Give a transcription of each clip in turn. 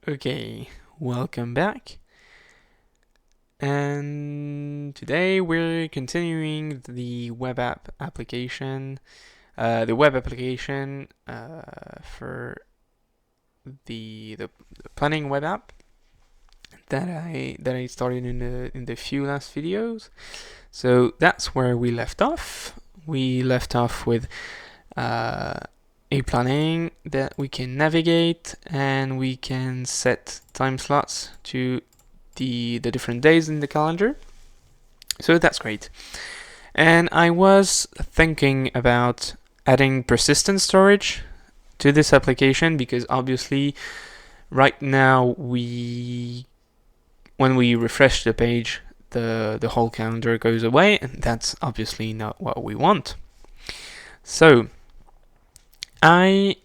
Okay, welcome back. And today we're continuing the web application, for the planning web app that I started in the few last videos. So that's where we left off. We left off with a planning that we can navigate, and we can set time slots to the different days in the calendar. So that's great. And I was thinking about adding persistent storage to this application, because obviously right now when we refresh the page, the whole calendar goes away, and that's obviously not what we want. So I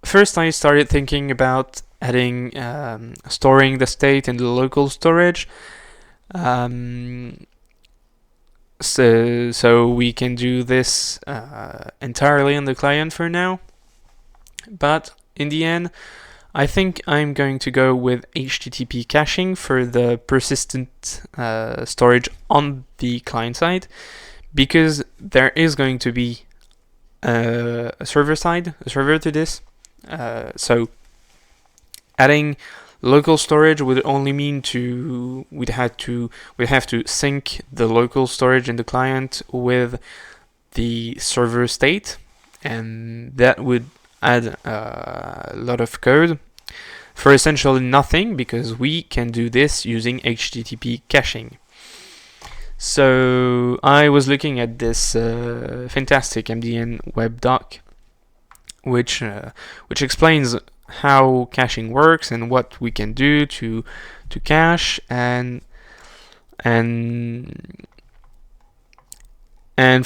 started thinking about adding storing the state in the local storage. So we can do this entirely on the client for now. But in the end, I think I'm going to go with HTTP caching for the persistent storage on the client side, because there is going to be a server to this. So adding local storage would only mean we'd have to sync the local storage in the client with the server state, and that would add a lot of code for essentially nothing, because we can do this using HTTP caching. So I was looking at this fantastic MDN web doc, which explains how caching works and what we can do to cache, and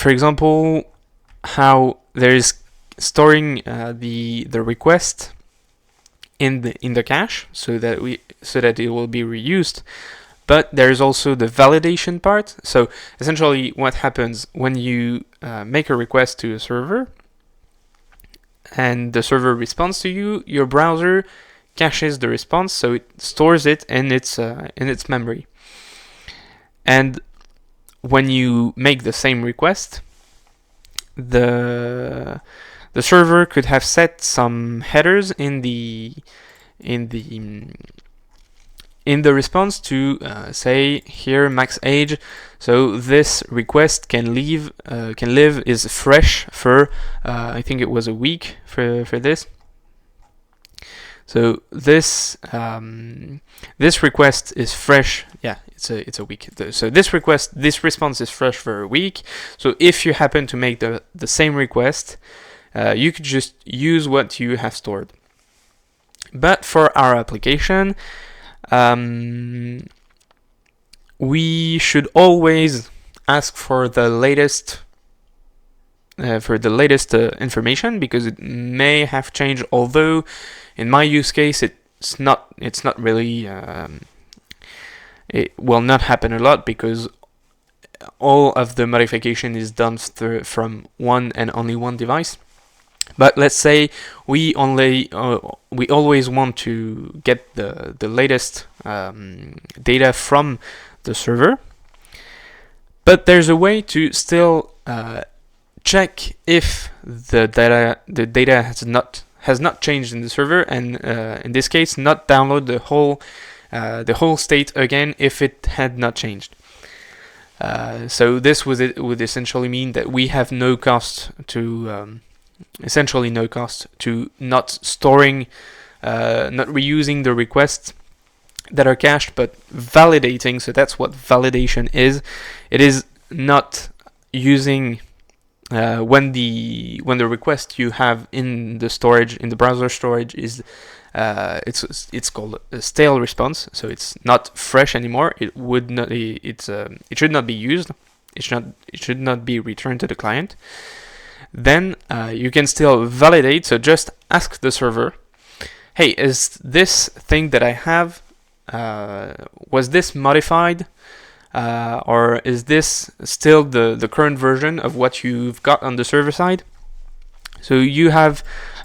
for example, how there is storing the request in the cache so that it will be reused. But there's also the validation part. So essentially, what happens when you make a request to a server and the server responds to you, your browser caches the response, so it stores it in its memory. And when you make the same request, the server could have set some headers in the response to say here max age, so this request can live is fresh for I think it was a week for this. So this request is fresh. Yeah, it's a week. So this response is fresh for a week. So if you happen to make the same request, you could just use what you have stored. But for our application, we should always ask for the latest information, because it may have changed. Although in my use case, it's not really it will not happen a lot, because all of the modification is done from one and only one device. But let's say we always want to get the latest data from the server, but there's a way to still check if the data has not changed in the server, and in this case, not download the whole state again if it had not changed. So this would essentially mean that we have no cost to not storing, not reusing the requests that are cached, but validating. So that's what validation is. It is not using when the request you have in the storage, in the browser storage, is it's called a stale response. So it's not fresh anymore. It should not be used. It should not be returned to the client. Then you can still validate. So just ask the server, hey, is this thing that I have, was this modified, or is this still the current version of what you've got on the server side? So you have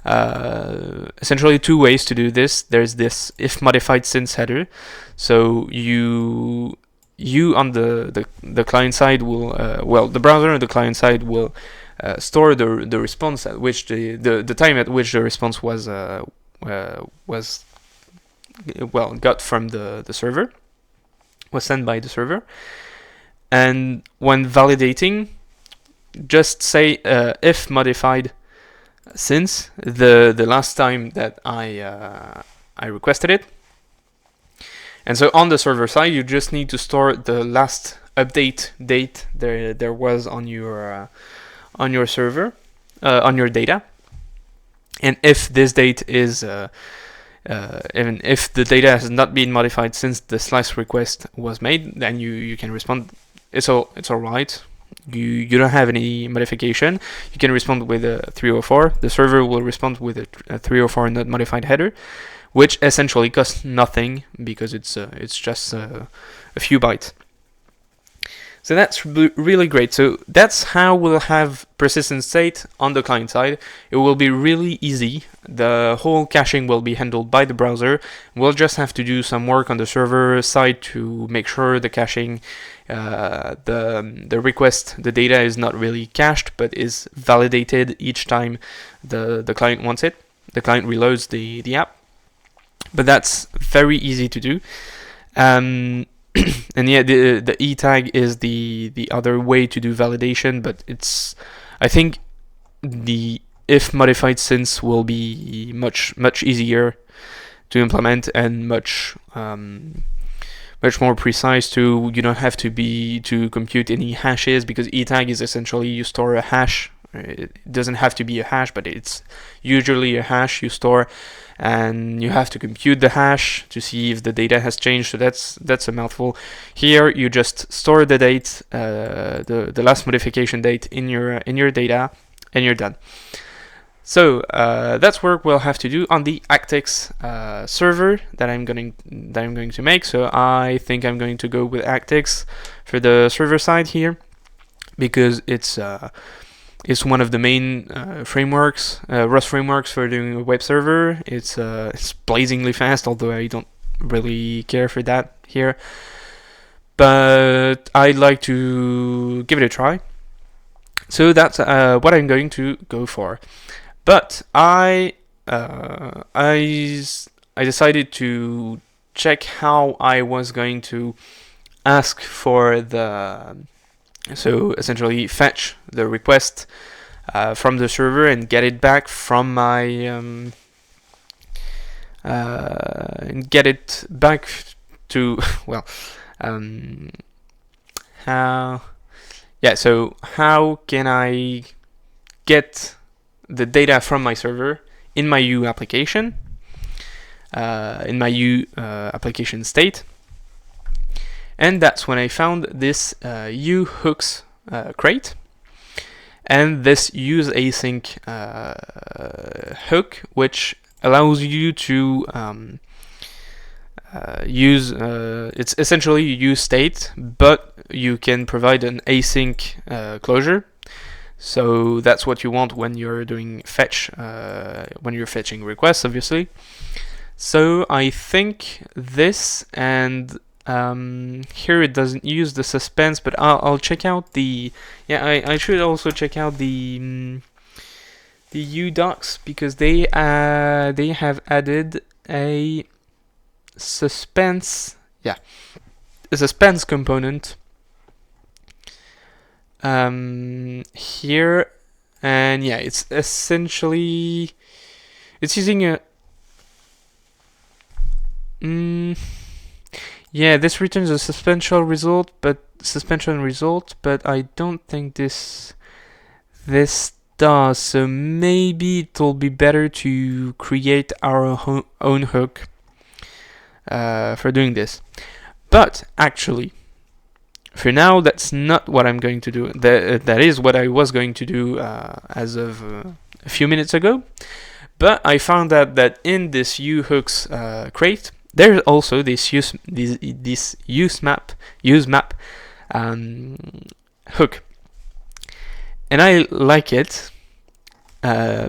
essentially two ways to do this. There's this if modified since header. So you on the client side will the browser on the client side will store the response at which the time at which the response was got from the server, was sent by the server. And when validating, just say if modified since the last time that I requested it. And so on the server side, you just need to store the last update date there was on your server, on your data. And if this date is even if the data has not been modified since the slice request was made, then you can respond. It's all right. You don't have any modification. You can respond with a 304. The server will respond with a 304 not modified header, which essentially costs nothing because it's just a few bytes. So that's really great. So that's how we'll have persistent state on the client side. It will be really easy. The whole caching will be handled by the browser. We'll just have to do some work on the server side to make sure the caching, the request, the data is not really cached, but is validated each time the client wants it. The client reloads the app. But that's very easy to do. And yeah, the E tag is the other way to do validation, but I think the if modified since will be much easier to implement and much more precise too. You don't have to compute any hashes, because E tag is essentially you store a hash. It doesn't have to be a hash, but it's usually a hash you store, and you have to compute the hash to see if the data has changed. So that's a mouthful. Here you just store the date, the last modification date in your data, and you're done. So that's work we'll have to do on the Actix server that I'm going to make. So I think I'm going to go with Actix for the server side here, because it's one of the main frameworks, Rust frameworks for doing a web server. It's blazingly fast, although I don't really care for that here. But I'd like to give it a try. So that's what I'm going to go for. But I decided to check how I was going to ask for so essentially fetch the request from the server and get it back from my and get it back to so how can I get the data from my server in my U application, in my U application state? And that's when I found this U hooks crate, and this use async hook, which allows you to use it's essentially use state, but you can provide an async closure. So that's what you want when you're doing fetch, when you're fetching requests, obviously. So I think this, and here it doesn't use the suspense, but I'll check out the I should also check out the udocs, because they have added a suspense component here, and it's essentially using a this returns a suspension result, but I don't think this does. So maybe it'll be better to create our own hook for doing this. But actually, for now, that's not what I'm going to do. That is what I was going to do as of a few minutes ago. But I found out that in this uHooks crate, there's also this use map hook, and I like it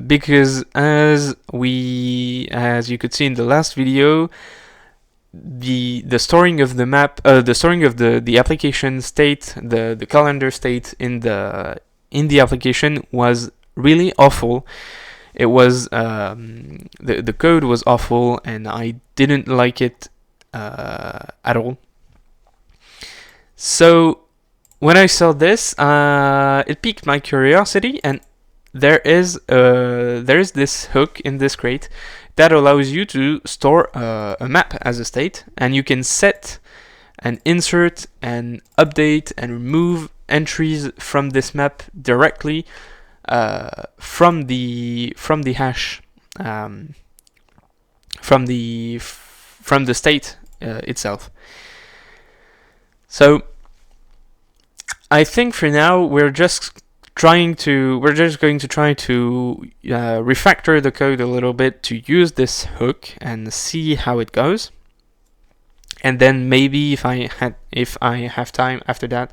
because as you could see in the last video, the storing of the map, the storing of the application state, the calendar state in the application was really awful. It was the code was awful, and I didn't like it at all. So when I saw this, it piqued my curiosity, and there is this hook in this crate that allows you to store a map as a state, and you can set and insert and update and remove entries from this map directly from the hash, from the state itself. So I think for now we're just going to try to refactor the code a little bit to use this hook and see how it goes. And then maybe if I have time after that,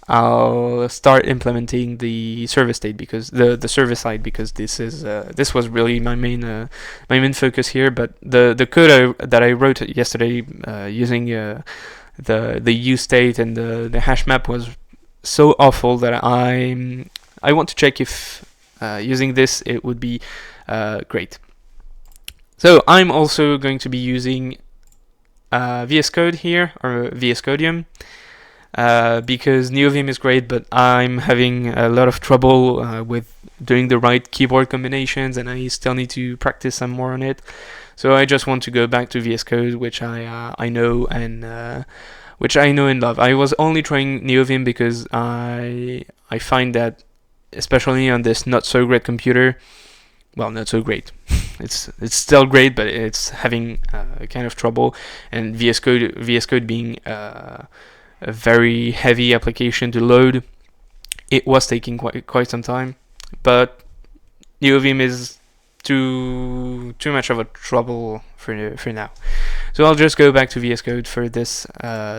I'll start implementing the server state, because the server side, because this was really my main focus here. But the code that I wrote yesterday using the use state and the hash map was so awful that I want to check if using this it would be great. So I'm also going to be using VS Code here, or VS Codium, because NeoVim is great, but I'm having a lot of trouble with doing the right keyboard combinations, and I still need to practice some more on it. So I just want to go back to VS Code, which I know and which I know and love. I was only trying NeoVim because I find that, especially on this not so great computer, well, not so great. It's still great, but it's having kind of trouble. And VS Code being a very heavy application to load, it was taking quite some time. But NeoVim is too much of a trouble for now. So I'll just go back to VS Code for this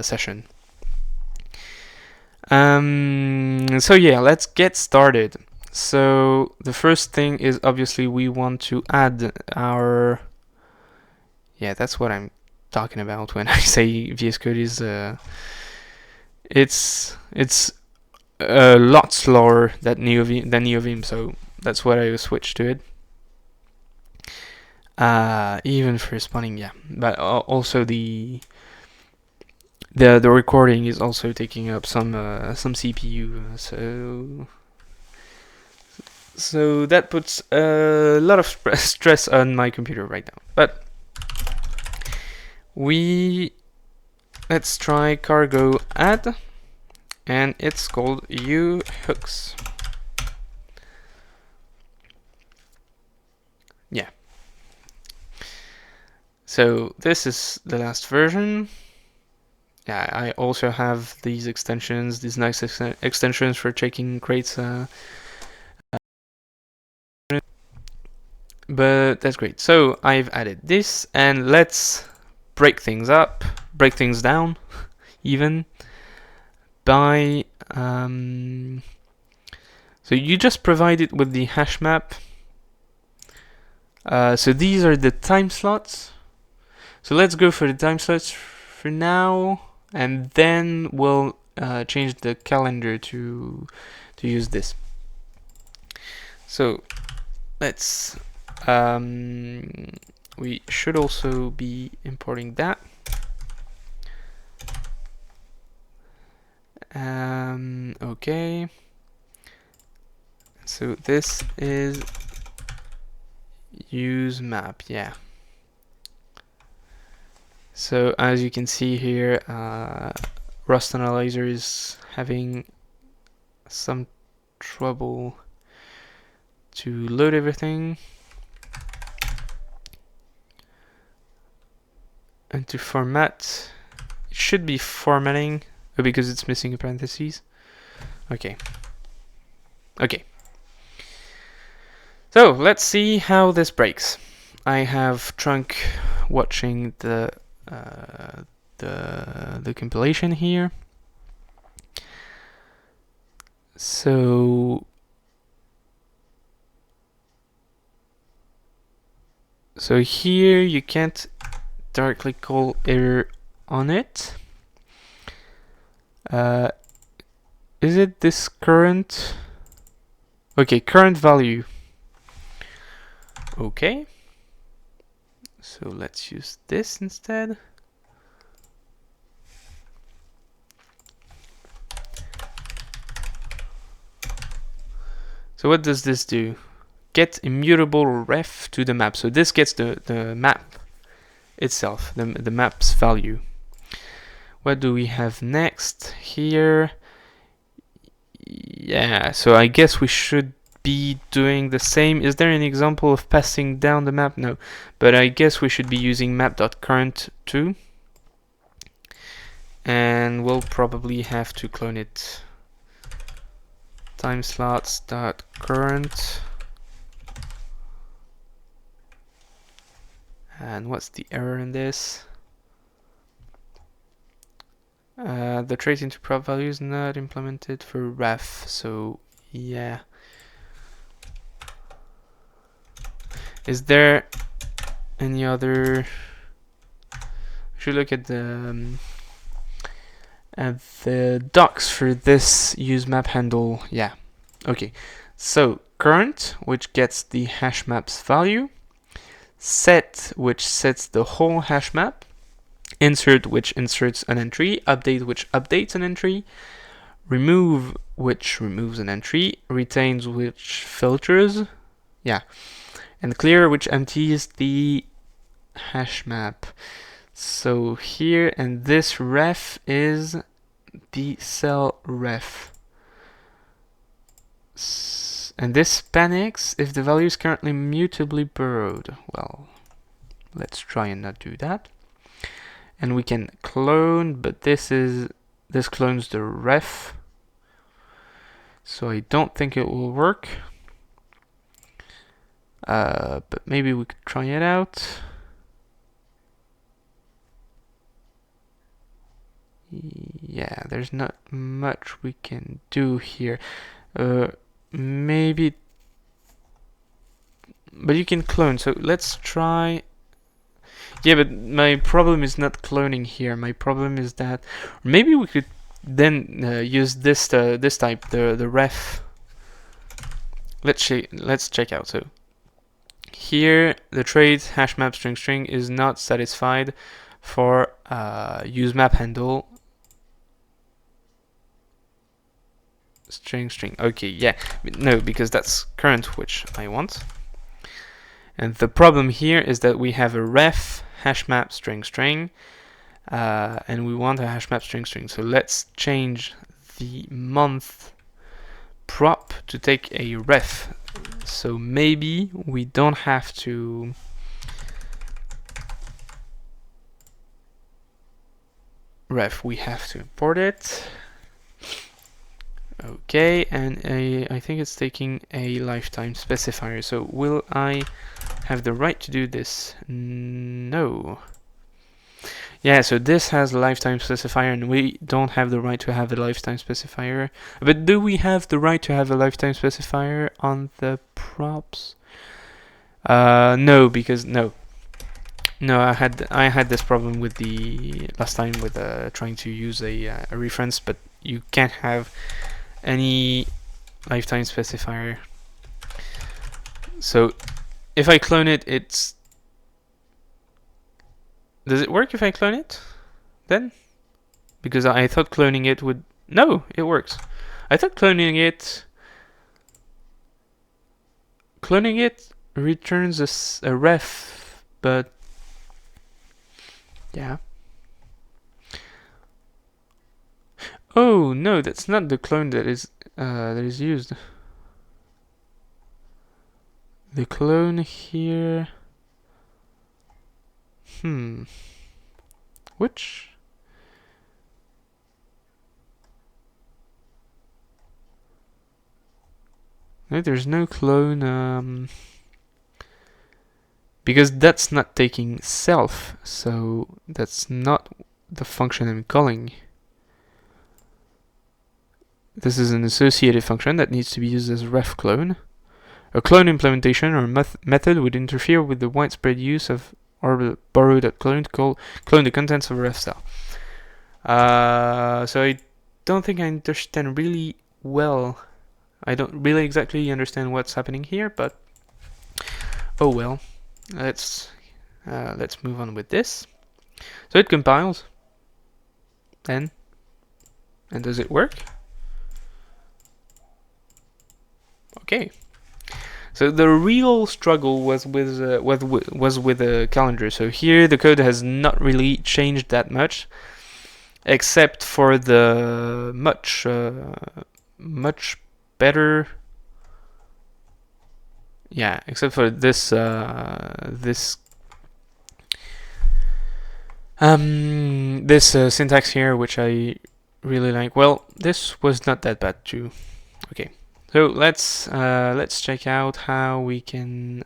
session. So yeah, let's get started. So the first thing is, obviously we want to add our, that's what I'm talking about when I say VS Code is it's a lot slower than NeoVim, so that's why I switched to it. Even for spawning, but also the recording is also taking up some CPU, so that puts a lot of stress on my computer right now. But let's try cargo add, and it's called uhooks. So this is the last version. I also have these extensions, these nice extensions for checking crates. But that's great. So I've added this, and let's break things down, even by. So you just provide it with the hash map. So these are the time slots. So let's go for the time slots for now, and then we'll change the calendar to use this. So let's we should also be importing that. Okay. So this is use map, So as you can see here, Rust Analyzer is having some trouble to load everything. And to format, it should be formatting, because it's missing a parentheses. Okay. So let's see how this breaks. I have Trunk watching the compilation here. So So here you can't directly call error on it. Is it this current? Okay, current value. Okay. So let's use this instead. So what does this do? Get immutable ref to the map. So this gets the map itself, the map's value. What do we have next here? Yeah, so I guess we should be doing the same. Is there an example of passing down the map? No, but I guess we should be using map.current too. And we'll probably have to clone it. Timeslots.current. And what's the error in this? The trace into prop value is not implemented for ref, so yeah. Is there any other? I should look at the docs for this use map handle. Yeah, okay. So current, which gets the hash map's value, set, which sets the whole hash map, insert, which inserts an entry, update, which updates an entry, remove, which removes an entry, retains, which filters, yeah, and clear, which empties the hash map. So here, and this ref is the cell ref. And this panics if the value is currently mutably borrowed. Well, let's try and not do that. And we can clone, but this clones the ref. So I don't think it will work. But maybe we could try it out. Yeah, there's not much we can do here. Maybe, but you can clone, so let's try. Yeah, but my problem is not cloning here. My problem is that maybe we could then use this type, the ref. Let's check out. So here the trade hash map string is not satisfied for use map handle string. Okay, yeah, no, because that's current, which I want. And the problem here is that we have a ref hash map string, and we want a hash map string. So let's change the month prop to take a ref. So maybe we don't have to ref, we have to import it. Okay, and I think it's taking a lifetime specifier. So will I have the right to do this? No. Yeah, so this has a lifetime specifier and we don't have the right to have a lifetime specifier. But do we have the right to have a lifetime specifier on the props? No, because no, I had this problem with the last time with trying to use a reference, but you can't have any lifetime specifier. So if I clone it, does it work if I clone it then? Because I thought cloning it would... No, it works. I thought cloning it returns a ref, but yeah. Oh no, that's not the clone that is used. The clone here. Which? No, there's no clone. Because that's not taking self, so that's not the function I'm calling. This is an associated function that needs to be used as ref clone. A clone implementation or method would interfere with the widespread use of borrow.clone to clone the contents of a ref style. So I don't think I understand really well. I don't really exactly understand what's happening here, but oh well. Let's move on with this. So it compiles, and does it work? Okay. So the real struggle was with the calendar. So here the code has not really changed that much, except for the much better. Yeah, except for this syntax here, which I really like. Well, this was not that bad too. Okay. So let's check out how we can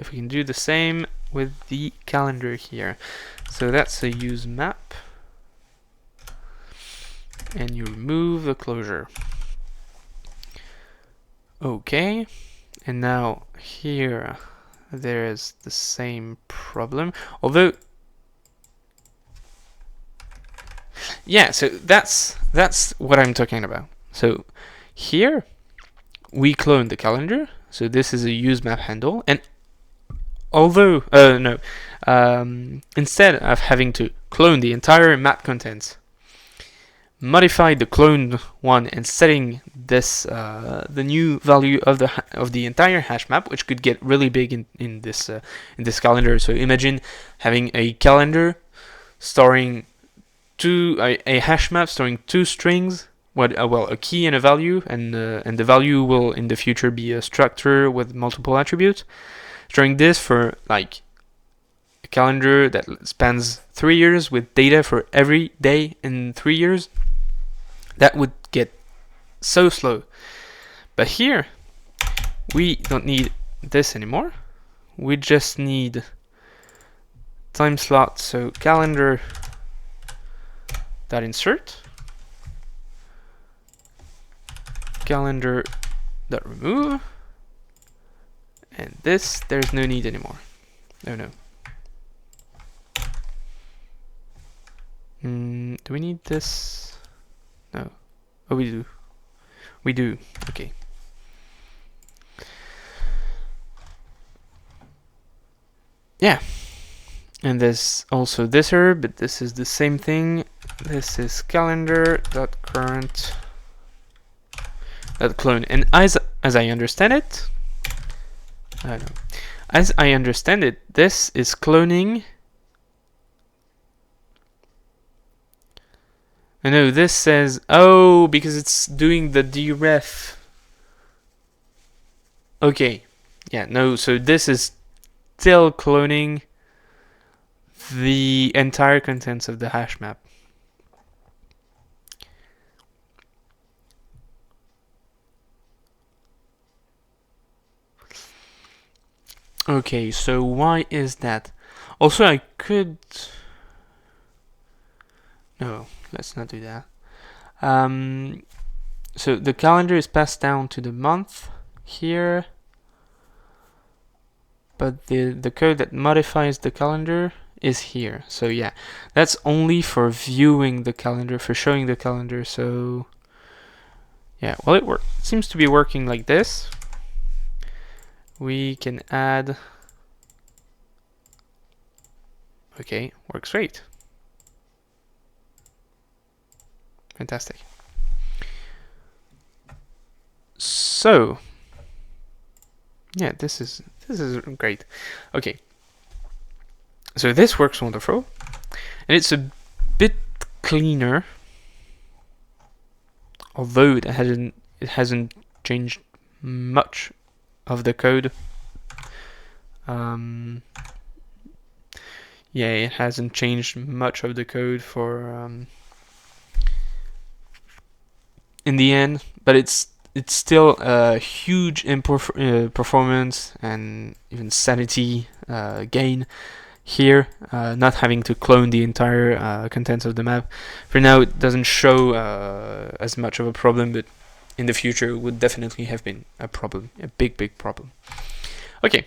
if we can do the same with the calendar here. So that's a use map, and you remove the closure. Okay, and now here there is the same problem, although yeah. So that's what I'm talking about. So here we clone the calendar, so this is a use map handle, and although instead of having to clone the entire map contents, modify the cloned one and setting this the new value of the entire hash map, which could get really big in this calendar. So imagine having a calendar storing a hash map storing two strings. A key and a value, and the value will in the future be a structure with multiple attributes. Storing this for like a calendar that spans 3 years with data for every day in 3 years, that would get so slow. But here, we don't need this anymore. We just need time slot. So calendar dot insert. Calendar dot remove, and this there's no need anymore. Oh no. Do we need this? No. Oh, we do. We do. Okay. Yeah. And there's also this error, but this is the same thing. This is calendar dot current clone, and as I understand it, this is cloning. I know this says because it's doing the deref. Okay, yeah, no, so this is still cloning the entire contents of the hash map. Okay, so why is that? Also, I could... No, let's not do that. So the calendar is passed down to the month here, but the code that modifies the calendar is here. So yeah, that's only for viewing the calendar, for showing the calendar. So yeah, well, it seems to be working like this. We can add. Okay, works great. Fantastic. So yeah, this is great. Okay, so this works wonderful, and it's a bit cleaner, although it hasn't changed much of the code. Yeah, it hasn't changed much of the code for in the end, but it's still a huge performance and even sanity gain here, not having to clone the entire contents of the map. For now, it doesn't show as much of a problem, but in the future would definitely have been a problem, a big problem. Okay,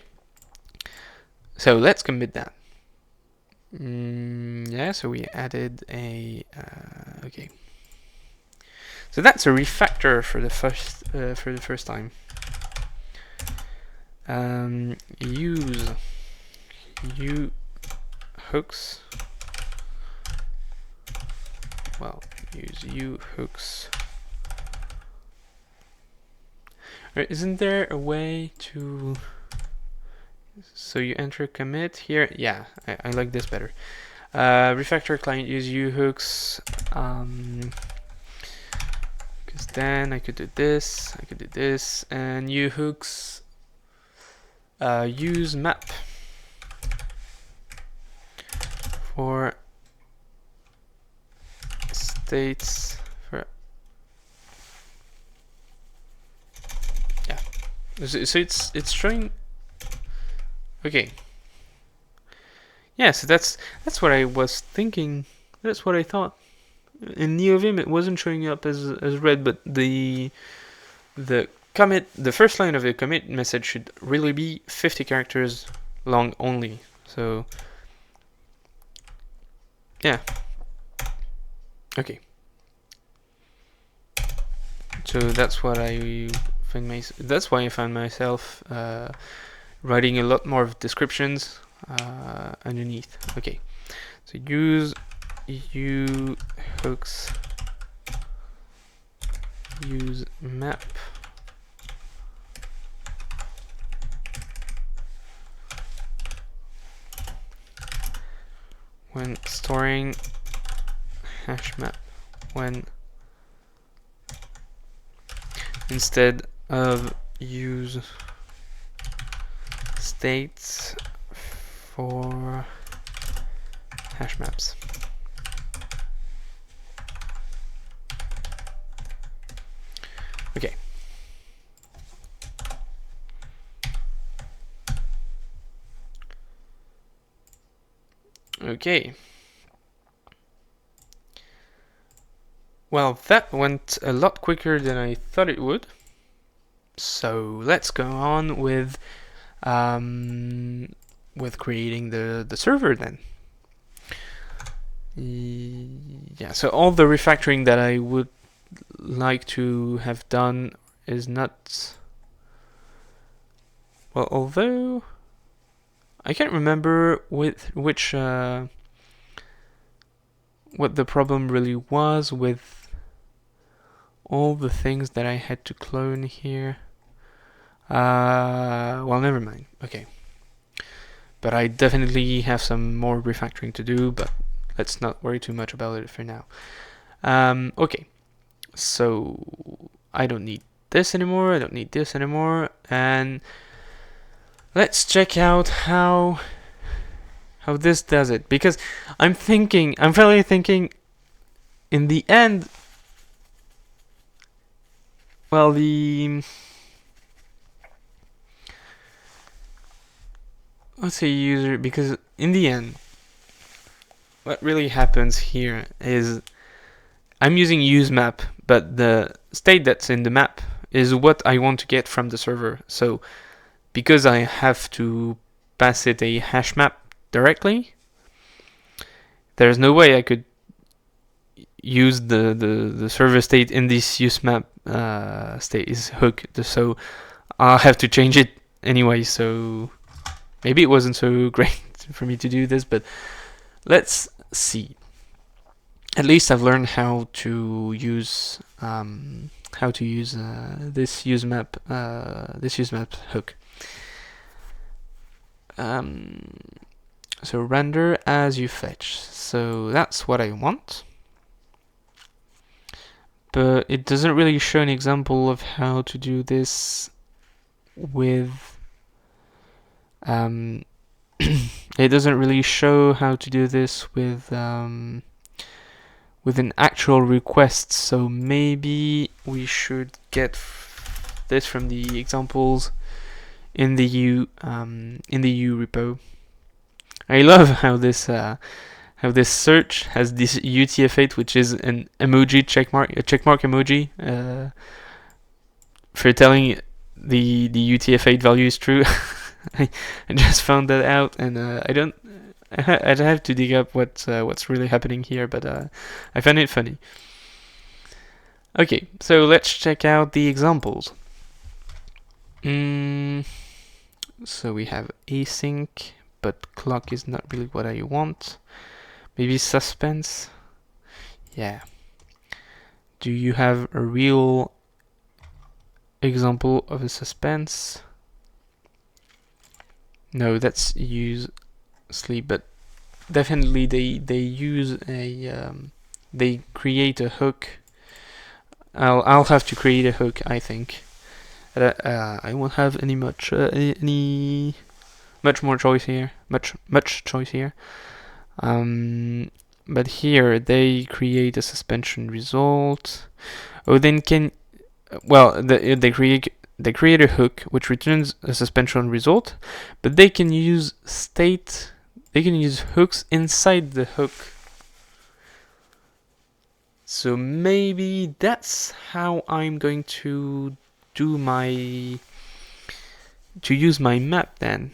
so let's commit that. Yeah, so we added a okay. So that's a refactor for the first time. Use u hooks. Well, use u hooks. Isn't there a way to? So you enter commit here. Yeah, I like this better. Refactor client use u hooks. Because then I could do this, and u hooks use map for states for so it's showing. Okay. Yeah, so that's what I was thinking. That's what I thought. In NeoVim it wasn't showing up as red, but the commit, the first line of the commit message should really be 50 characters long only. So yeah. Okay. So that's what I find that's why I found myself writing a lot more of descriptions underneath. Okay. So use u hooks use map when storing hash map when instead of use states for hash maps. Okay. Okay. Well, that went a lot quicker than I thought it would. So let's go on with creating the server then. Yeah, so all the refactoring that I would like to have done is not, well, although I can't remember with which what the problem really was with all the things that I had to clone here. Well, never mind. Okay. But I definitely have some more refactoring to do, but let's not worry too much about it for now. Okay. So I don't need this anymore. I don't need this anymore. And let's check out how this does it. Because I'm finally thinking, in the end, well, let's say user, because in the end, what really happens here is I'm using use map, but the state that's in the map is what I want to get from the server. So because I have to pass it a hash map directly, there's no way I could use the server state in this use map state is hook. So I'll have to change it anyway. So maybe it wasn't so great for me to do this, but let's see. At least I've learned how to use this use map hook. So render as you fetch. So that's what I want. But it doesn't really show an example of how to do this with it doesn't really show how to do this with an actual request. So maybe we should get this from the examples in the U repo. I love how this search has this UTF-8, which is an emoji checkmark emoji, for telling the UTF-8 value is true. I just found that out, and I'd have to dig up what's really happening here, but I found it funny. Okay, so let's check out the examples. So we have async, but clock is not really what I want. Maybe suspense. Yeah. Do you have a real example of a suspense? No, that's use sleep, but definitely they use a they create a hook. I'll have to create a hook, I think. I won't have any much more choice here. Much choice here. But here they create a suspension result. Oh, then they create a hook which returns a suspension result, but they can use hooks inside the hook. So maybe that's how I'm going to use my map then.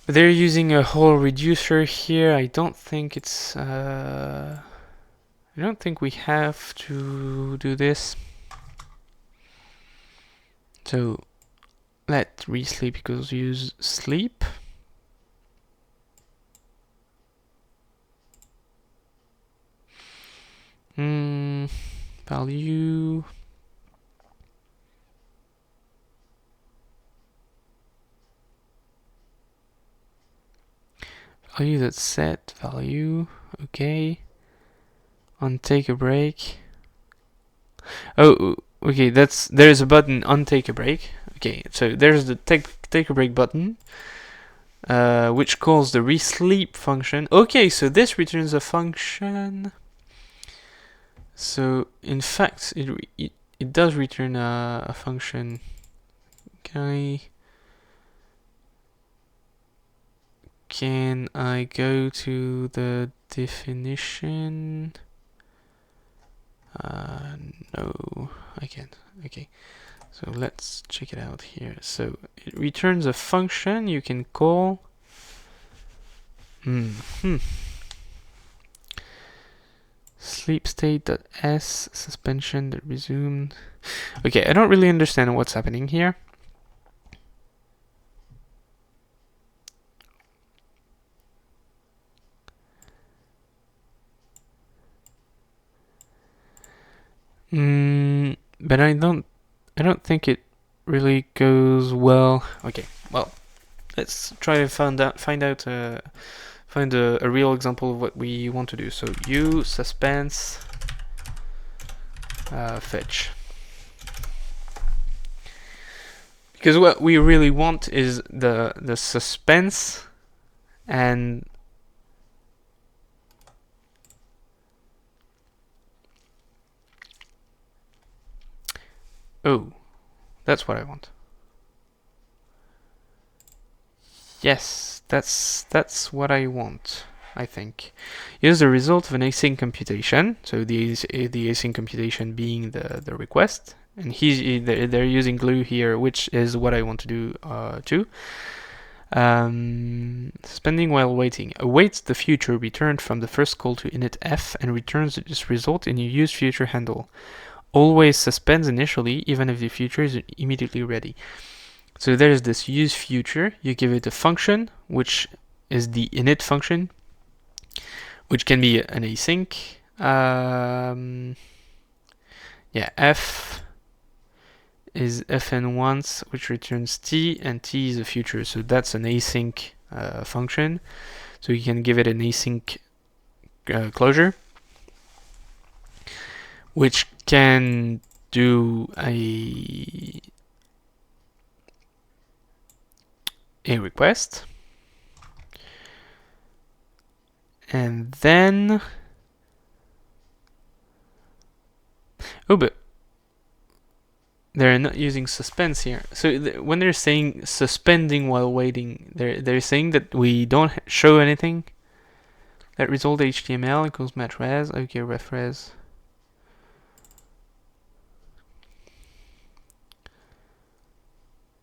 But they're using a whole reducer here. I don't think it's I don't think we have to do this. So let resleep equals use sleep. Value. Value that's set. Value. Okay. On take a break. Oh, okay. There's a button on take a break. Okay, so there's the take a break button, which calls the resleep function. Okay, so this returns a function. So in fact, it does return a function. Can I go to the definition? No, I can't. Okay, so let's check it out here. So it returns a function you can call. Sleep state.s suspension that resumed. Okay, I don't really understand what's happening here. But I don't think it really goes well. Okay, well, let's try to find a real example of what we want to do. So suspense fetch, because what we really want is the suspense and oh, that's what I want. Yes, that's what I want, I think. Here's the result of an async computation. So the async computation being the request, and they're using glue here, which is what I want to do too. Suspending while waiting awaits the future returned from the first call to initF and returns this result in your useFuture handle. Always suspends initially, even if the future is immediately ready. So there's this useFuture. You give it a function, which is the init function, which can be an async. F is fn once, which returns t, and t is a future. So that's an async function. So you can give it an async closure, which can do a request, and then but they're not using suspense here. So when they're saying suspending while waiting, they're saying that we don't show anything. Let result HTML equals matRes. Okay, refres.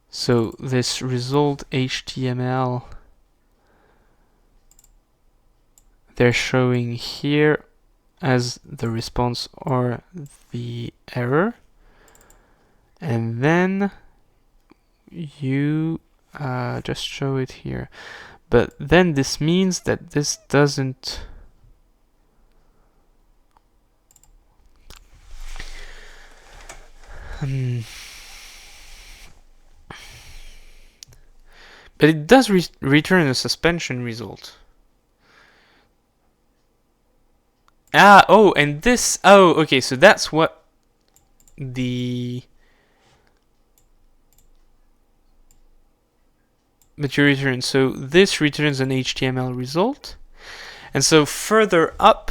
So this result HTML they're showing here as the response or the error, and then you just show it here. But then this means that this doesn't but it does return a suspension result. And this, okay, so that's what the material returns. So this returns an HTML result, and so further up,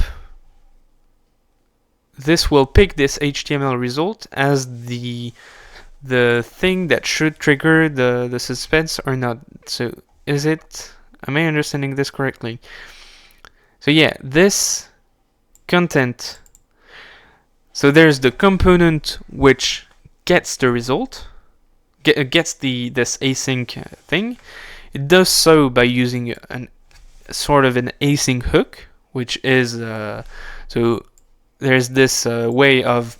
this will pick this HTML result as the thing that should trigger the suspense or not. So am I understanding this correctly? So yeah, this content, so there's the component which gets the result, gets this async thing. It does so by using an sort of an async hook, which is so there's this way of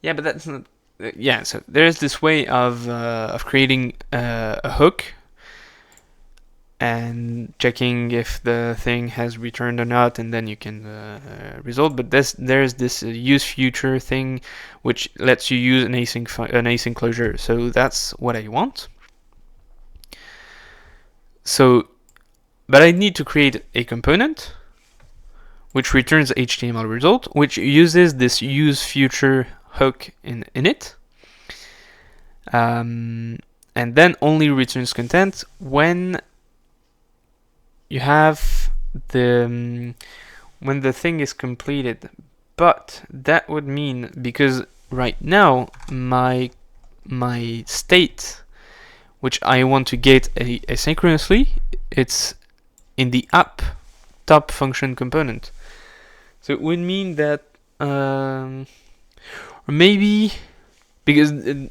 but that's not so there's this way of creating a hook and checking if the thing has returned or not, and then you can result. But there's this use future thing which lets you use an async closure. So that's what I want. So, but I need to create a component which returns HTML result, which uses this use future hook in it, and then only returns content when you have when the thing is completed. But that would mean, because right now my state, which I want to get asynchronously, it's in the app top function component. So it would mean that or maybe because then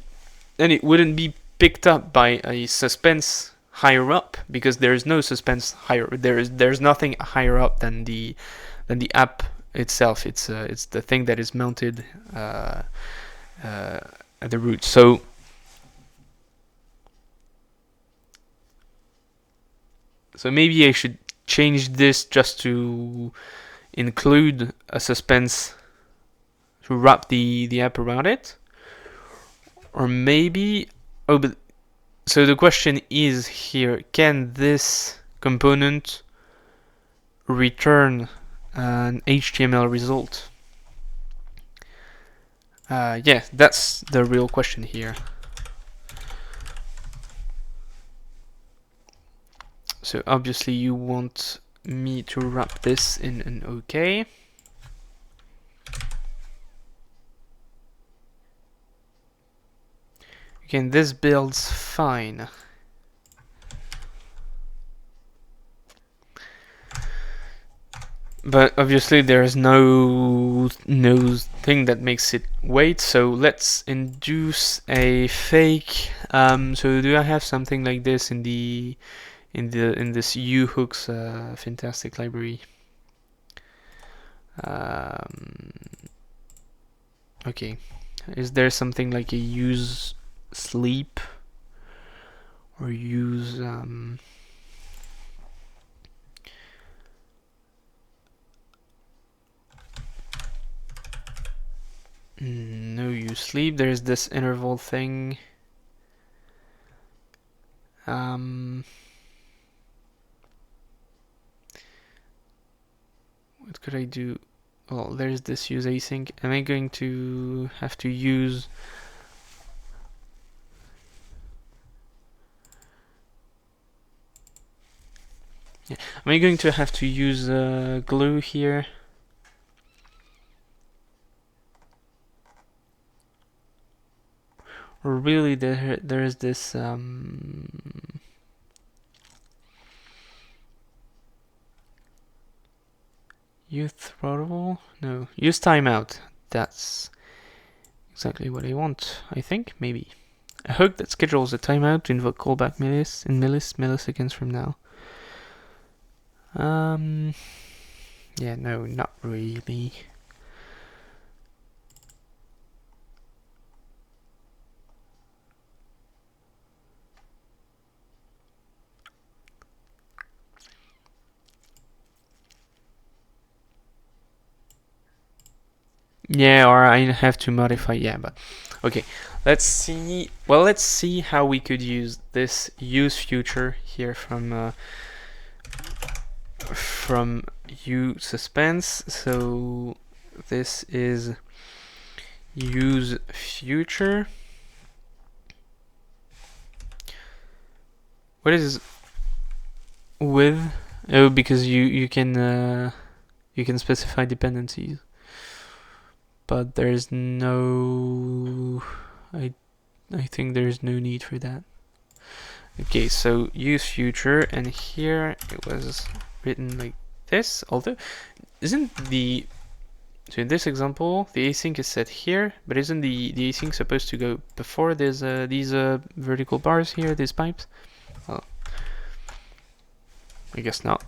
it wouldn't be picked up by a suspense higher up, because there is no suspense higher. There's nothing higher up than the app itself. It's the thing that is mounted at the root. So maybe I should change this just to include a suspense to wrap the app around it, or maybe but so the question is here, can this component return an HTML result? Yeah, that's the real question here. So obviously you want me to wrap this in an OK. Again, this builds fine. But obviously there's no thing that makes it wait, so let's induce a fake. So do I have something like this in this uhooks fantastic library? Okay, is there something like a use sleep or use no use sleep? There's this interval thing. What could I do? Well, there's this use async. Am I going to have to use Yeah. Am I going to have to use glue here? Or really there's this use throttle? No, use timeout. That's exactly what I want, I think, maybe. A hook that schedules a timeout to invoke callback milliseconds from now. Yeah, no, not really. Yeah, or I have to modify, yeah, but okay. Let's see. Well, let's see how we could use this use future here from usesuspense. So this is use future. What is with? Oh, because you can specify dependencies, but there's no. I think there's no need for that. Okay, so use future, and here it was written like this. Although, isn't the so in this example the async is set here, but isn't the async supposed to go before these vertical bars here, these pipes? Oh, I guess not.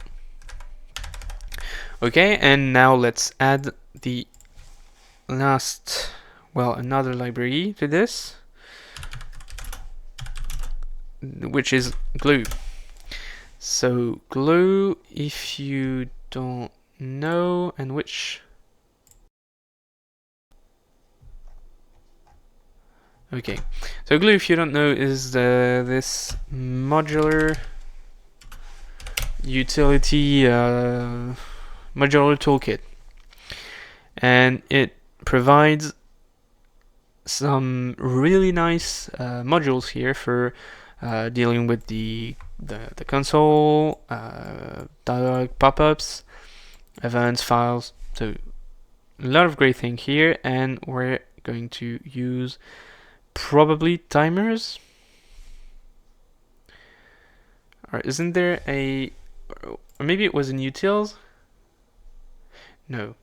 Okay, and now let's add the last, well, another library to this, which is glue. So glue, if you don't know, and which, okay, so glue, if you don't know, is this modular utility modular toolkit, and it provides some really nice modules here for dealing with the console, dialog pop-ups, events, files. So a lot of great thing here, and we're going to use probably timers. Or isn't there a, or maybe it was in utils? No.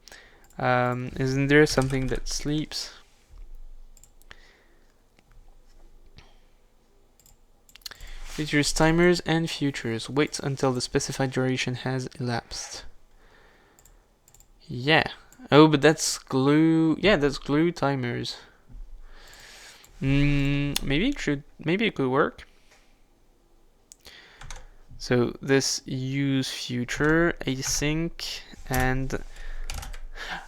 Isn't there something that sleeps? Features timers and futures. Waits until the specified duration has elapsed. Yeah. Oh, but glue. Yeah, that's glue timers. Maybe it could work. So this use future async and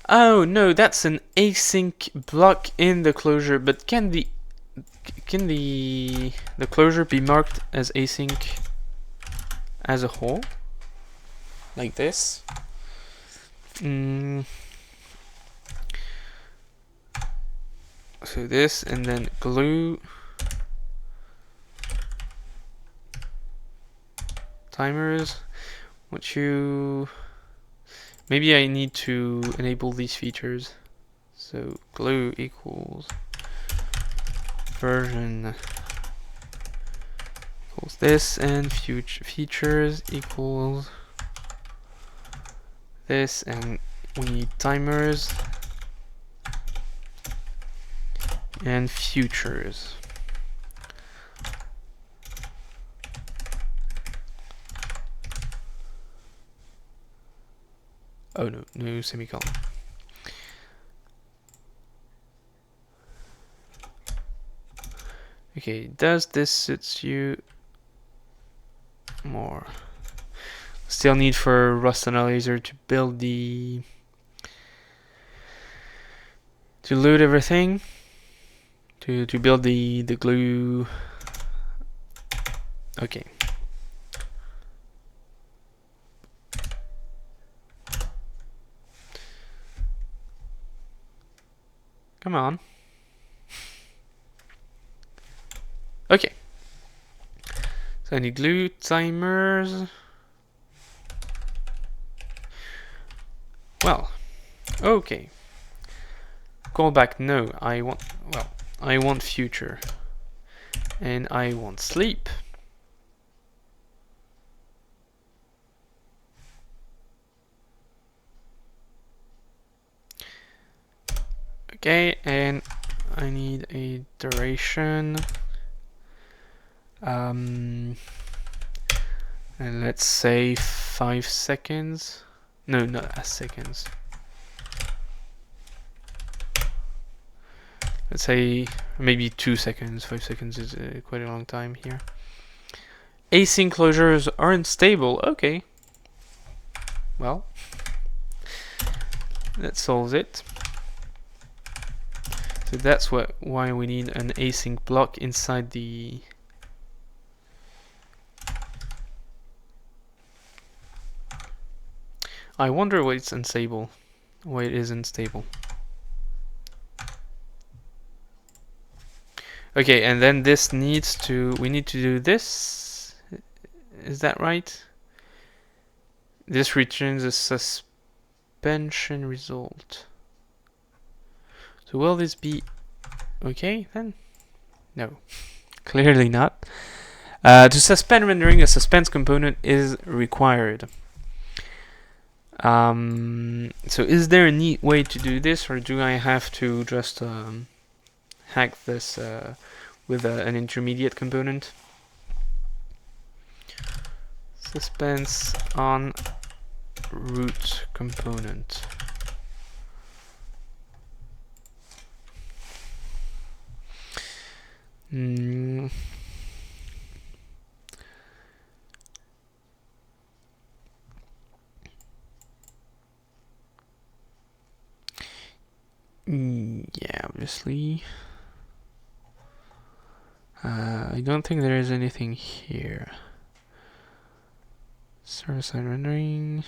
oh no, that's an async block in the closure. But can the closure be marked as async as a whole, like this? So this, and then glue timers. Maybe I need to enable these features. So glue equals version equals this, and features equals this, and we need timers and futures. Oh no, no semicolon. Okay, does this suits you more? Still need for Rust Analyzer to build to load everything, to build the glue. Okay. Come on. Okay. So I need glue timers. Okay. Callback, no. I want future. And I want sleep. Okay, and I need a duration. And let's say 5 seconds. No, not seconds. Let's say maybe 2 seconds. 5 seconds is quite a long time here. Async closures are unstable. Okay. Well, that solves it. So that's why we need an async block inside the I wonder why it's unstable. Why it is unstable. Okay, and then this needs to we need to do this. Is that right? This returns a suspension result. So will this be okay then? No. Clearly not. To suspend rendering, a suspense component is required. So is there a neat way to do this, or do I have to just hack this with an intermediate component? Suspense on root component. Yeah, obviously. I don't think there is anything here. Server-side rendering.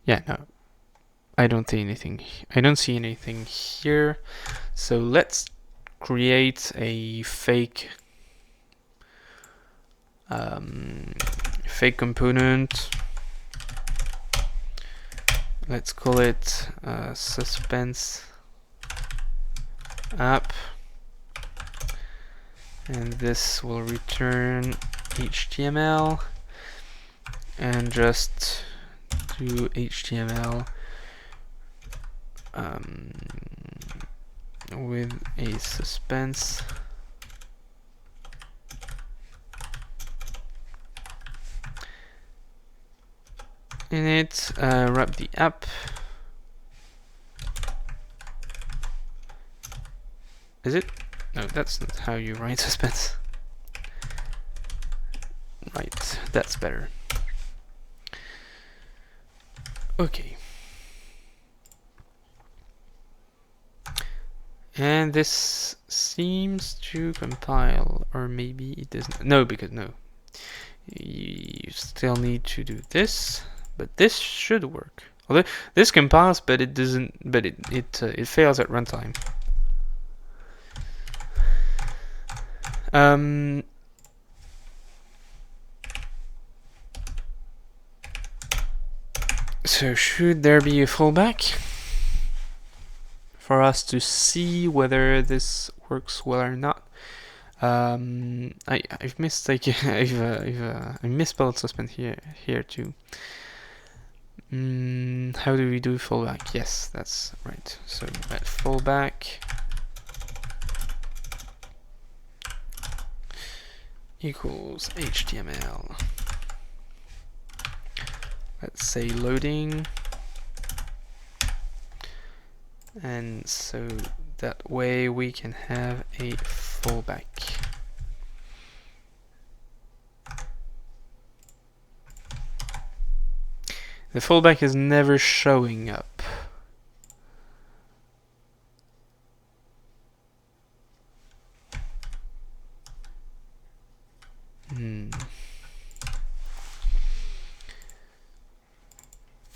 Yeah, no. I don't see anything. I don't see anything here. So let's create a fake component. Let's call it suspense app, and this will return HTML, and just do HTML with a suspense. In it, wrap the app. Is it? No, that's not how you write suspense. Right, that's better. Okay. And this seems to compile, or maybe it doesn't. No, because no. You still need to do this, but this should work. Although this compiles, but it doesn't. But it fails at runtime. So should there be a fallback for us to see whether this works well or not? I've mistaken. I misspelled suspend here too. How do we do fallback? Yes, that's right. So at fallback equals HTML. Let's say loading, and so that way we can have a fallback. The fallback is never showing up.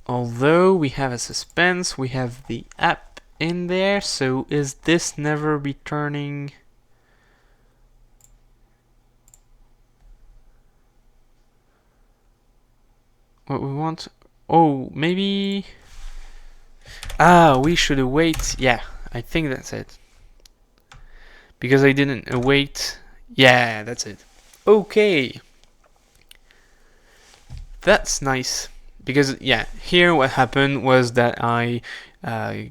Although we have a suspense, we have the app in there. So is this never returning? What we want? Oh, maybe. We should await. Yeah, I think that's it. Because I didn't await. Yeah, that's it. Okay. That's nice. Because, yeah, here what happened was that I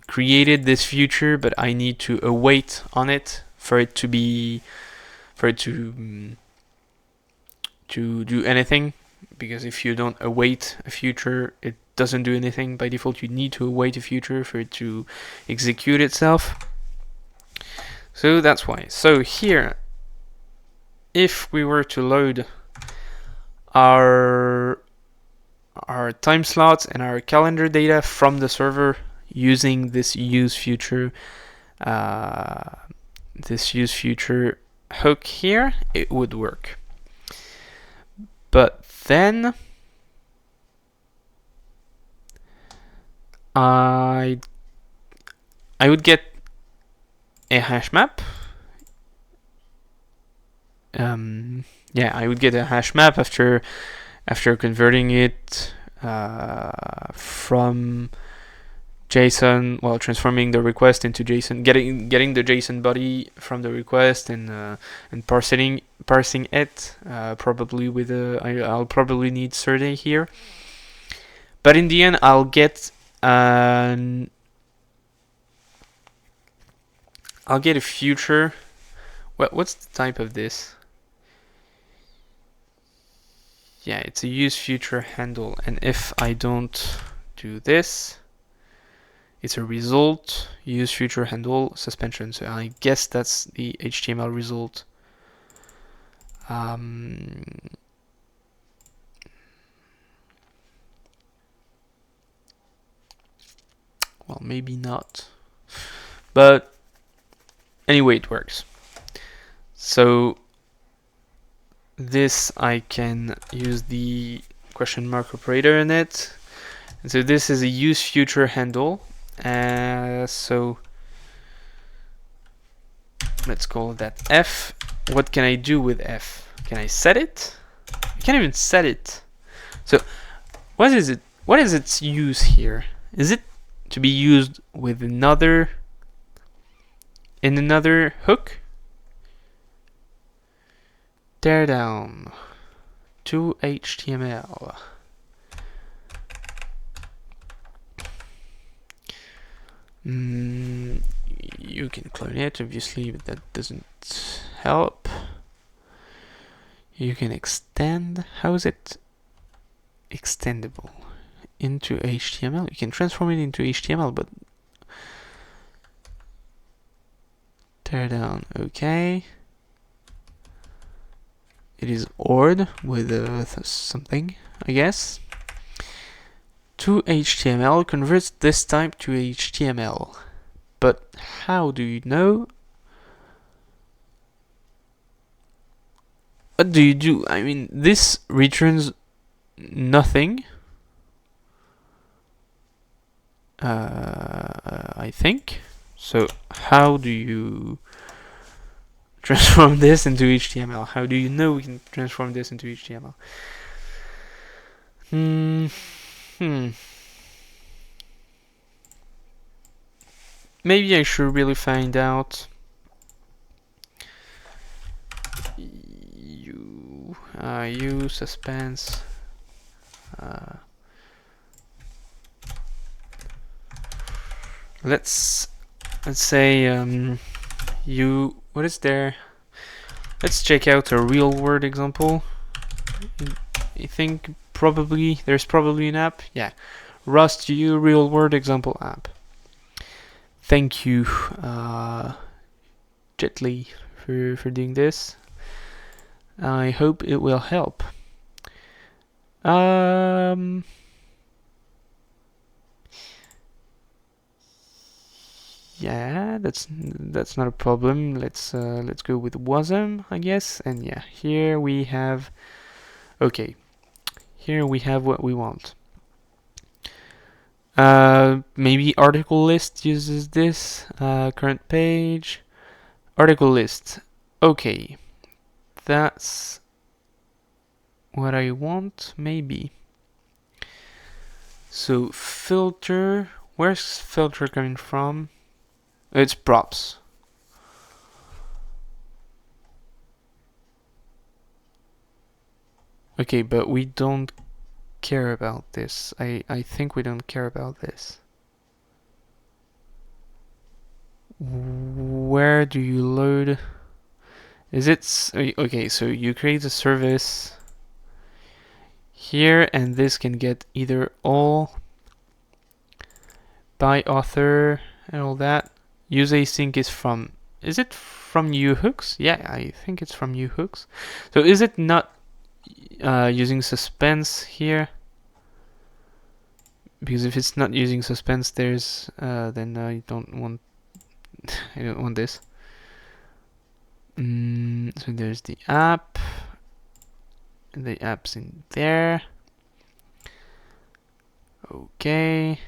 created this future, but I need to await on it for it to be. For it to do anything. Because if you don't await a future, it doesn't do anything. By default, you need to await a future for it to execute itself. So that's why. So here, if we were to load our time slots and our calendar data from the server using this use future hook here, it would work. But then I would get a hash map. I would get a hash map after converting it from JSON, well, transforming the request into JSON, getting the JSON body from the request and parsing it. Probably with I'll probably need Serde here, but in the end I'll get a future. What's the type of this? Yeah, it's a use future handle, and if I don't do this, it's a result use future handle suspension. So I guess that's the HTML result. Well, maybe not, but anyway, it works. So this, I can use the question mark operator in it. And so this is a use future handle. So let's call that F. What can I do with F? Can I set it? I can't even set it. So what is it? What is its use here? Is it to be used with another hook? Tear down to HTML. You can clone it, obviously, but that doesn't help. You can extend. How is it extendable into HTML? You can transform it into HTML, but tear down. Okay. It is ORed with something, I guess. To HTML converts this type to HTML. But how do you know? What do you do? I mean, this returns nothing. I think. So how do you transform this into HTML? How do you know we can transform this into HTML? Maybe I should really find out. You suspense. Let's say what is there? Let's check out a real world example. I think there's probably an app. Yeah, Rust U real world example app. Thank you, Jetly, for doing this. I hope it will help. Yeah, that's not a problem. Let's go with WASM, I guess. And yeah, here we have. Okay, here we have what we want. Maybe article list uses this. Current page, article list. Okay, that's what I want, maybe. So filter, where's filter coming from? It's props. Okay, but we don't care about this. I think we don't care about this. Where do you load? Is it okay? So you create a service here, and this can get either all by author and all that. Use async is from. Is it from UHooks? Yeah, I think it's from UHooks. So is it not using suspense here? Because if it's not using suspense, there's then I don't want I don't want this. So there's the app. And the app's in there. Okay.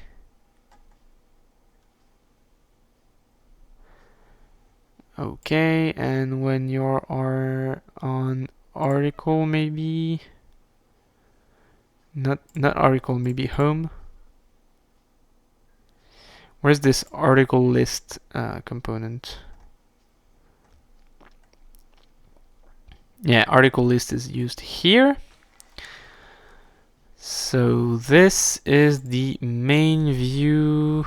Okay, and when you are on article, maybe not article, maybe home. Where's this article list component? Yeah, article list is used here. So this is the main view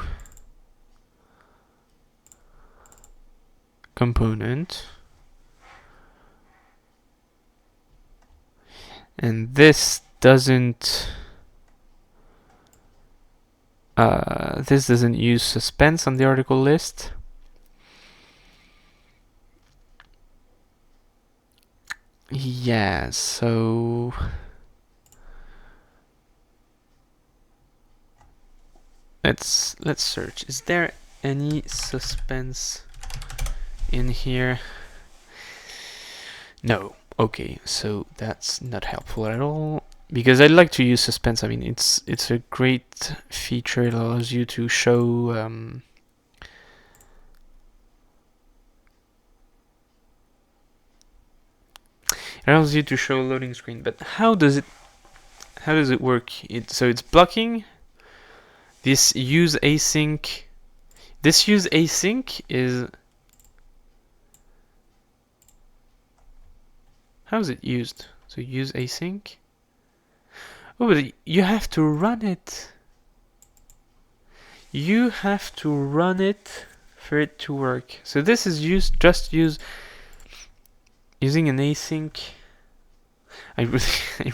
component. And this doesn't use suspense on the article list. Yeah, so let's search. Is there any suspense in here? No. Okay, so that's not helpful at all, because I'd like to use suspense. I mean, it's a great feature. It allows you to show loading screen. But how does it work? So it's blocking. This use async is, how is it used? So use async. Oh, but you have to run it. You have to run it for it to work. So this is using an async. I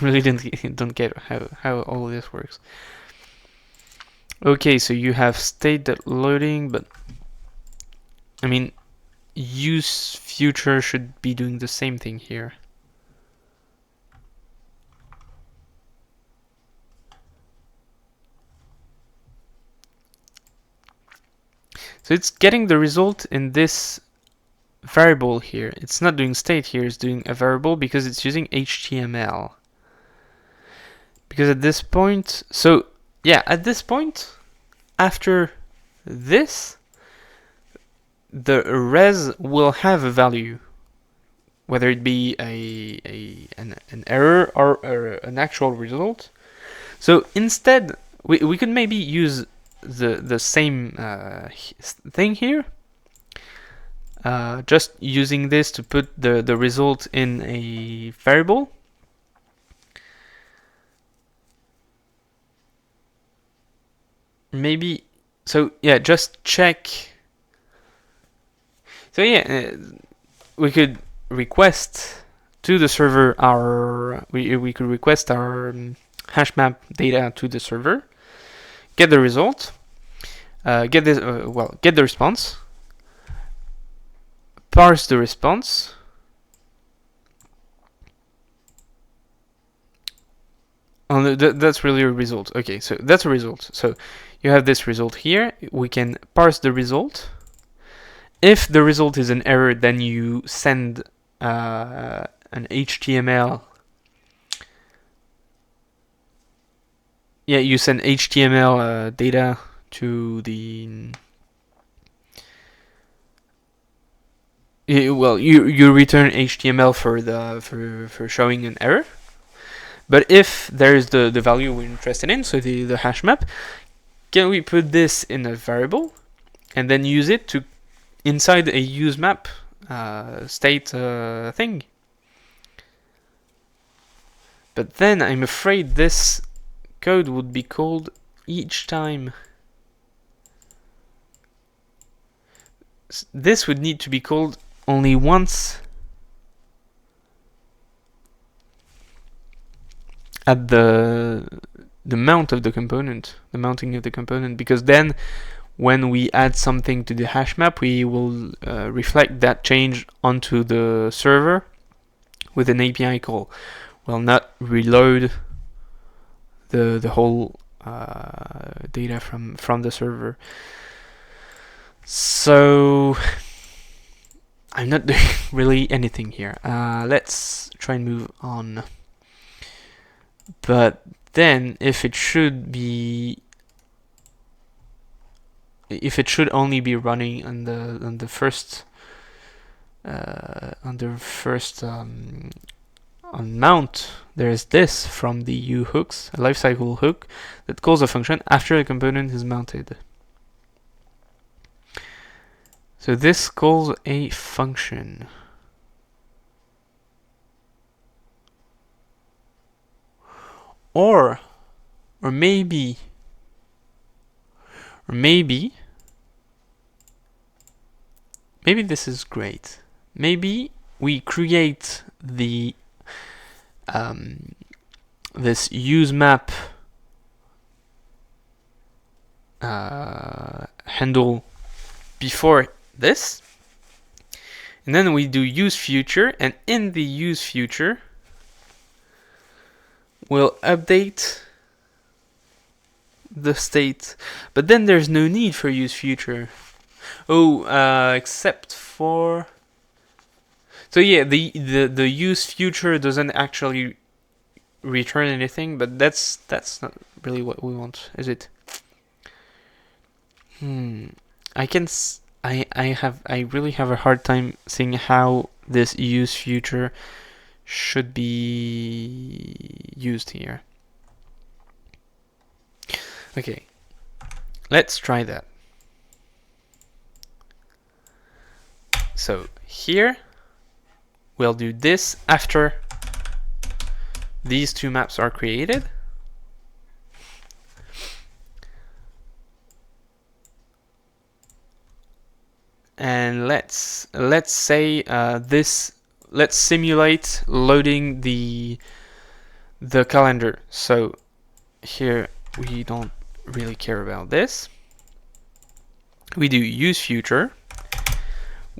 really don't get how all this works. Okay, so you have state.loading, but I mean, use future should be doing the same thing here. So it's getting the result in this variable here. It's not doing state here, it's doing a variable because it's using HTML. Because at this point, so yeah, at this point, after this, the res will have a value, whether it be an error or an actual result. So instead, we could maybe use the same thing here, just using this to put the result in a variable. Maybe, so yeah, just check. So yeah, we could request to the server we could request our hash map data to the server, get the result, get the response, parse the response, that's really a result. Okay, so that's a result. So you have this result here. We can parse the result. If the result is an error, then you send an HTML. yeah, you send HTML data to the you return HTML for showing an error. But if there's the value we're interested in, so the hash map, can we put this in a variable and then use it to inside a use map state thing? But then I'm afraid this code would be called each time. This would need to be called only once at the mount of the component, the mounting of the component, because then when we add something to the hash map, we will reflect that change onto the server with an API call. We'll not reload the whole data from the server. So I'm not doing really anything here. Let's try and move on. But then if it should only be running on the first on mount, there's this from the uHooks, a lifecycle hook that calls a function after a component is mounted. So this calls a function. Or maybe this is great. Maybe we create the this use map handle before this, and then we do use future, and in the use future we'll update the state. But then there's no need for use future. Except for, so yeah, the use future doesn't actually return anything, but that's not really what we want, is it? I really have a hard time seeing how this use future should be used here. Okay, let's try that. So here we'll do this after these two maps are created. And let's say let's simulate loading the calendar. So here we don't really care about this. We do use future.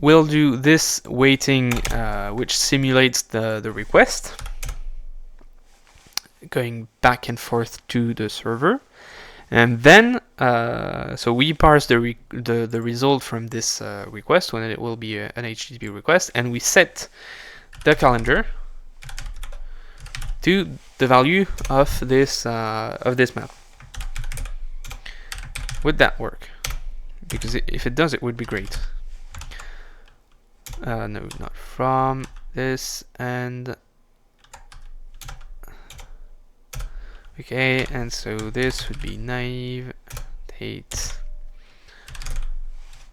We'll do this waiting, which simulates the request, going back and forth to the server. And then, so we parse the result from this request when it will be an HTTP request, and we set the calendar to the value of this map. Would that work? Because if it does, it would be great. No, not from this, and okay, and so this would be naive date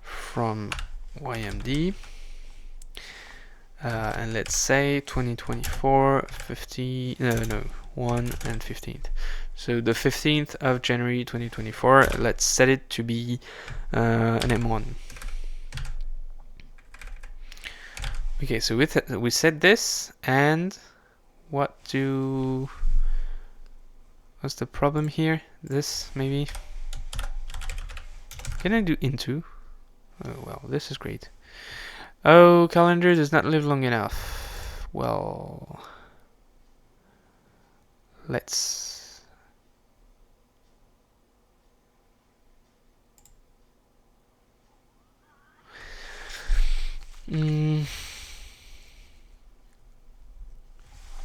from YMD, and let's say 2024 1 and 15th. So the 15th of January 2024, let's set it to be an M1. Okay, so we set this, and what's the problem here? This, maybe? Can I do into? Oh, well, this is great. Oh, calendar does not live long enough. Well, let's...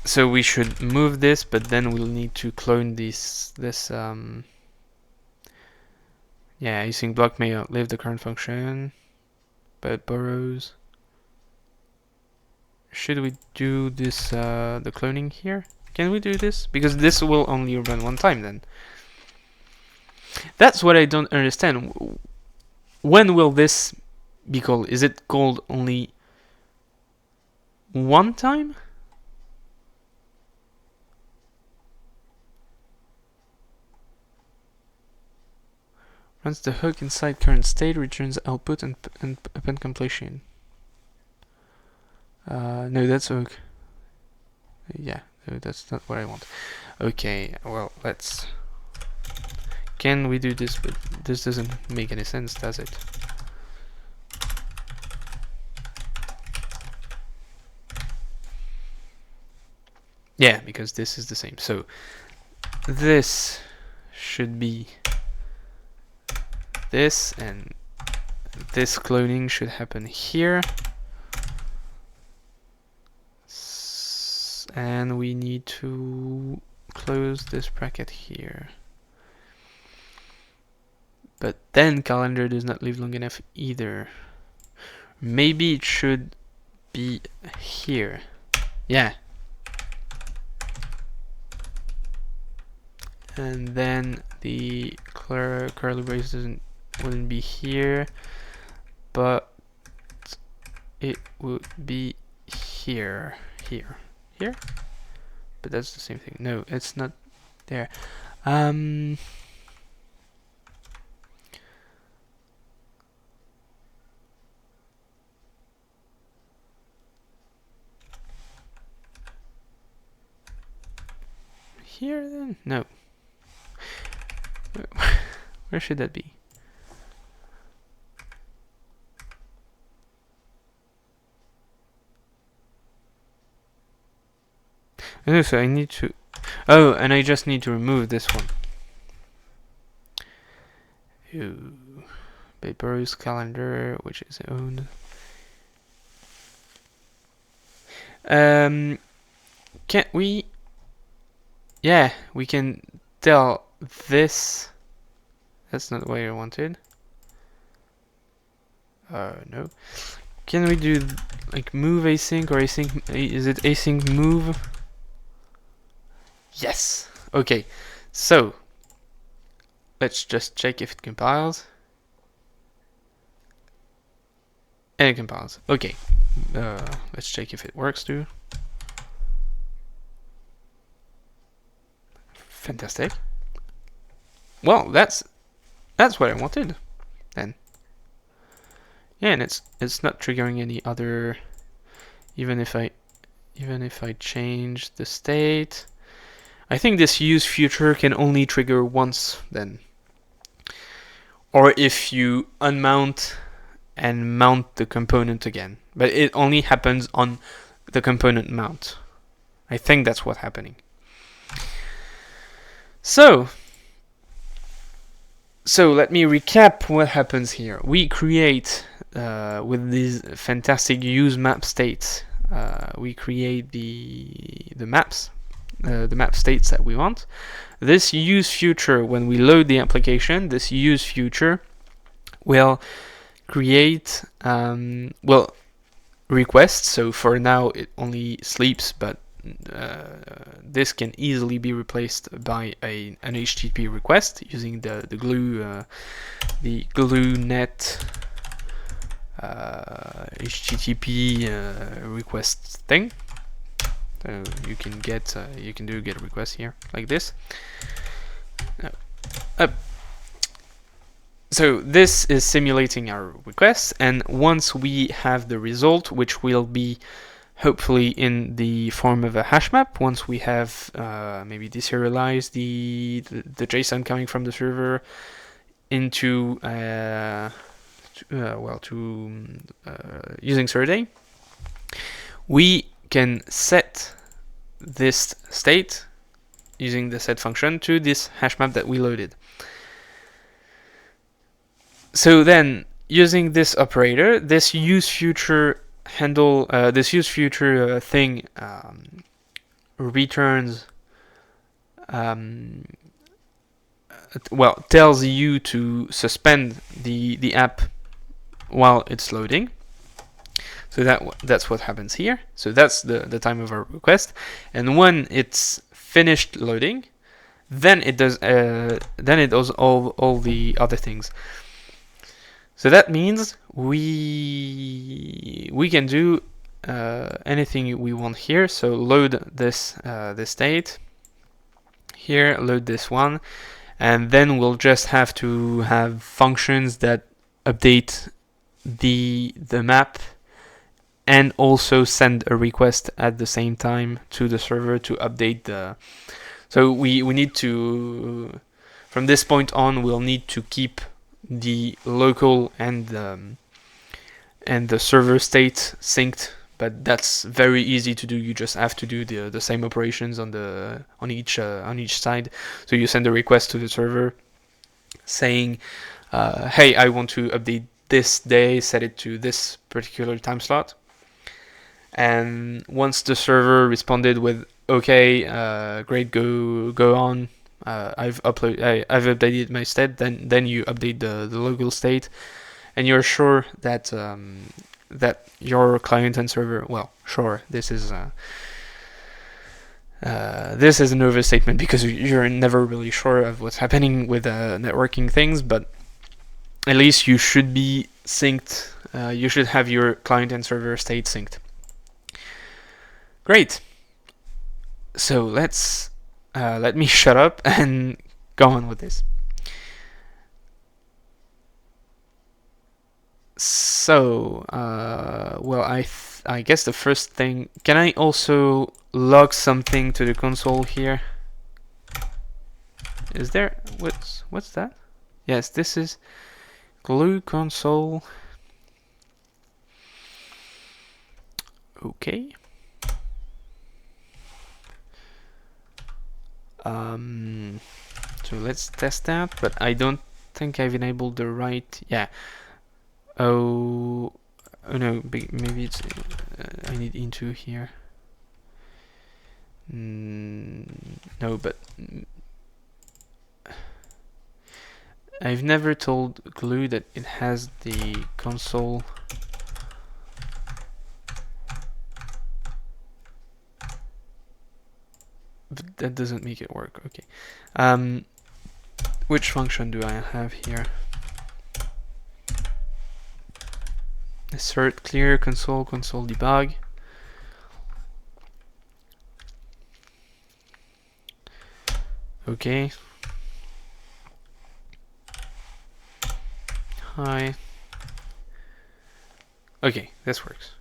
So we should move this, but then we'll need to clone this yeah, async block may outlive the current function, but it borrows. Should we do this, the cloning here? Can we do this? Because this will only run one time then. That's what I don't understand. When will this be called? Is it called only one time? Runs the hook inside current state, returns output and upon completion. No, that's hook. Yeah, no, that's not what I want. Okay, well, let's... Can we do this? But this doesn't make any sense, does it? Yeah, because this is the same. So this should be this, and this cloning should happen here. And we need to close this bracket here. But then calendar does not live long enough either. Maybe it should be here. Yeah. And then the curly brace wouldn't be here, but it would be here. But that's the same thing. No, it's not there. Here then? No. Where should that be? Oh, so I need to... Oh, and I just need to remove this one. Ooh. Paper's calendar, which is owned. Can't we... Yeah, we can tell this... That's not what I wanted. No. Can we do like move async or async? Is it async move? Yes. Okay. So let's just check if it compiles. And it compiles. Okay. Let's check if it works too. Fantastic. Well, that's what I wanted then. Yeah, and it's not triggering any other, even if I change the state. I think this use future can only trigger once then. Or if you unmount and mount the component again. But it only happens on the component mount. I think that's what's happening. So let me recap what happens here. We create with these fantastic use map states. We create the maps, the map states that we want. This use future, when we load the application, this use future will create requests. So for now it only sleeps, but this can easily be replaced by an HTTP request using the GlueNet HTTP request thing. So you can get a request here like this. So this is simulating our requests, and once we have the result, which will be hopefully in the form of a hash map, once we have maybe deserialized the JSON coming from the server into using Serday, we can set this state using the set function to this hash map that we loaded. So then, using this operator, this use future handle, this use future thing returns, tells you to suspend the app while it's loading. So that's what happens here. So that's the time of our request, and when it's finished loading, then it does all the other things. So that means we can do anything we want here. So load this state here, load this one, and then we'll just have to have functions that update the map and also send a request at the same time to the server to update the. So we need to, from this point on, we'll need to keep the local and the server state synced, but that's very easy to do. You just have to do the same operations on each side. So you send a request to the server saying, hey, I want to update this day, set it to this particular time slot. And once the server responded with okay, great, go on, I've updated my state, then you update the local state, and you're sure that that your client and server, this is an overstatement because you're never really sure of what's happening with networking things, but at least you should be synced. You should have your client and server state synced. Great. So let me shut up and go on with this. So, I guess the first thing, can I also log something to the console here? Is there, what's that? Yes, this is Glue console. Okay. So let's test that, but I don't think I've enabled the right. Yeah. Oh no, maybe it's I need into here. No, but I've never told Glue that it has the console. But that doesn't make it work. Okay. Which function do I have here? Assert clear console debug. Okay. Hi. Okay, this works.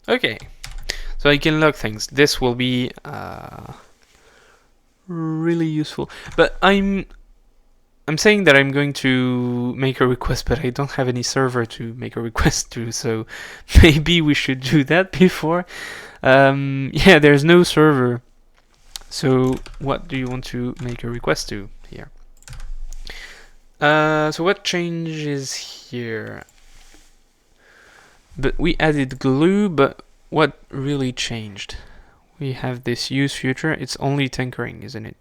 Okay, so I can log things. This will be really useful. But I'm saying that I'm going to make a request, but I don't have any server to make a request to. So maybe we should do that before. Yeah, there's no server. So what do you want to make a request to here? So what changes here? But we added Glue, but what really changed? We have this use future. It's only tinkering, isn't it?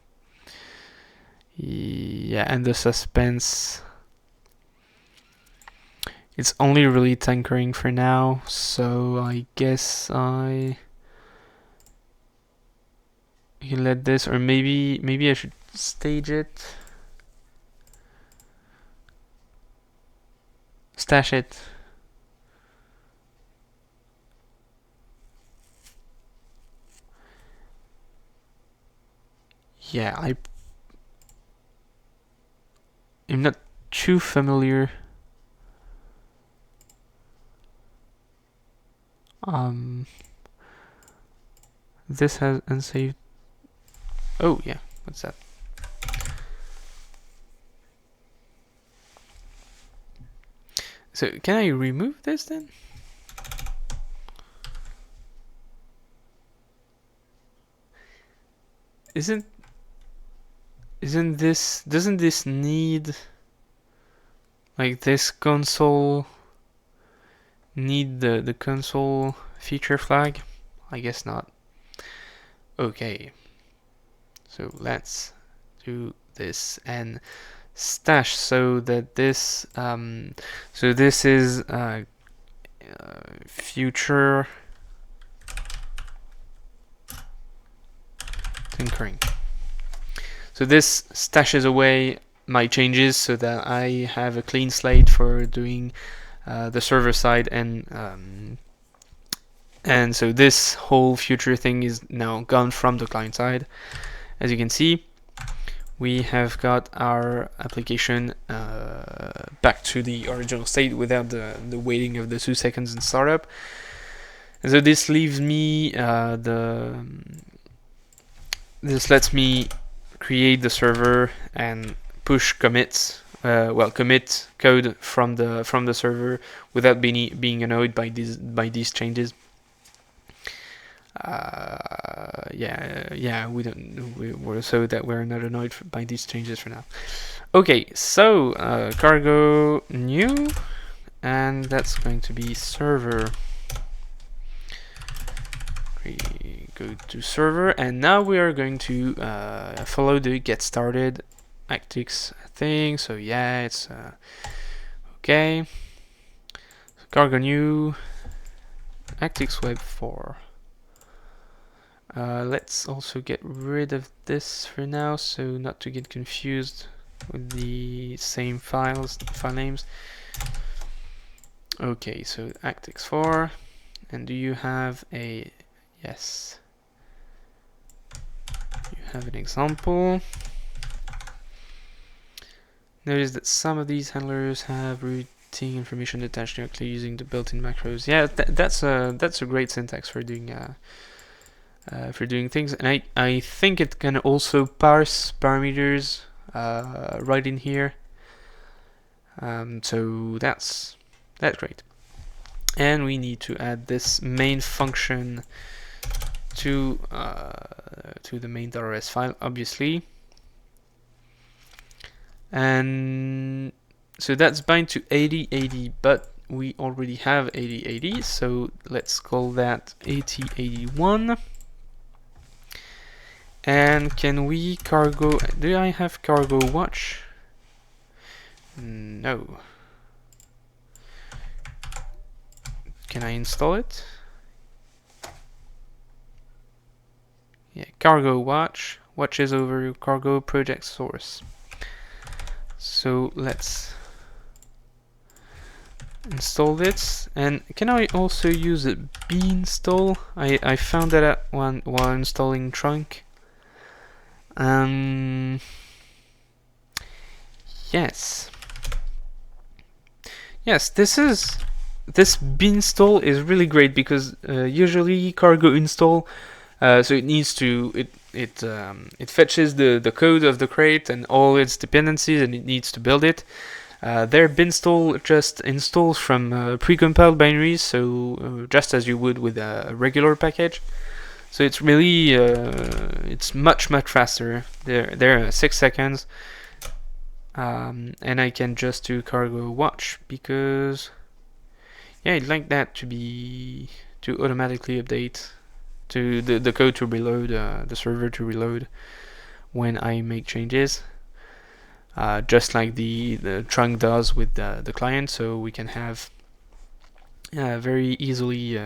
Yeah, and the suspense. It's only really tinkering for now, so I guess I can let this, or maybe I should stage it. Stash it. Yeah, I'm not too familiar. This has unsaved. Oh yeah, what's that? So can I remove this then? Doesn't this need, like, this console need the console feature flag? I guess not. Okay, so let's do this and stash so that this so this is future tinkering. So this stashes away my changes so that I have a clean slate for doing the server side, and so this whole future thing is now gone from the client side. As you can see, we have got our application back to the original state without the waiting of the 2 seconds in startup. And so this leaves me this lets me create the server and push commits, commit code from the server without being annoyed by these changes. We're so that we're not annoyed by these changes for now. Okay, so cargo new, and that's going to be server. Go to server, and now we are going to follow the get started Actix thing. So yeah, it's okay. So cargo new Actix Web 4. Let's also get rid of this for now, so not to get confused with the same file names. Okay, so Actix 4, and do you have a yes? You have an example. Notice that some of these handlers have routing information attached directly using the built-in macros. Yeah, that's a great syntax for doing things, and I think it can also parse parameters right in here. So that's great. And we need to add this main function to the main.rs file, obviously. And so that's bind to 8080, but we already have 8080, so let's call that 8081. And can we cargo? Do I have cargo watch? No. Can I install it? Yeah, cargo watch watches over your cargo project source. So let's install this. And can I also use a binstall? I found that out while installing trunk. Yes. Yes, this binstall is really great because usually cargo install, so it needs to it fetches the code of the crate and all its dependencies, and it needs to build it. Their binstall just installs from precompiled binaries, so just as you would with a regular package. So it's really it's much faster. They're 6 seconds, and I can just do cargo watch because yeah, I'd like that to automatically update to the code to reload, the server to reload when I make changes, just like the trunk does with the client. So we can have very easily.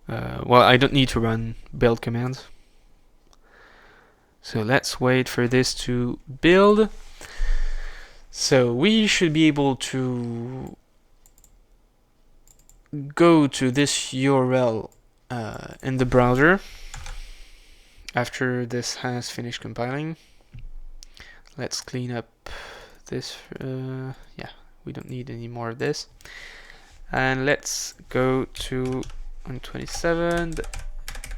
Well, I don't need to run build commands. So let's wait for this to build. So we should be able to go to this URL in the browser after this has finished compiling. Let's clean up this. Yeah, we don't need any more of this. And let's go to 127,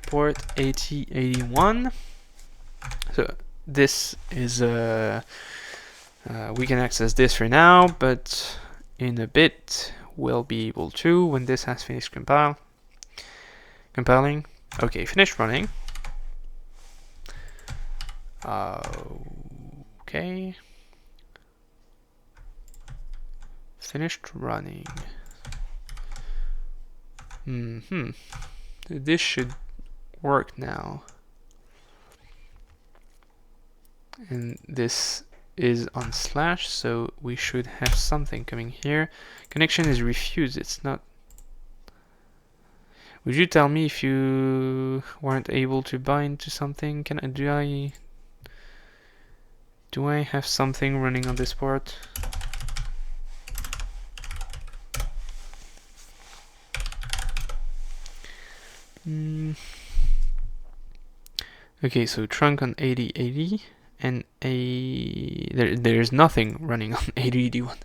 port 8081. So this is we can access this for now, but in a bit we'll be able to when this has finished compiling. Okay, finished running. Okay, finished running. This should work now. And this is on slash, so we should have something coming here. Connection is refused, it's not. Would you tell me if you weren't able to bind to something? Do I have something running on this port? Okay, so trunk on 8080 and there's nothing running on 8081.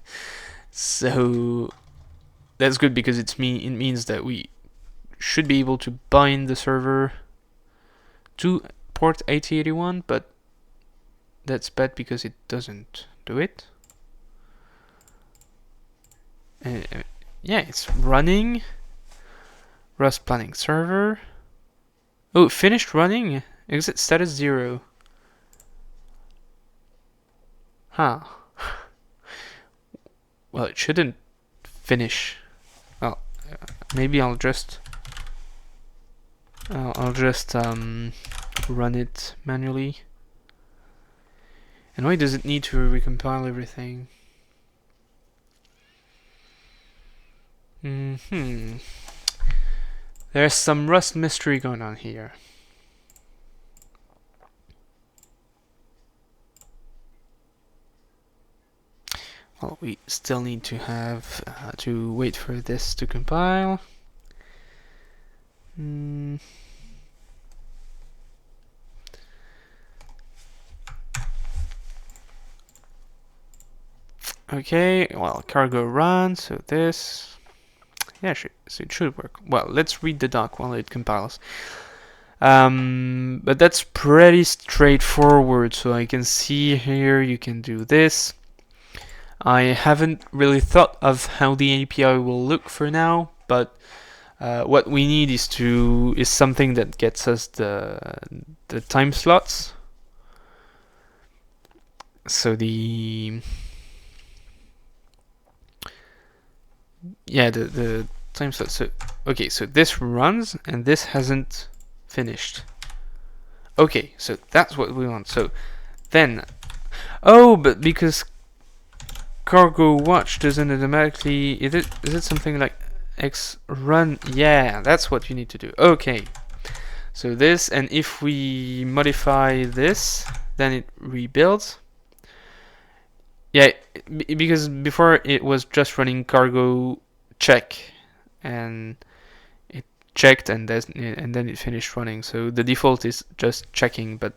So that's good because it means that we should be able to bind the server to port 8081, but that's bad because it doesn't do it. Yeah, it's running. Rust planning server. Oh, finished running. Exit status 0. Huh. Well, it shouldn't finish. Well, maybe I'll just run it manually. And why does it need to recompile everything? There's some Rust mystery going on here. Well, we still need to have to wait for this to compile. Okay, well, cargo run, so this. Yeah, so it should work. Well, let's read the doc while it compiles. But that's pretty straightforward, so I can see here you can do this. I haven't really thought of how the API will look for now, but what we need is something that gets us the time slots. So the time slot. So okay, so this runs and this hasn't finished. Okay, so that's what we want. So then, but because cargo watch doesn't automatically, is it something like x run? Yeah, that's what you need to do. Okay, so this, and if we modify this, then it rebuilds. Yeah, because before it was just running cargo check, and it checked and then it finished running. So the default is just checking, but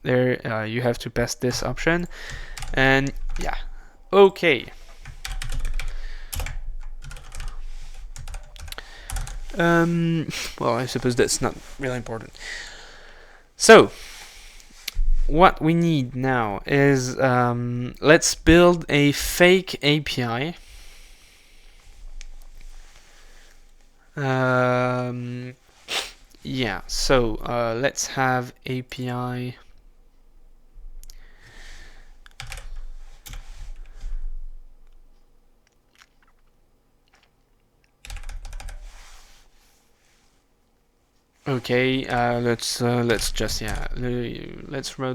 there you have to pass this option, and yeah. Okay. Well, I suppose that's not really important. So, what we need now is let's build a fake API. Yeah, so let's have API. Okay, let's run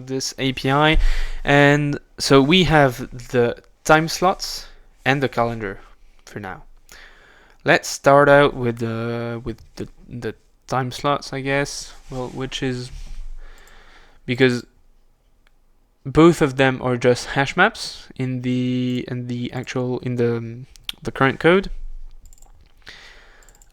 this API, and so we have the time slots and the calendar for now. Let's start out with the time slots, I guess. Well, which is because both of them are just hash maps in the current code.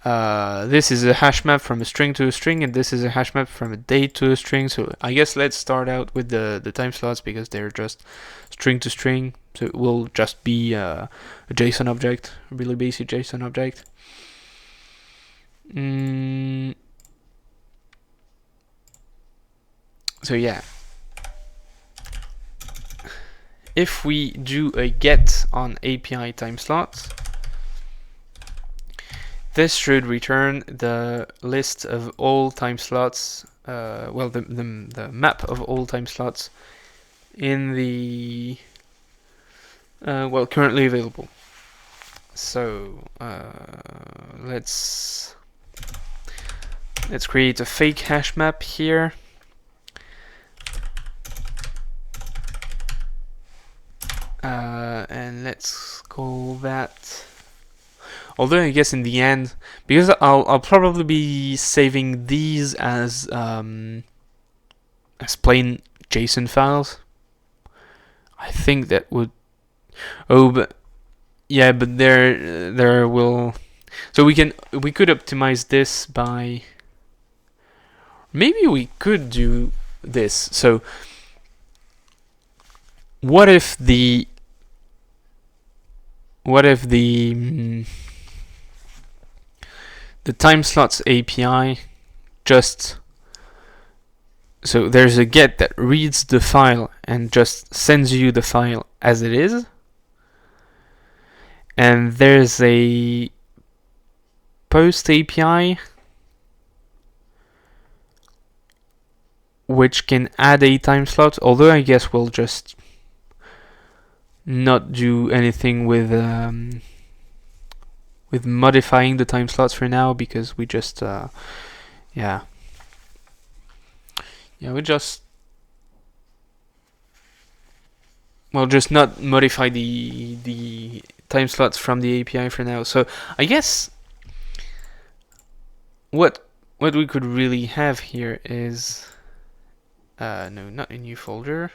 This is a hash map from a string to a string, and this is a hash map from a date to a string. So I guess let's start out with the time slots because they're just string to string. So it will just be a JSON object, a really basic JSON object. So yeah, if we do a get on API time slots, this should return the list of all time slots, the map of all time slots in the currently available. So let's Let's create a fake hash map here. And let's call that. Although I guess in the end, because I'll probably be saving these as plain JSON files. I think that would. Oh, but yeah, but there will. So we could optimize this by. Maybe we could do this. So what if the time slots API just, so there's a get that reads the file and just sends you the file as it is, and there's a post API which can add a time slot, although I guess we'll just not do anything with modifying the time slots for now, because we just we'll just not modify the time slots from the API for now. So I guess what we could really have here is no, not a new folder,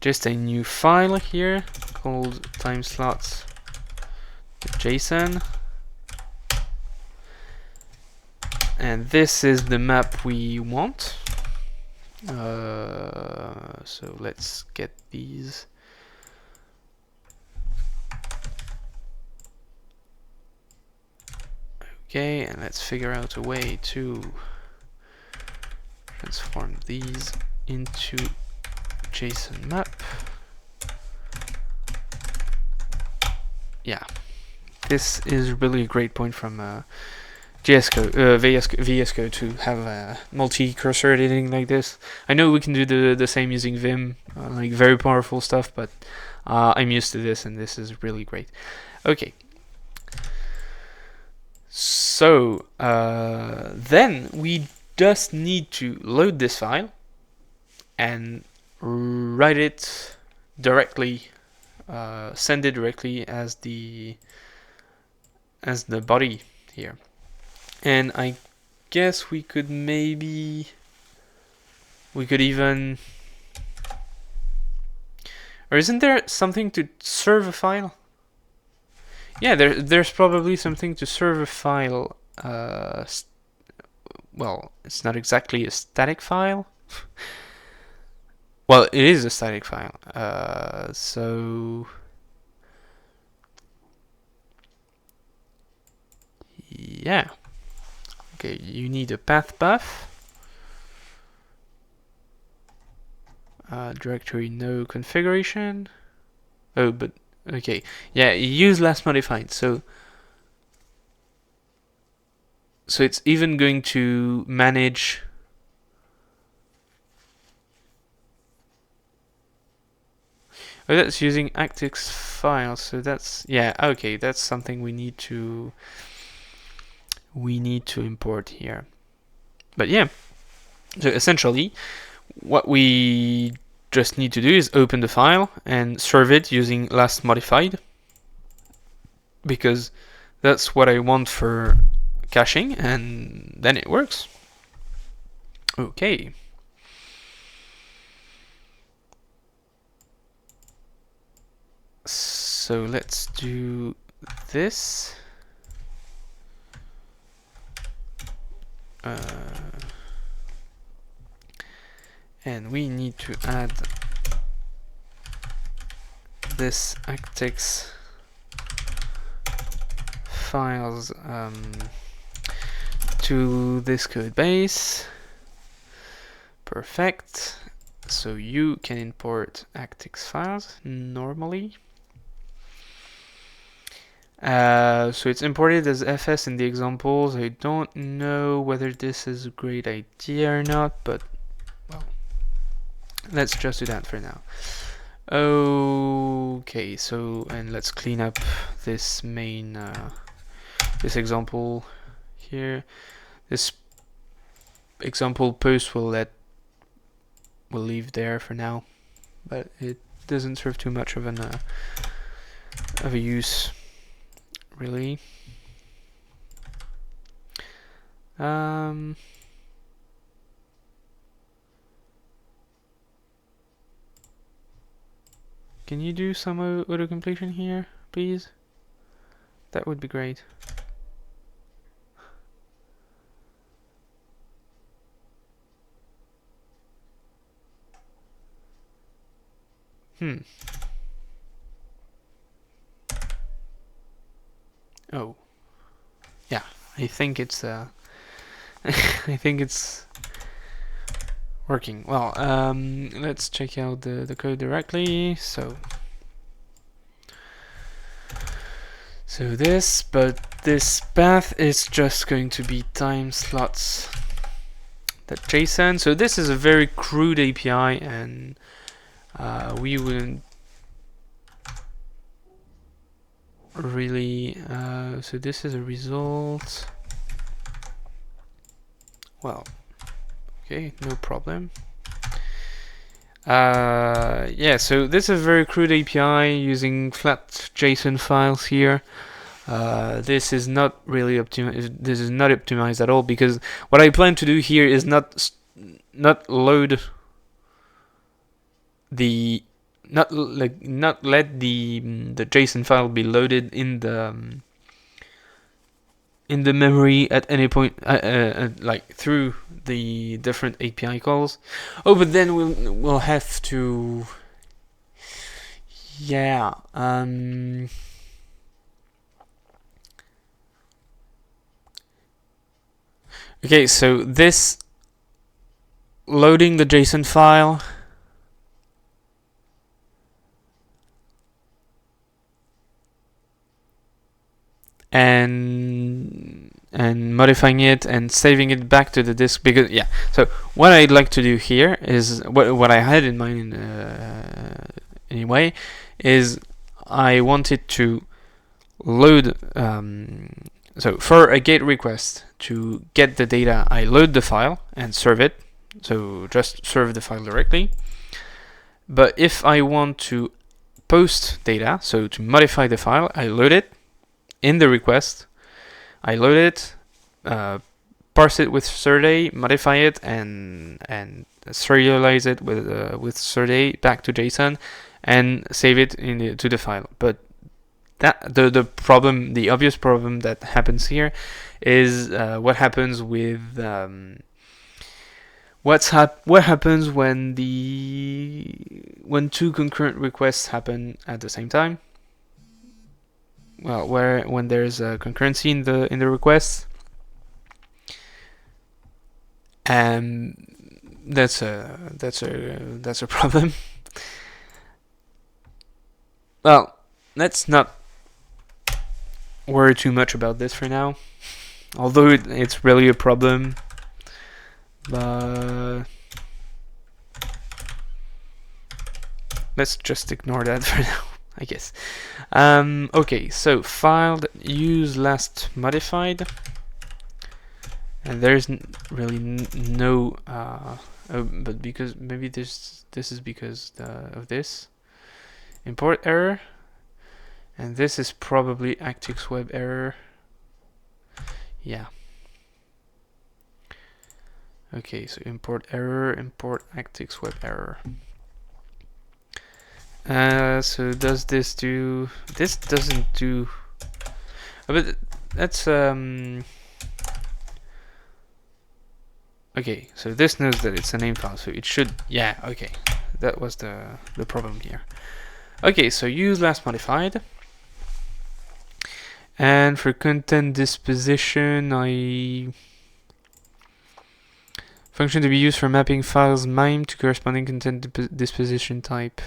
just a new file here called timeslots.json, and this is the map we want. So let's get these. Okay, and let's figure out a way to transform these into JSON map. Yeah, this is really a great point from VS Code to have multi-cursor editing like this. I know we can do the same using Vim, like very powerful stuff, but I'm used to this, and this is really great. Okay. So then we just need to load this file and write it directly, send it directly as the body here. And I guess we could even, or isn't there something to serve a file? Yeah, there's probably something to serve a file. Well, it's not exactly a static file. Well, it is a static file. So yeah. Okay, you need a path buff. Directory no configuration. Oh, but okay. Yeah, use last modified. So it's even going to manage. Oh, that's using Actix files. So that's, yeah, okay. That's something we need to import here. But yeah, so essentially what we just need to do is open the file and serve it using last modified, because that's what I want for caching, and then it works. Okay. So let's do this. And we need to add this Actix files to this code base. Perfect. So you can import Actix files normally. So it's imported as FS in the examples. I don't know whether this is a great idea or not, but well, let's just do that for now. Okay, so, and let's clean up this main this example here. this example post will leave there for now, but it doesn't serve too much of a use, really. Can you do some auto completion here, please? That would be great. Oh, yeah. I think it's I think it's working. Well, let's check out the code directly. So this, but this path is just going to be time slots that JSON. So this is a very crude API, and we wouldn't really. So this is a result. Well, okay, no problem. Yeah, so this is a very crude API using flat JSON files here. This is not really optimized. This is not optimized at all, because what I plan to do here is not load the not let the JSON file be loaded in the memory at any point, like through the different API calls. Oh, but then we'll have to, yeah. Okay, so this loading the JSON file and modifying it and saving it back to the disk, because yeah. So what I'd like to do here is what I had in mind anyway, is I wanted to load. So for a GET request to get the data, I load the file and serve it. So just serve the file directly. But if I want to post data, so to modify the file, I load it in the request. I load it, parse it with Serde, modify it, and serialize it with Serde back to JSON, and save it to the file. But that the problem, the obvious problem that happens here, is what happens with what happens when two concurrent requests happen at the same time. Well, when there's a concurrency in the requests, and that's a problem. Well, let's not worry too much about this for now, although it's really a problem. But let's just ignore that for now, I guess. Okay, so filed use last modified, and there's really no but because maybe this is because of this import error, and this is probably Actix web error. Yeah. Okay, so import error, import Actix web error. So does this do? This doesn't do. But that's okay. So this knows that it's a name file, so it should. Yeah. Okay, that was the problem here. Okay, so use last modified. And for content disposition, function to be used for mapping files MIME to corresponding content disposition type.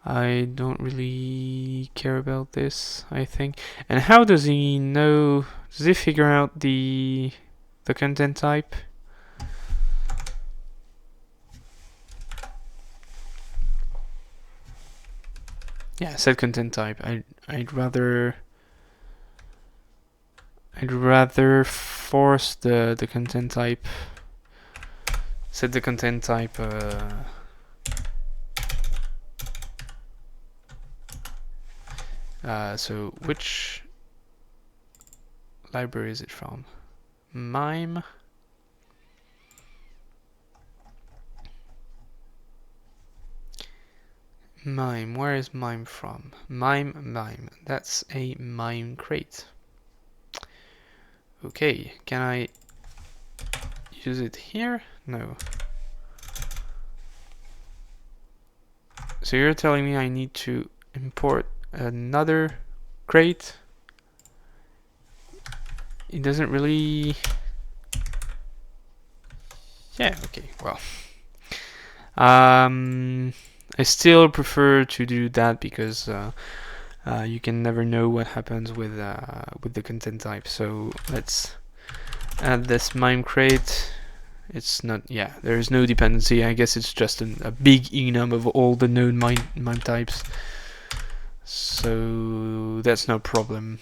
I don't really care about this, I think. And how does he know? Does he figure out the content type? Yeah, set content type. I'd rather force the content type, set the content type so which library is it from? MIME. MIME, where is MIME from? MIME, that's a MIME crate. Okay, can I use it here? No. So you're telling me I need to import another crate? It doesn't really... Yeah, okay, well. I still prefer to do that because you can never know what happens with the content type. So let's add this MIME crate. It's not, yeah, there is no dependency. I guess it's just a big enum of all the known MIME types. So that's no problem.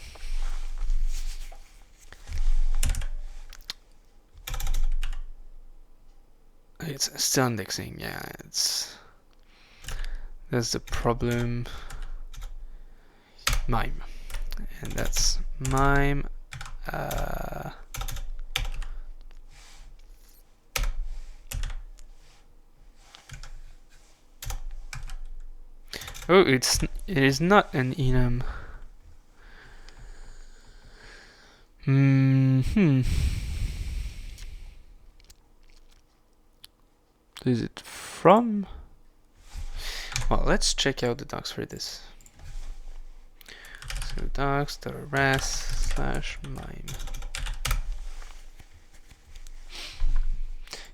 It's still indexing, yeah, that's the problem. MIME, and that's MIME. Oh, it is not an enum. Is it from? Well, let's check out the docs for this. So docs.rs/MIME.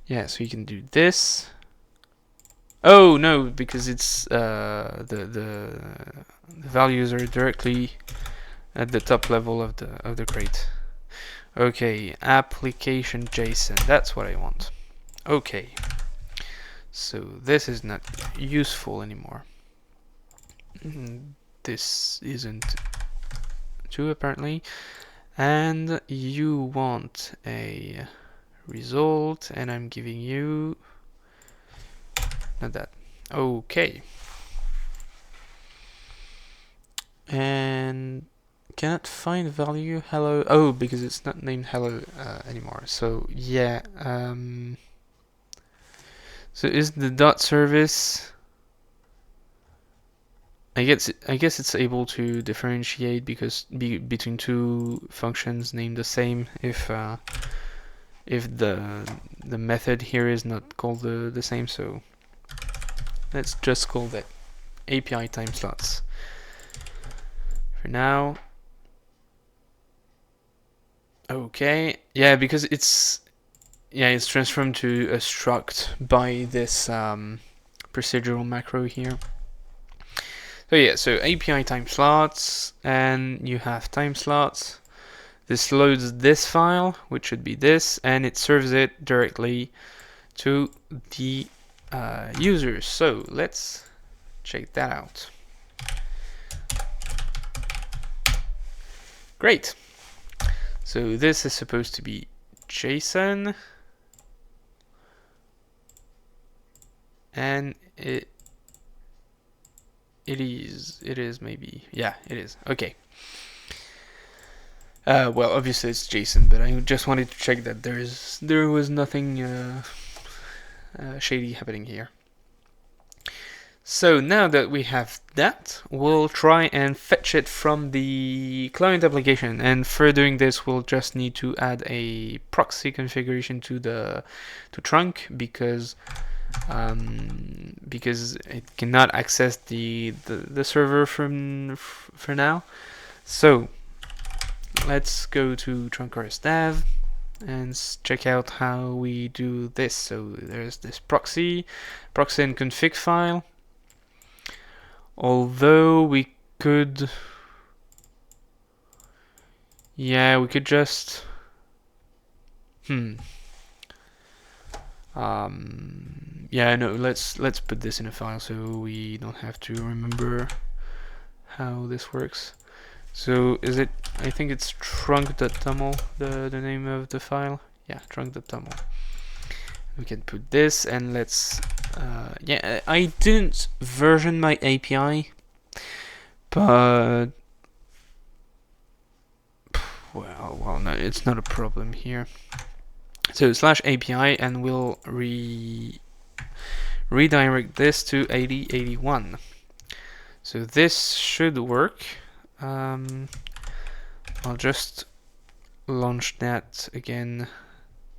Yeah, so you can do this. Oh no, because it's the values are directly at the top level of the crate. Okay, application JSON. That's what I want. Okay. So this is not useful anymore. This isn't too apparently. And you want a result, and I'm giving you not that. Okay. And cannot find value hello. Oh, because it's not named hello anymore. So yeah. So is the dot service? I guess it's able to differentiate because between two functions named the same if the method here is not called the same. So let's just call that API time slots for now. Okay, yeah, because it's transformed to a struct by this procedural macro here. So yeah, so API time slots, and you have time slots. This loads this file, which should be this, and it serves it directly to the users. So let's check that out. Great. So this is supposed to be JSON, and it is maybe, yeah, it is. Okay. Well, obviously it's JSON, but I just wanted to check that there was nothing shady happening here. So now that we have that, we'll try and fetch it from the client application. And for doing this, we'll just need to add a proxy configuration to trunk because it cannot access the server for now. So let's go to trunk.rs/dev and check out how we do this. So there's this proxy and config file. Although we could, yeah, we could just yeah, no, let's put this in a file so we don't have to remember how this works. So is it, I think it's trunk.toml, the name of the file. Yeah, trunk.toml. We can put this, and let's, yeah, I didn't version my API, but, well, no, it's not a problem here. So /API, and we'll redirect this to 8081. So this should work. I'll just launch that again.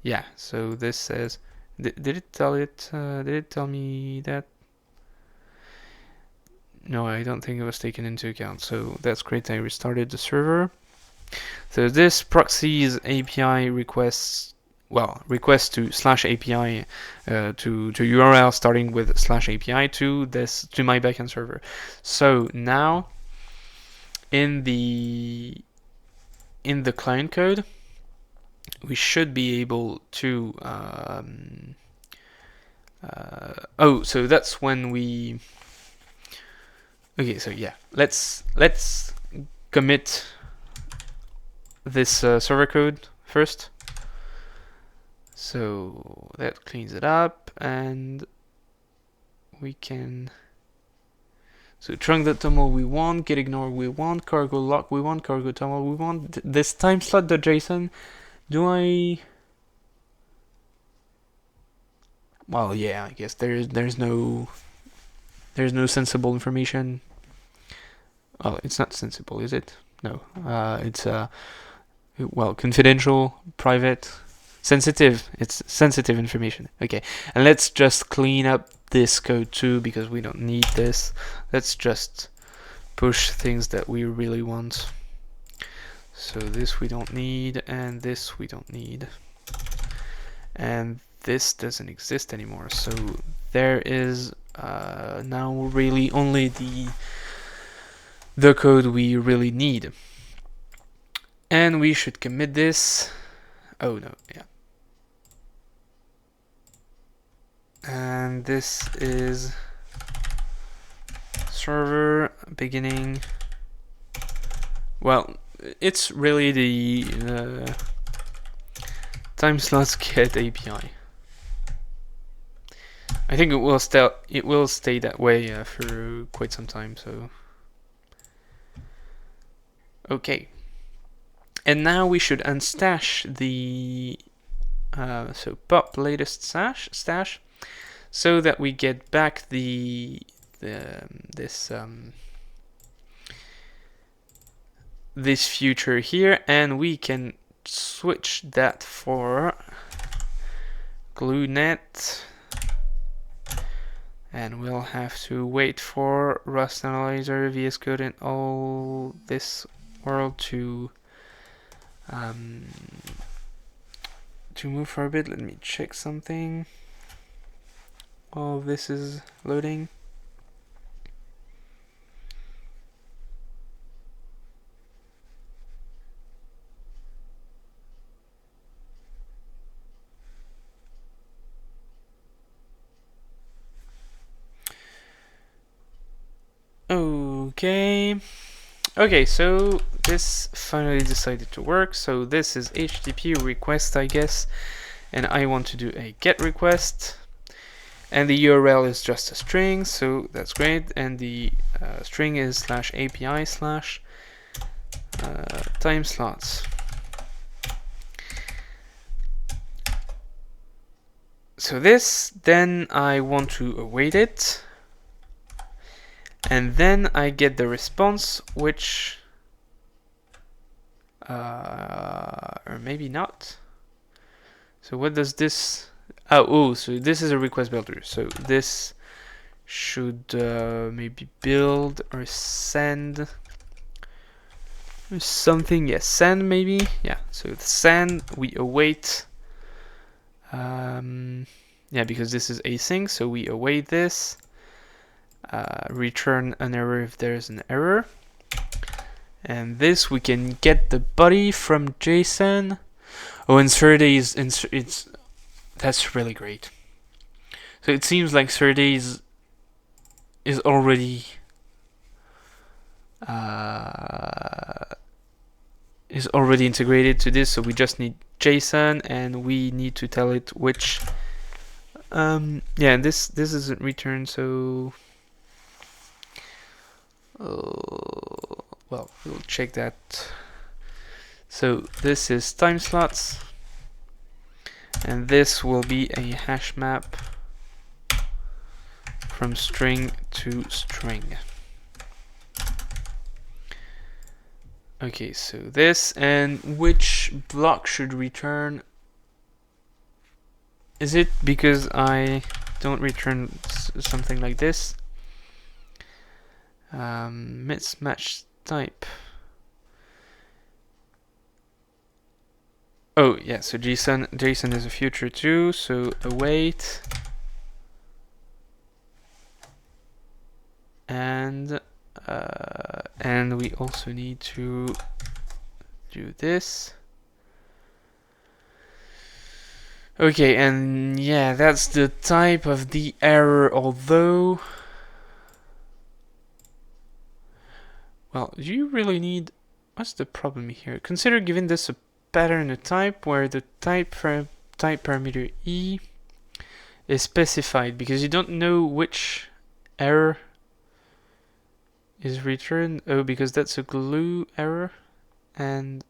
Yeah, so this says, did it tell it, did it tell me that? No, I don't think it was taken into account, so that's great. I restarted the server. So this proxies API requests, well, request to /API to URL starting with /API to my backend server. So now in the client code, we should be able to oh, so that's when we, okay, so yeah, let's commit this server code first. So that cleans it up, and we can, so trunk.toml we want, gitignore we want, cargo lock we want, cargo toml we want, this time slot.json. Do I, well, yeah, I guess there's no sensible information. Oh, it's not sensible, is it? No, it's well, confidential, private, sensitive. It's sensitive information. Okay, and let's just clean up this code too, because we don't need this. Let's just push things that we really want. So this we don't need, and this we don't need, and this doesn't exist anymore. So there is now really only the code we really need. And we should commit this. Oh no, yeah. And this is server beginning. Well, it's really the time slots get API. I think it will stay that way for quite some time. So okay. And now we should unstash the so pop latest stash, so that we get back this future here, and we can switch that for GlueNet, and we'll have to wait for Rust Analyzer, VS Code, and all this world to move for a bit. Let me check something while this is loading. Okay, so this finally decided to work. So this is HTTP request, I guess, and I want to do a GET request, and the URL is just a string, so that's great, and the string is /API/ time slots. So this, then I want to await it, and then I get the response, which or maybe not. So what does this, so this is a request builder, so this should maybe build or send something. Yes, send maybe. Yeah, so send, we await, yeah, because this is async, so we await this, return an error if there's an error, and this we can get the body from JSON. Oh, and Serdes, that's really great. So it seems like Serdes is already is already integrated to this, so we just need JSON, and we need to tell it which. Yeah, this isn't returned, so well, we'll check that. So this is time slots, and this will be a hash map from string to string. Okay, so this, and which block should return? Is it because I don't return something like this? Mismatch type. Oh yeah, so JSON is a future too, so await, and we also need to do this. Okay, and yeah, that's the type of the error, although, well, do you really need, what's the problem here? Consider giving this a pattern a type where the type parameter e is specified, because you don't know which error is returned. Oh, because that's a glue error, and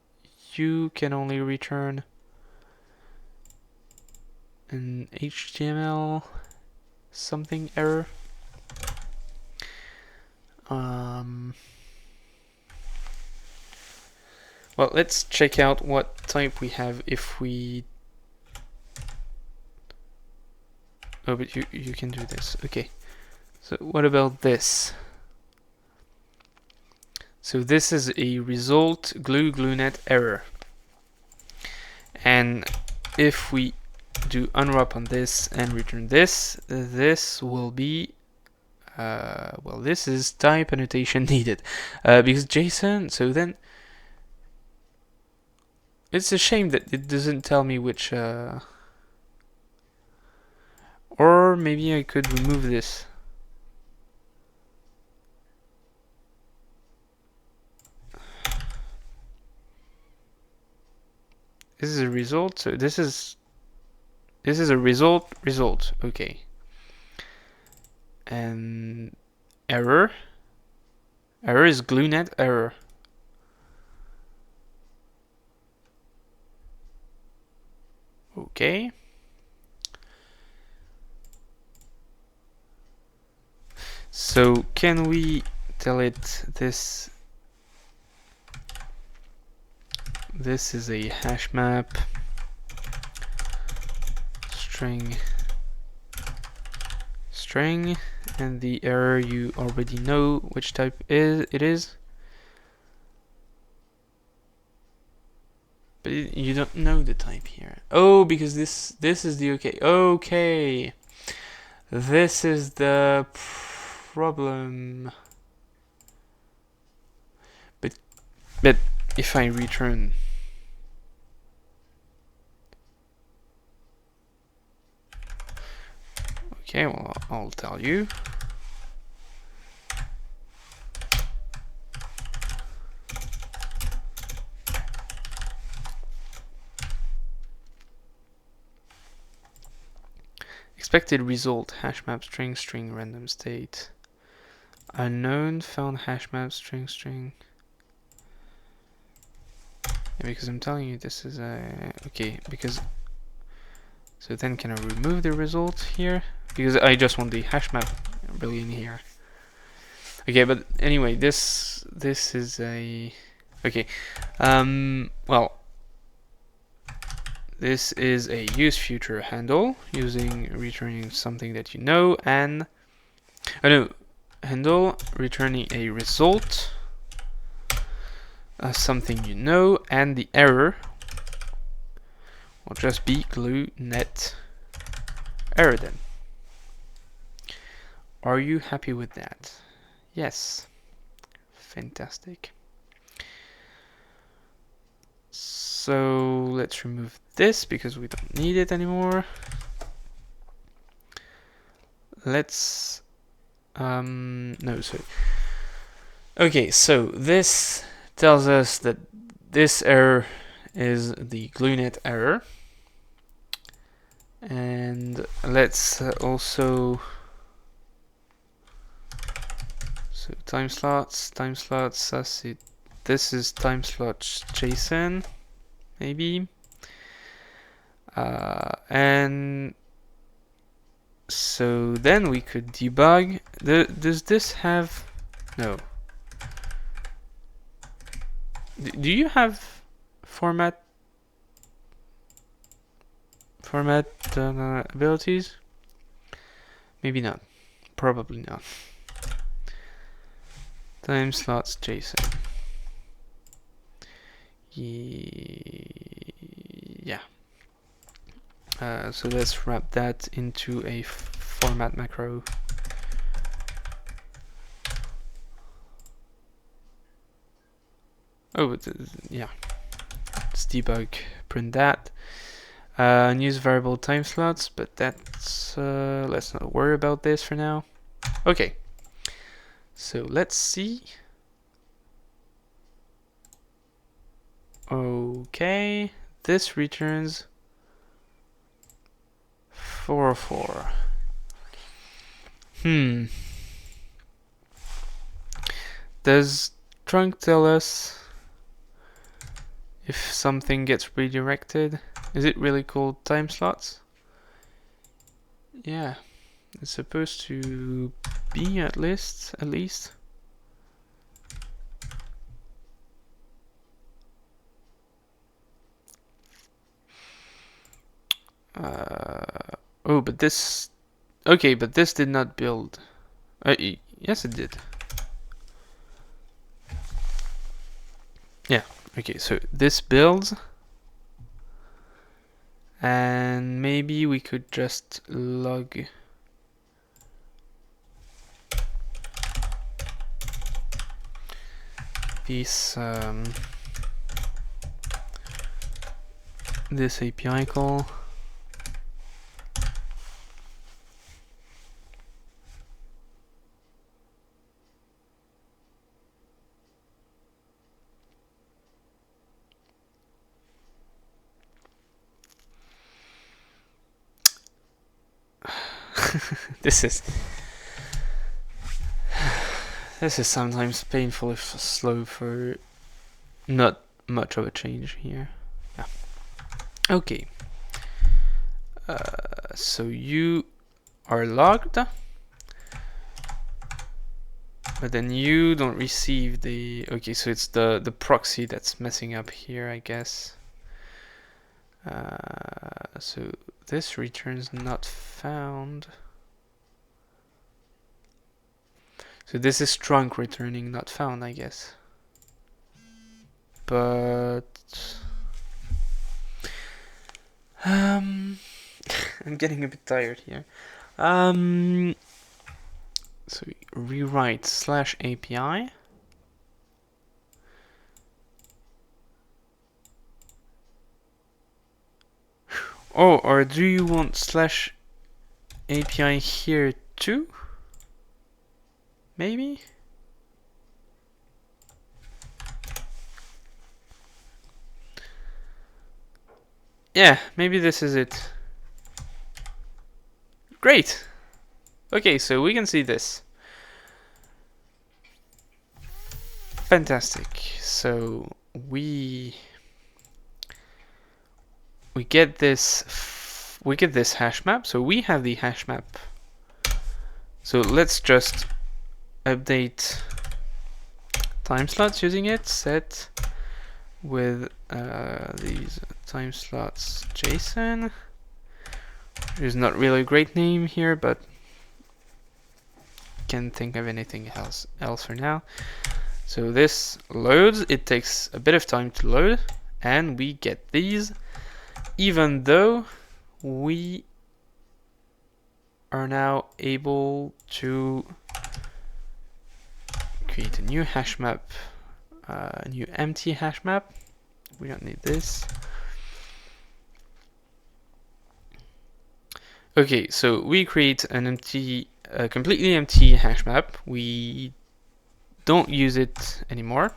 you can only return an HTML something error. Well, let's check out what type we have if we... Oh, but you can do this. Okay. So what about this? So this is a result GlueNet error. And if we do unwrap on this and return this, this will be well, this is type annotation needed, because JSON. So then it's a shame that it doesn't tell me which, or maybe I could remove this. This is a result, so this is a result, okay. And error is GlueNet error. Okay. So can we tell it this? This is a hash map string, and the error you already know which type it is. But you don't know the type here. Oh, because this is the okay. Okay. This is the problem. But if I return, okay, well, I'll tell you. Expected result, hash map string random state. Unknown found hash map string. Yeah, because I'm telling you this is a okay, because so then can I remove the result here? Because I just want the hash map really in here. Okay, but anyway, this is a okay. Well, this is a use future handle using returning something that you know, and handle returning a result, something you know, and the error will just be GlueNet error then. Are you happy with that? Yes. Fantastic. So let's remove this because we don't need it anymore. Let's no, sorry. Okay, so this tells us that this error is the GlueNet error. And let's also, so time slots, this is time slots JSON, maybe. And so then we could debug. Does this have, no. Do you have format abilities? Maybe not. Probably not. Time slots JSON. Yeah. So let's wrap that into a format macro. Oh, yeah. Let's debug, print that. And use variable time slots, but that's let's not worry about this for now. Okay. So let's see. Okay, this returns 404. Does trunc tell us if something gets redirected? Is it really called time slots? Yeah, it's supposed to be at least. Oh, but this. Okay, but this did not build. Yes, it did. Yeah. Okay, so this builds. And maybe we could just log this this API call. This is sometimes painfully slow for not much of a change here. Yeah. Okay. So you are logged, but then you don't receive the. Okay, so it's the proxy that's messing up here, I guess. So this returns not found. So this is trunc returning not found, I guess. But I'm getting a bit tired here. So rewrite /API. Oh, or do you want /API here too? Maybe? Yeah, maybe this is it. Great! Okay, so we can see this. Fantastic. So we get this hash map. So we have the hash map. So let's just update time slots using it. Set with these time slots JSON. There's not really a great name here, but can't think of anything else for now. So this loads. It takes a bit of time to load, and we get these, even though we are now able to create a new hash map, a new empty hash map. We don't need this. Okay, so we create an empty, completely empty hash map. We don't use it anymore,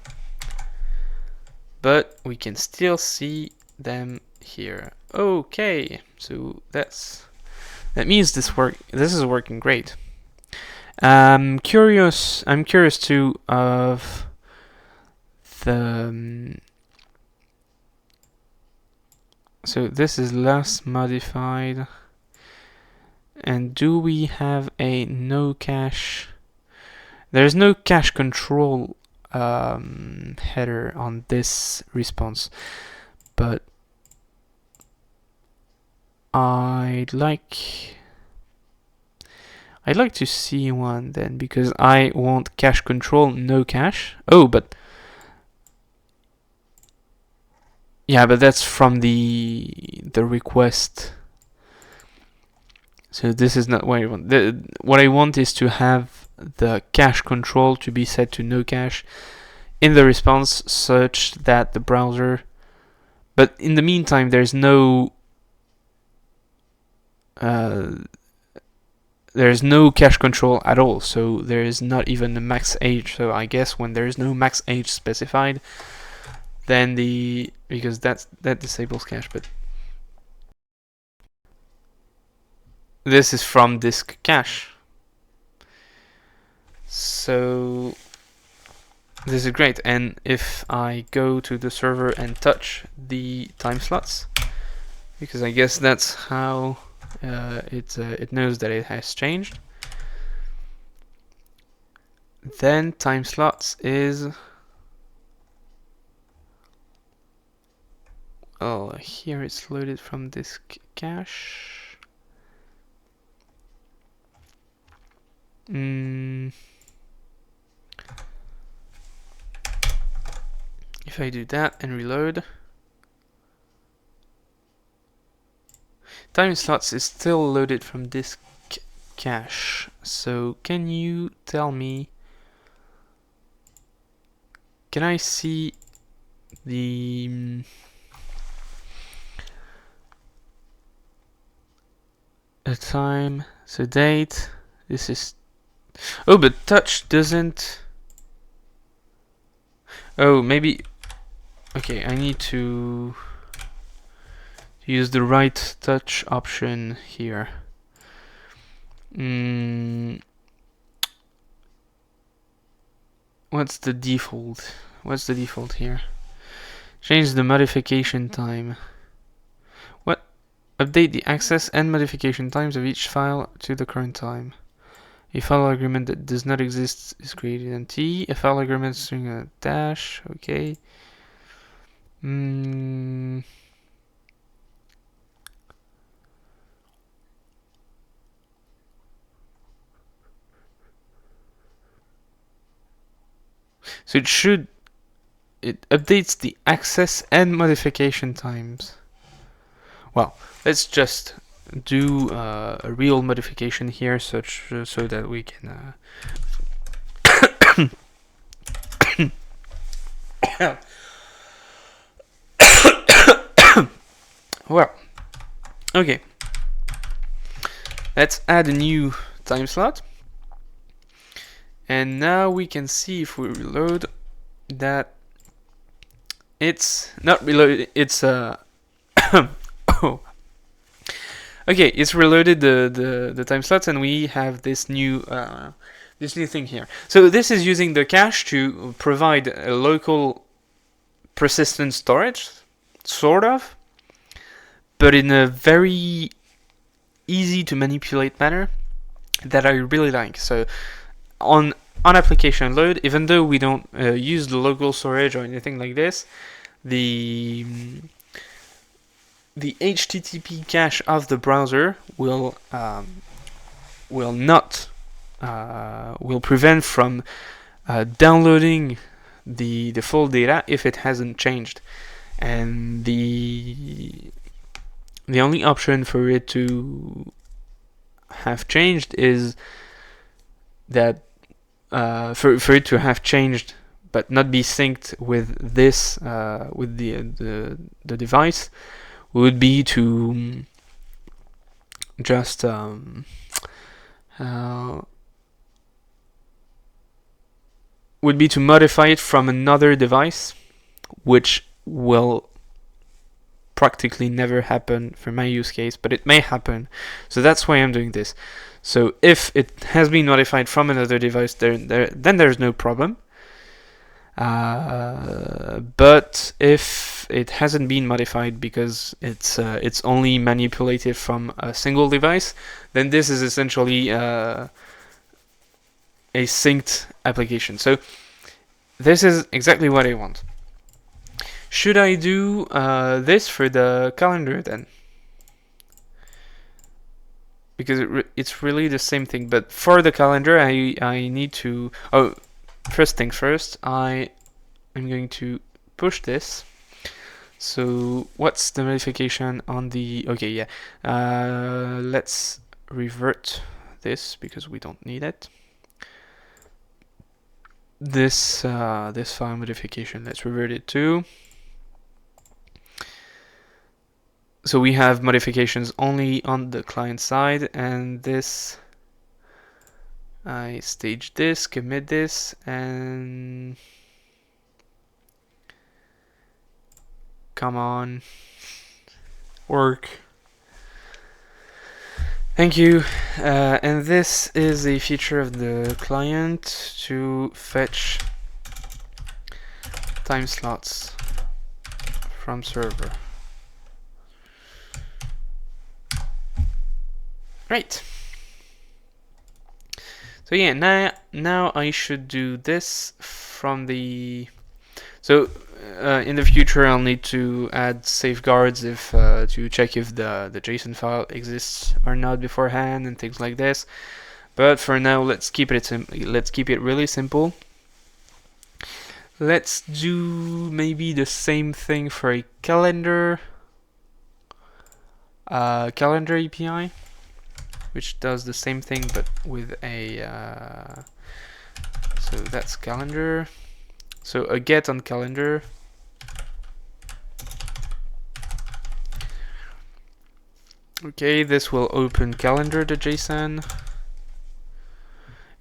but we can still see them here. Okay, so that means this is working great. I'm curious too of the so this is last modified, and do we have a no cache? There's no cache control header on this response, but I'd like to see one then, because I want cache control, no cache. Oh, but yeah, but that's from the request. So this is not what I want. What I want is to have the cache control to be set to no cache in the response, such that the browser. But in the meantime, there's no cache control at all. So there is not even a max age. So I guess when there is no max age specified, then because that disables cache. But this is from disk cache. So this is great. And if I go to the server and touch the time slots, because I guess that's how it knows that it has changed, then time slots is, oh, here it's loaded from disk cache. If I do that and reload, time slots is still loaded from disk cache. So can you tell me, can I see the time, so date, this is, oh, but touch doesn't, oh, maybe, okay, I need to use the right touch option here. What's the default? What's the default here? Change the modification time. What? Update the access and modification times of each file to the current time. A file agreement that does not exist is created in T. A file agreement string a dash. Okay. So it updates the access and modification times. Well, let's just do a real modification here, so that we can well, okay, let's add a new time slot, and now we can see if we reload that it's not reloaded, it's oh, okay, it's reloaded the time slots, and we have this new thing here. So this is using the cache to provide a local persistent storage, sort of, but in a very easy to manipulate manner that I really like. So on application load, even though we don't use the local storage or anything like this, the HTTP cache of the browser will prevent from downloading the full data if it hasn't changed, and the only option for it to have changed is that for it to have changed but not be synced with this with the device would be to just would be to modify it from another device, which will practically never happen for my use case, but it may happen. So that's why I'm doing this. So if it has been modified from another device, then there's no problem. But if it hasn't been modified because it's only manipulated from a single device, then this is essentially a synced application. So this is exactly what I want. Should I do this for the calendar then? Because it's really the same thing, but for the calendar I need to... Oh, first thing first, I am going to push this. So what's the modification on the... Okay, yeah. Let's revert this because we don't need it. This file modification, let's revert it to. So we have modifications only on the client side, and this, I stage this, commit this, and come on, work. Thank you. And this is a feature of the client to fetch time slots from server. Right. So yeah, now I should do this from the... So in the future I'll need to add safeguards if to check if the JSON file exists or not beforehand and things like this. But for now, let's keep it really simple. Let's do maybe the same thing for a calendar API, which does the same thing but with a so that's calendar. So a get on calendar. Okay, this will open calendar.json,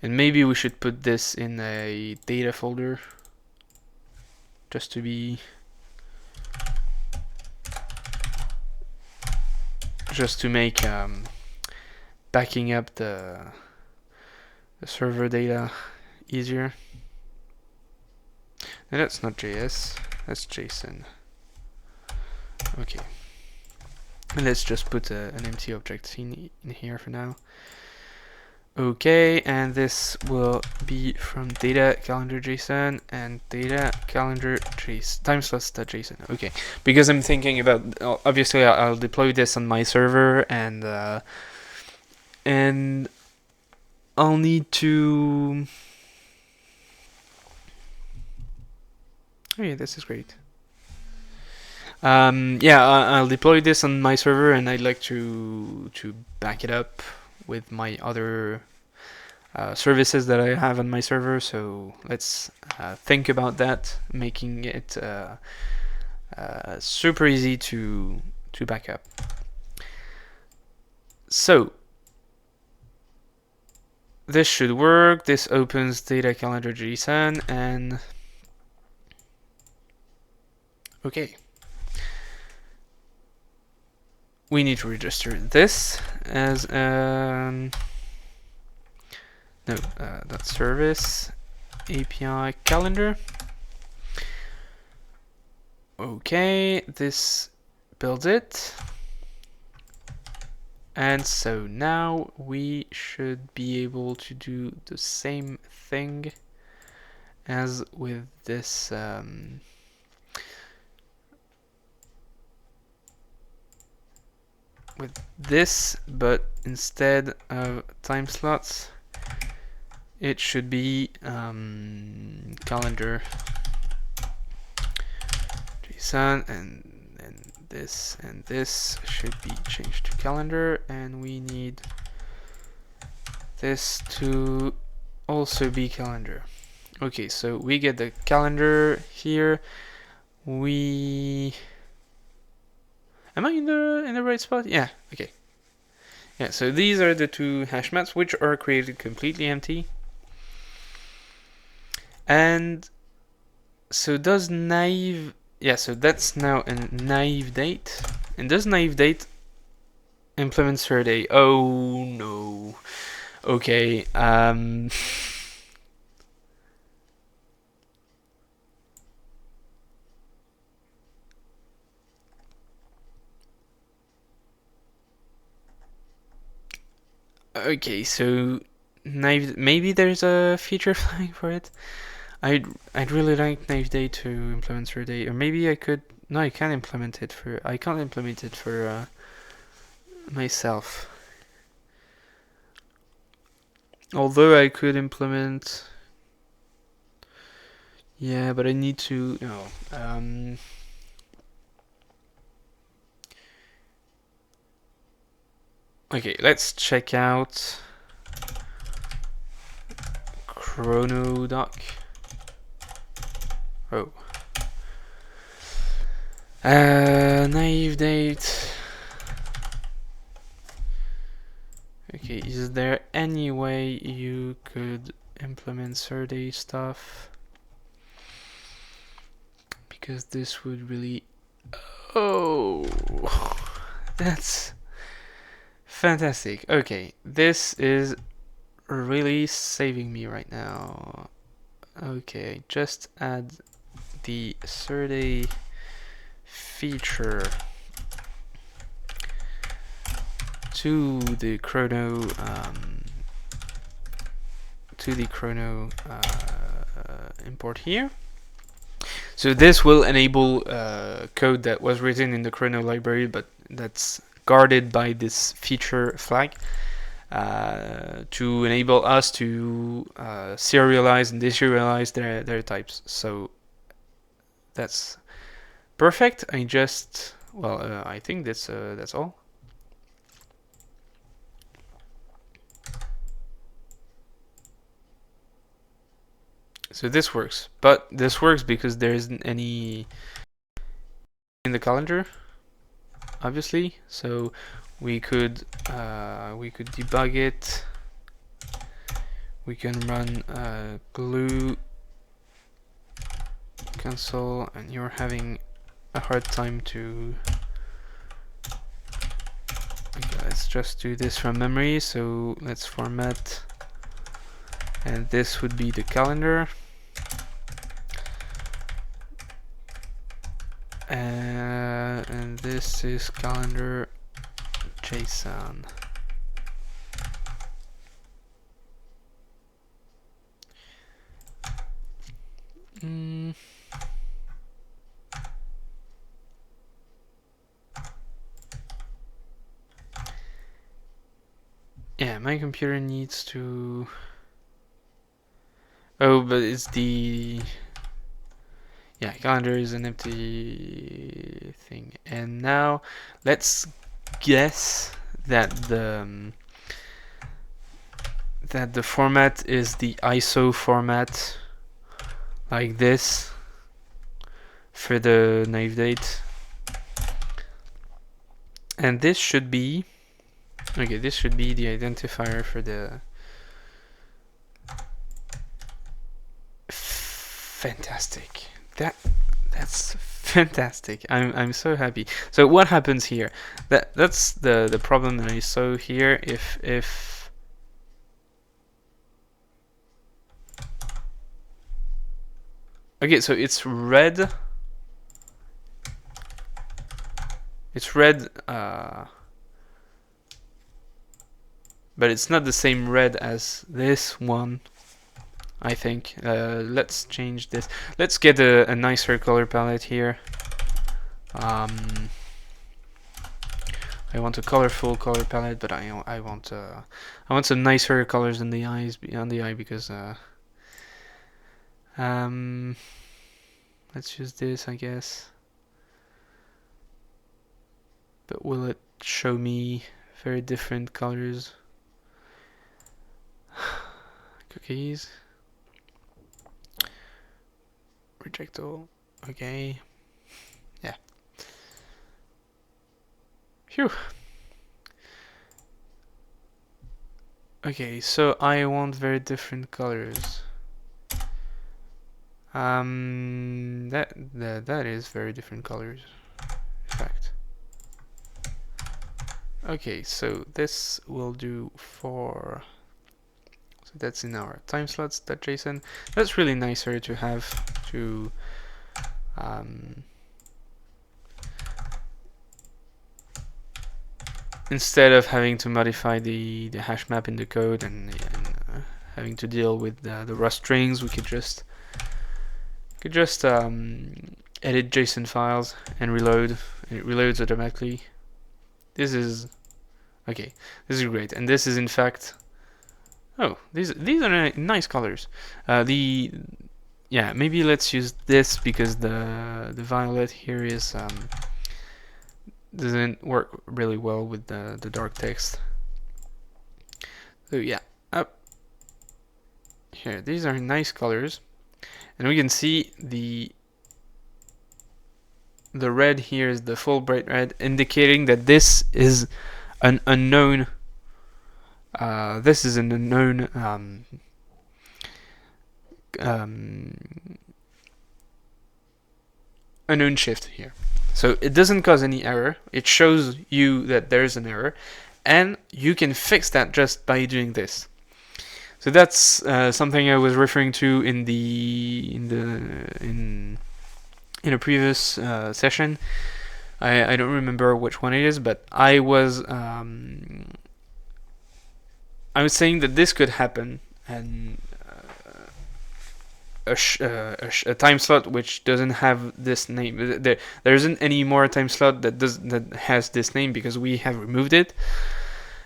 and maybe we should put this in a data folder just to be make backing up the server data easier. And that's not JS, that's JSON. Okay. And let's just put an empty object in here for now. Okay, and this will be from data calendar JSON and data calendar JSON timeslots.json. Okay, because I'm thinking about, obviously I'll deploy this on my server, and I'll need to... Oh yeah, this is great. Yeah, I'll deploy this on my server, and I'd like to back it up with my other services that I have on my server. So let's think about that, making it super easy to back up. So this should work. This opens data calendar JSON, and okay. We need to register this as that service API calendar. Okay, this builds it. And so now we should be able to do the same thing as with this but instead of time slots, it should be calendar JSON, and this should be changed to calendar, and we need this to also be calendar. Okay, so we get the calendar here. Am I in the right spot? Yeah, okay. Yeah, so these are the two hash maps, which are created completely empty. And so does naive, yeah, so that's now a naive date. And does naive date implement third A? Oh no. Okay, okay, so naive, maybe there's a feature flag for it. I'd really like naive date to implement third A, or maybe I could. No, I can't implement it for. I can't implement it for myself. Although I could implement. Yeah, but I need to. No. Okay, let's check out ChronoDoc. Oh. Naive date. Okay, is there any way you could implement Surday stuff? Because this would really... Oh, that's fantastic. Okay, this is really saving me right now. Okay, just add the Surday feature to the Chrono import here. So this will enable code that was written in the Chrono library, but that's guarded by this feature flag to enable us to serialize and deserialize their types. So that's perfect. I just, well, I think that's all. So this works, but this works because there isn't any in the calendar, obviously. So we could debug it. We can run glue console, and you're having a hard time to. Okay, let's just do this from memory. So let's format, and this would be the calendar. And this is calendar JSON. Yeah, my computer needs to... Oh, but it's the... Yeah, calendar is an empty thing. And now let's guess that the format is the ISO format, like this, for the naive date. And this should be... Okay, this should be the identifier for the... Fantastic. That's fantastic. I'm so happy. So what happens here? That's the problem that I saw here. If okay, so it's red. It's red, but it's not the same red as this one, I think. Let's change this. Let's get a nicer color palette here. I want a colorful color palette, but I want some nicer colors on the eye because let's use this, I guess. But will it show me very different colors? Cookies. Reject all. Okay. Yeah. Phew. Okay, so I want very different colors. That is very different colors, in fact. Okay, so this will do for. So that's in our time slots. That JSON. That's really nicer to have to. Instead of having to modify the hash map in the code and having to deal with the raw strings, we could just edit JSON files and reload, and it reloads automatically. This is okay. This is great, and this is in fact. Oh, these are nice colors. Yeah, maybe let's use this because the violet here is doesn't work really well with the dark text. So yeah, up here, these are nice colors, and we can see the red here is the full bright red, indicating that this is an unknown. This is an unknown unknown shift here. So it doesn't cause any error. It shows you that there's an error, and you can fix that just by doing this. So that's something I was referring to in a previous session. I don't remember which one it is, but I was saying that this could happen, and a time slot which doesn't have this name. There isn't any more time slot that has this name because we have removed it.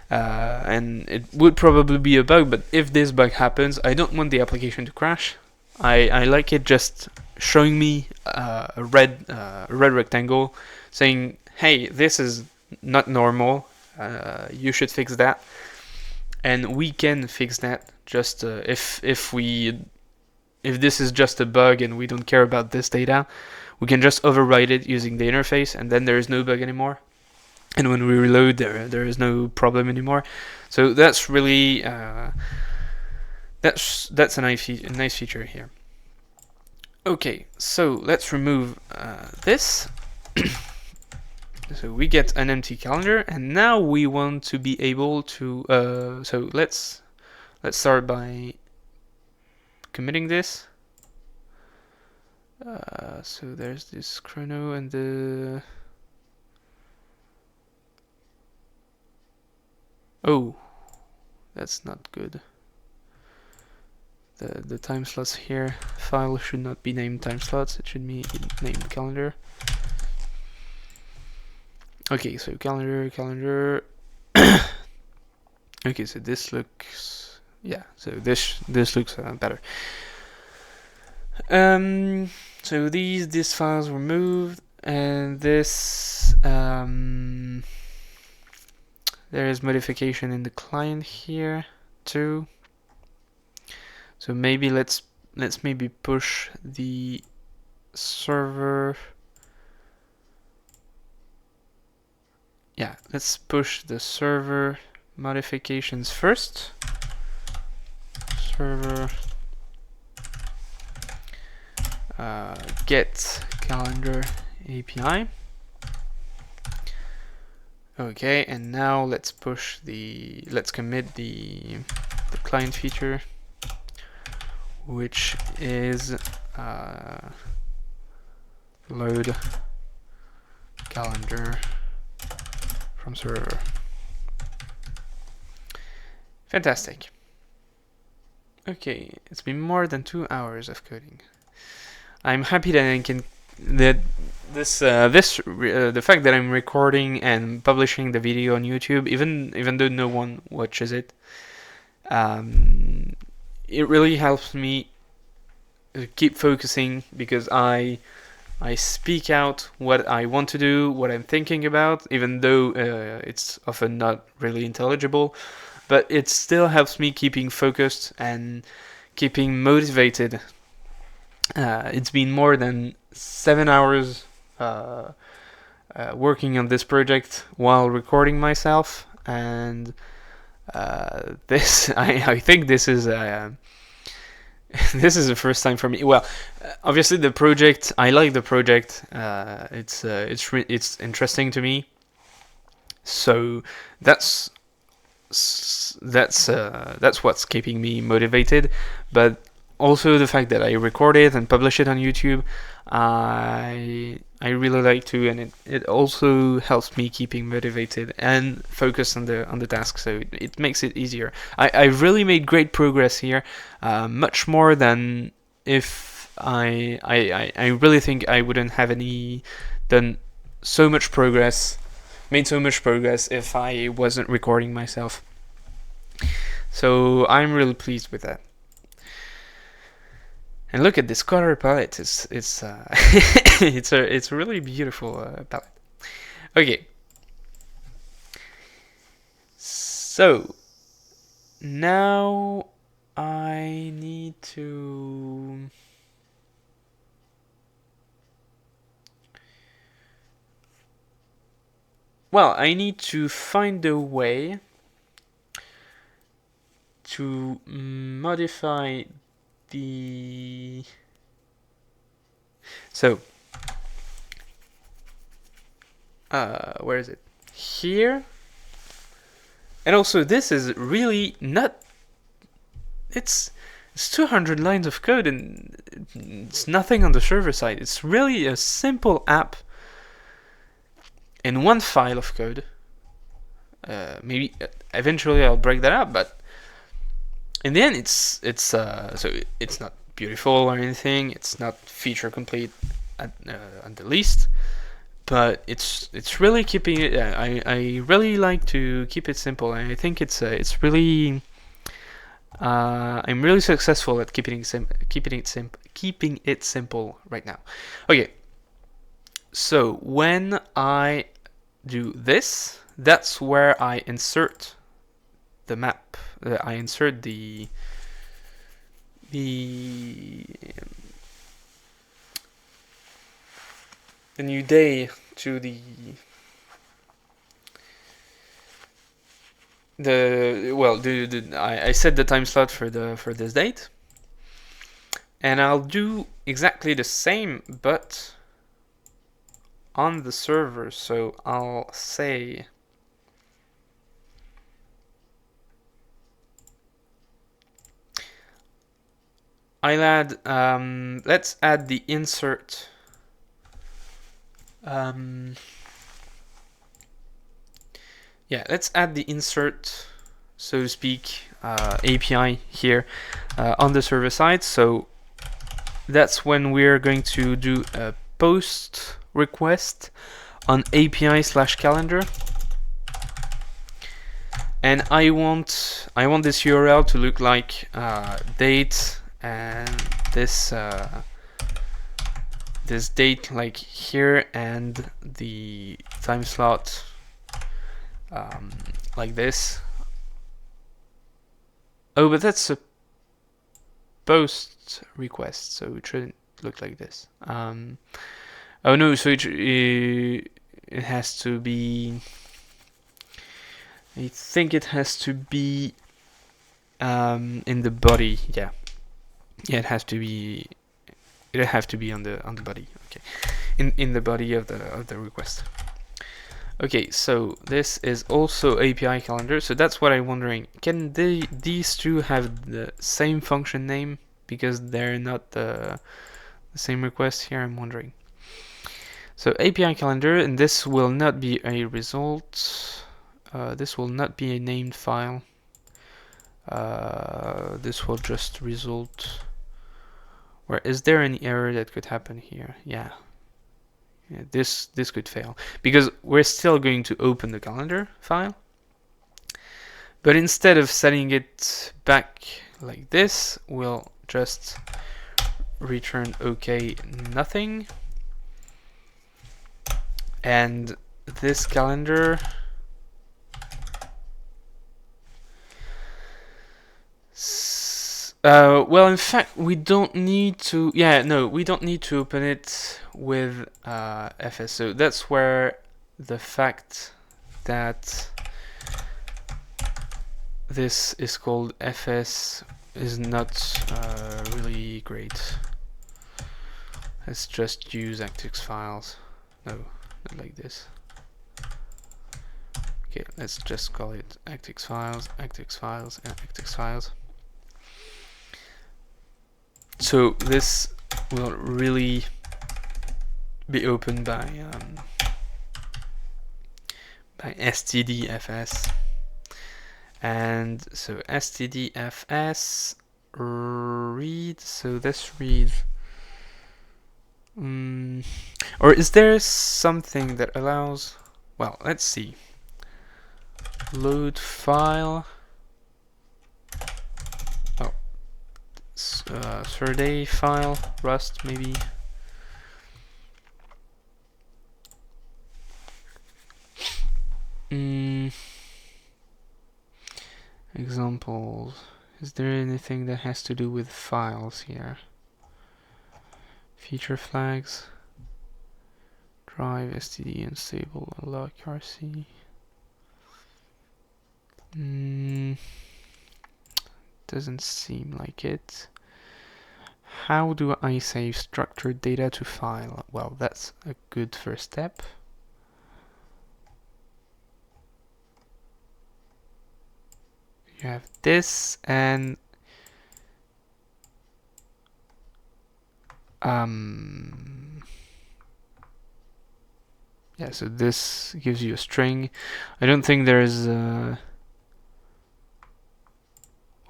And it would probably be a bug, but if this bug happens, I don't want the application to crash. I like it just showing me a red rectangle saying, hey, this is not normal, you should fix that. And we can fix that just if this is just a bug and we don't care about this data, we can just override it using the interface, and then there is no bug anymore. And when we reload, there is no problem anymore. So that's really that's a nice feature here. Okay, so let's remove this. So we get an empty calendar, and now we want to be able to. So let's start by committing this. So there's this chrono and the. Oh, that's not good. The time slots here file should not be named time slots. It should be named calendar. Okay, so calendar. Okay, so this looks So this looks better. So these files were moved, and this there is modification in the client here too. So maybe let's maybe push the server. Yeah, let's push the server modifications first. Server get calendar API. Okay, and now let's commit the client feature, which is load calendar from server. Fantastic. Okay, it's been more than 2 hours of coding. I'm happy that I can the fact that I'm recording and publishing the video on YouTube, even though no one watches it, it really helps me keep focusing, because I speak out what I want to do, what I'm thinking about, even though it's often not really intelligible, but it still helps me keeping focused and keeping motivated. It's been more than 7 hours working on this project while recording myself, and this I think this is this is the first time for me. Well, obviously the project, I like the project. It's interesting to me. So that's that's what's keeping me motivated. But also the fact that I record it and publish it on YouTube, I really like to, and it also helps me keeping motivated and focused on the task. So it makes it easier. I really made great progress here, much more than if I really think I wouldn't have done so much progress, made so much progress if I wasn't recording myself. So I'm really pleased with that. And look at this color palette. It's it's a really beautiful palette. Okay. So now I need to I need to find a way to modify the... So, where is it? Here. And also this is really not... It's 200 lines of code and it's nothing on the server side. It's really a simple app in one file of code. Maybe eventually I'll break that up, but in the end, it's not beautiful or anything. It's not feature complete at the least, but it's really keeping it. I really like to keep it simple, and I think it's really. I'm really successful at keeping it simple right now. Okay, so when I do this, that's where I insert the map. I insert the new day to I set the time slot for this date, and I'll do exactly the same but on the server. So I'll say I'll add, let's add the insert. Let's add the insert, so to speak, API here on the server side. So that's when we're going to do a post request on API/calendar. And I want this URL to look like date and this date like here, and the time slot like this. Oh, but that's a post request, so it shouldn't look like this. Oh no, so it has to be. I think it has to be in the body. Yeah, it has to be. It'll have to be on the body. Okay, in the body of the request. Okay, so this is also API calendar. So that's what I'm wondering. Can these two have the same function name, because they're not the same request here? I'm wondering. So API calendar, and this will not be a result. This will not be a named file. This will just result. Where is there any error that could happen here? Yeah, this could fail because we're still going to open the calendar file, but instead of setting it back like this, we'll just return OK nothing, and this calendar well, in fact, we don't need to. Yeah, no, we don't need to open it with FS. So that's where the fact that this is called FS is not really great. Let's just use ActX files. No, not like this. Okay, let's just call it ActX files, ActX files, and ActX files. So this will really be opened by stdfs, and so stdfs read. So this reads. Or is there something that allows? Well, let's see. Load file. Oh, Surday file, Rust maybe. Examples. Is there anything that has to do with files here? Feature flags. Drive, std, unstable, unlock, RC. Doesn't seem like it. How do I save structured data to file? Well, that's a good first step. You have this, and yeah, so this gives you a string. I don't think there's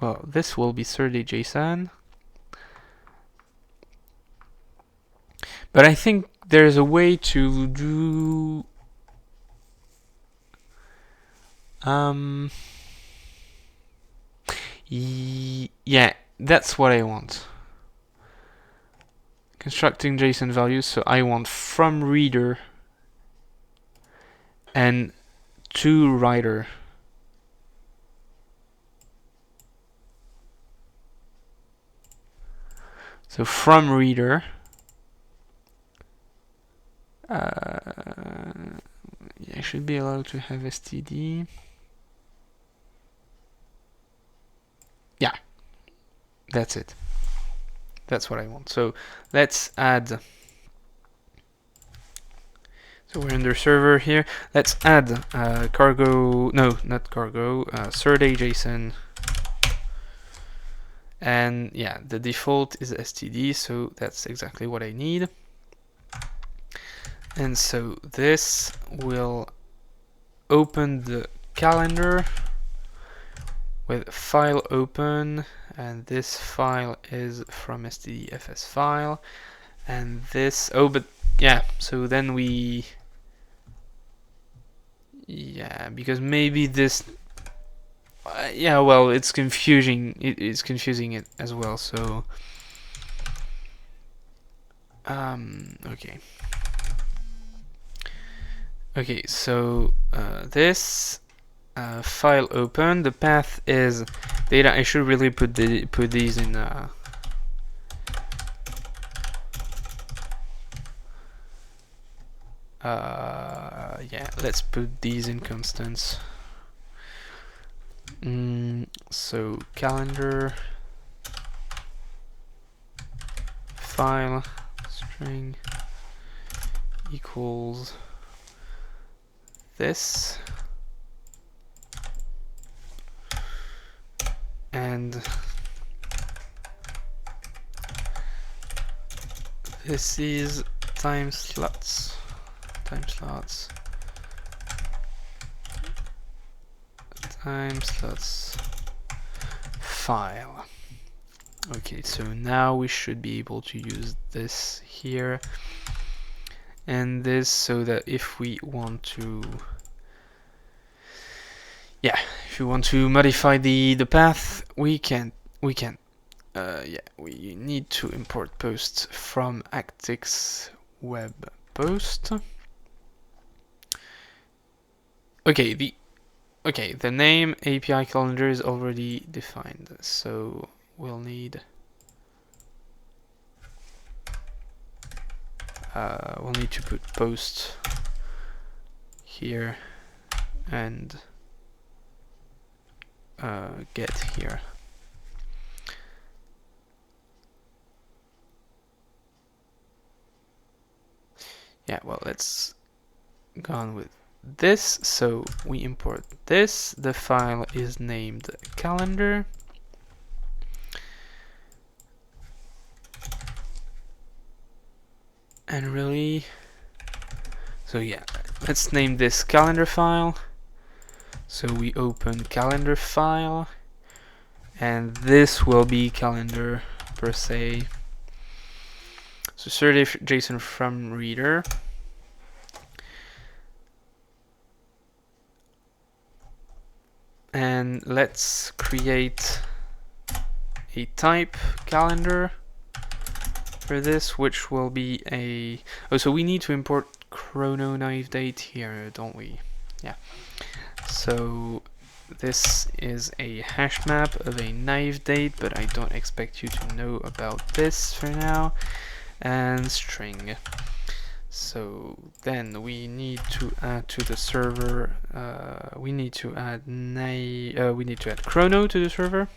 well, this will be Surday JSON, but I think there's a way to do yeah, that's what I want. Constructing JSON values, so I want from reader and to writer. So from reader, I should be allowed to have std. Yeah, that's it. That's what I want. So let's add. So we're under server here. Let's add cargo. No, not cargo. Surday JSON. And yeah, the default is std, so that's exactly what I need. And so this will open the calendar with file open, and this file is from stdfs file, and this, oh, but yeah, so then we, yeah, because maybe this, yeah, well, it's confusing, it's confusing it as well, so okay, so this file open, the path is data. I should really put these in yeah, let's put these in constants. So calendar file string equals this, and this is time slots file. Okay, so now we should be able to use this here and this, so that if we want to, yeah, if we want to modify the path, we can. Yeah, we need to import posts from ActX web post. Okay, the name API calendar is already defined, so we'll need to put post here and get here. Yeah, well, let's go on with this. So we import this. The file is named calendar. And really, so yeah, let's name this calendar file. So we open calendar file, and this will be calendar per se. So certif JSON from reader. And let's create a type calendar for this, which will be a... Oh, so we need to import chrono naive date here, don't we? Yeah. So this is a hash map of a naive date, but I don't expect you to know about this for now. And string. So then we need to add to the server. We need to add chrono to the server.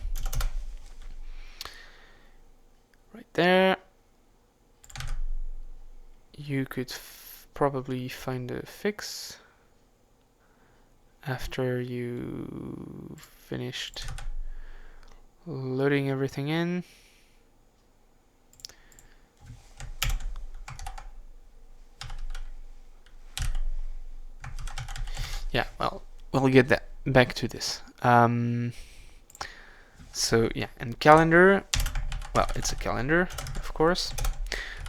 Right there. You could probably find a fix after you finished loading everything in. Yeah, well, we'll get that back to this. So yeah, and calendar, well, it's a calendar, of course.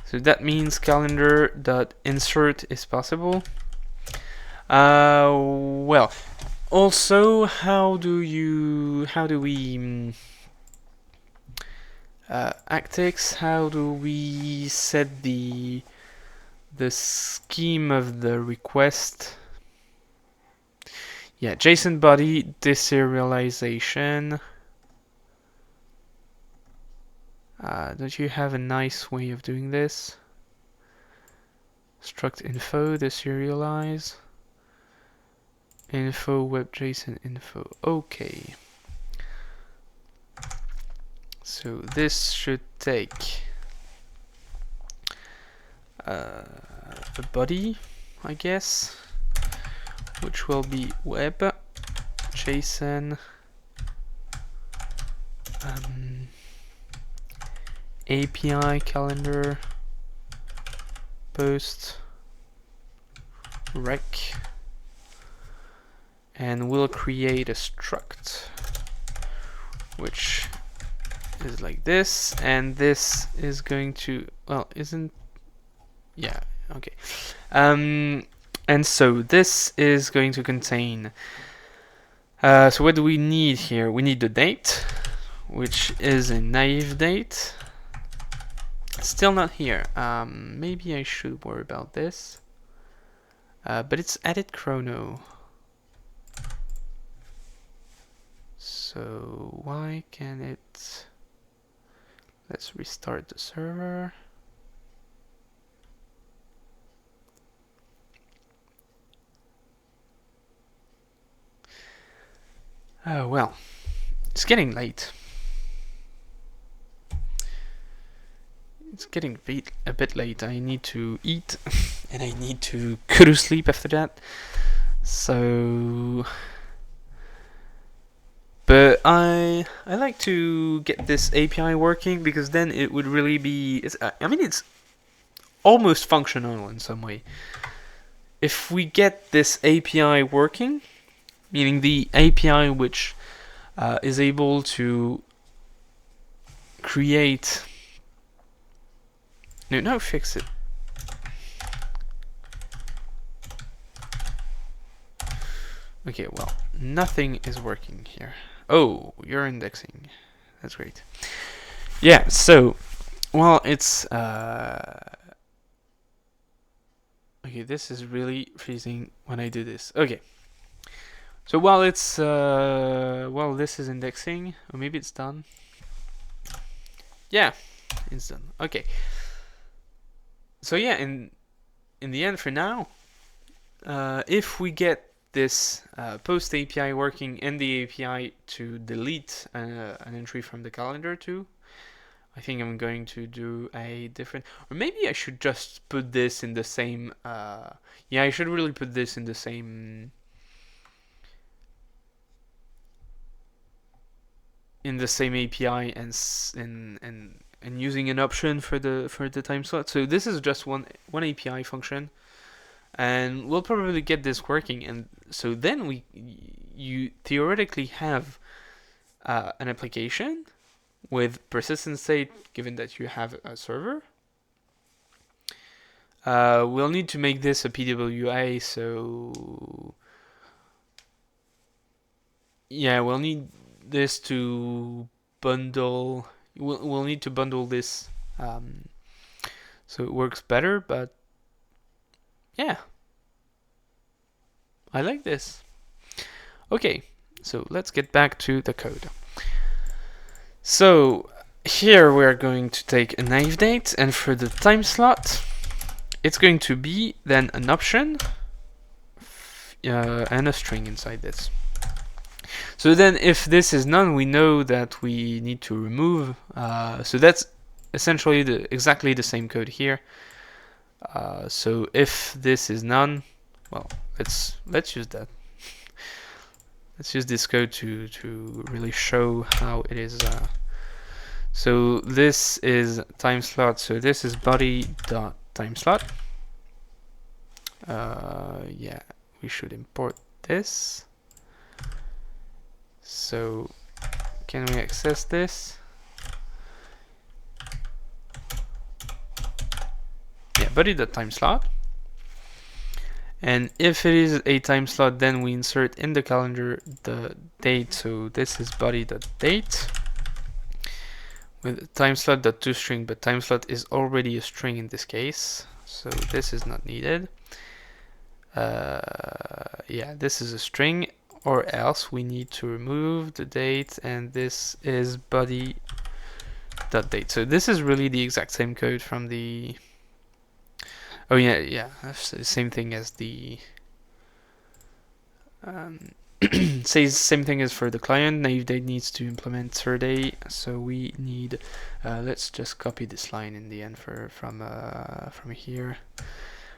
So that means calendar.insert is possible. Well, also, how do we Actix, how do we set the scheme of the request? Yeah, JSON body deserialization. Don't you have a nice way of doing this? Struct info deserialize. Info web JSON info. Okay. So this should take a body, I guess, which will be web JSON API calendar post rec, and we'll create a struct which is like this, and this is going to, well, yeah, okay. And so this is going to contain, so what do we need here? We need the date, which is a naive date. Still not here. Maybe I should worry about this. But it's edit chrono. So why can it... Let's restart the server. Oh, well, it's getting late. It's getting a bit late. I need to eat and I need to go to sleep after that. So... But I like to get this API working, because then it would really be... I mean, it's almost functional in some way. If we get this API working, meaning the API which is able to create... No, fix it. Okay, well, nothing is working here. Oh, you're indexing. That's great. Yeah, so, well, it's... Okay, this is really freezing when I do this. Okay. So while it's... well, this is indexing, or maybe it's done. Yeah, it's done. Okay. So yeah, in the end for now, if we get this post API working and the API to delete an entry from the calendar too, I think I'm going to do a different, or maybe I should just put this in the same. Yeah, I should really put this in the same. In the same API and using an option for the time slot. So this is just one API function, and we'll probably get this working. And so then you theoretically have an application with persistent state, given that you have a server. We'll need to make this a PWA, so yeah, we'll need this to bundle. We'll need to bundle this so it works better, but yeah, I like this. Okay, so let's get back to the code. So here we're going to take a naive date, and for the time slot, it's going to be then an option and a string inside this. So then if this is none, we know that we need to remove. So that's essentially exactly the same code here. So if this is none, well, let's use that. Let's use this code to really show how it is. So this is time slot. So this is body.timeslot. Yeah, we should import this. So can we access this? Yeah, body.timeslot. And if it is a time slot, then we insert in the calendar the date. So this is body.date with timeslot.toString, but timeslot is already a string in this case, so this is not needed. Yeah, this is a string, or else we need to remove the date, and this is body.date. So this is really the exact same code from the. Oh yeah, that's the same thing as the. Says same thing as for the client. Naive date needs to implement Surday, so we need. Let's just copy this line in the end from here.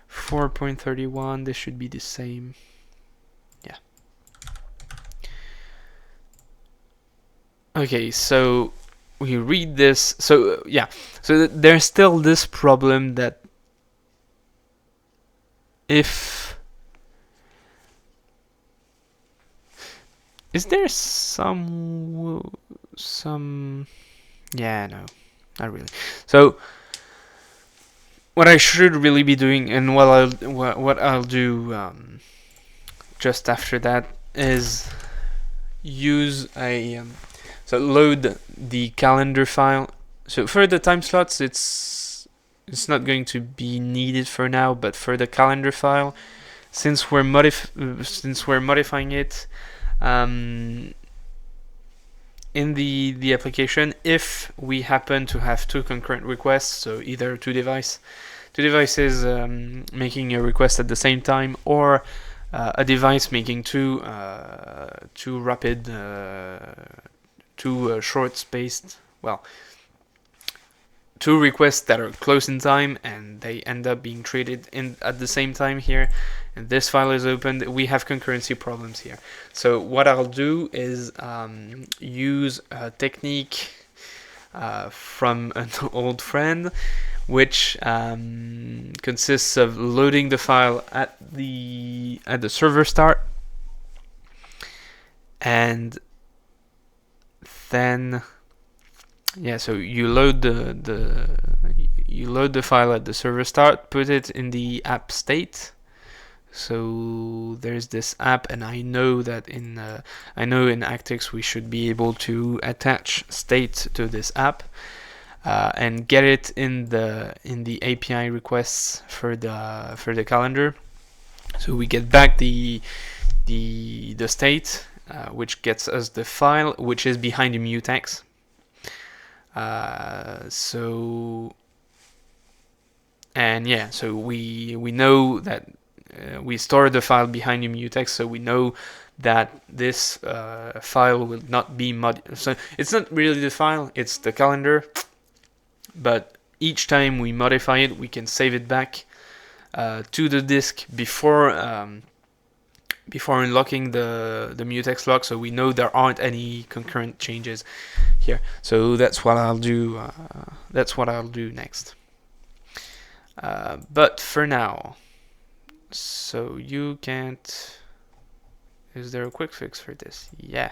4.31. This should be the same. Yeah. Okay, so we read this. So yeah, so there's still this problem that if is there some yeah, no, not really. So what I should really be doing, and what I'll do just after that, is use a so load the calendar file. So for the time slots, it's not going to be needed for now, but for the calendar file, since we're modifying it in the application, if we happen to have two concurrent requests, so either two devices making a request at the same time, or a device making two short spaced, well, two requests that are close in time and they end up being treated at the same time here, and this file is opened, we have concurrency problems here. So what I'll do is use a technique from an old friend, which consists of loading the file at the server start, and then yeah, so you load the file at the server start, put it in the app state. So there's this app, and I know that in Actix we should be able to attach state to this app and get it in the API requests for the calendar. So we get back the state, which gets us the file, which is behind the mutex. So we know that we store the file behind the mutex, so we know that this file will not be so it's not really the file, it's the calendar. but each time we modify it, we can save it back to the disk before unlocking the mutex lock, so we know there aren't any concurrent changes here. So that's what I'll do. That's what I'll do next. But for now, so you can't. Is there a quick fix for this? Yeah,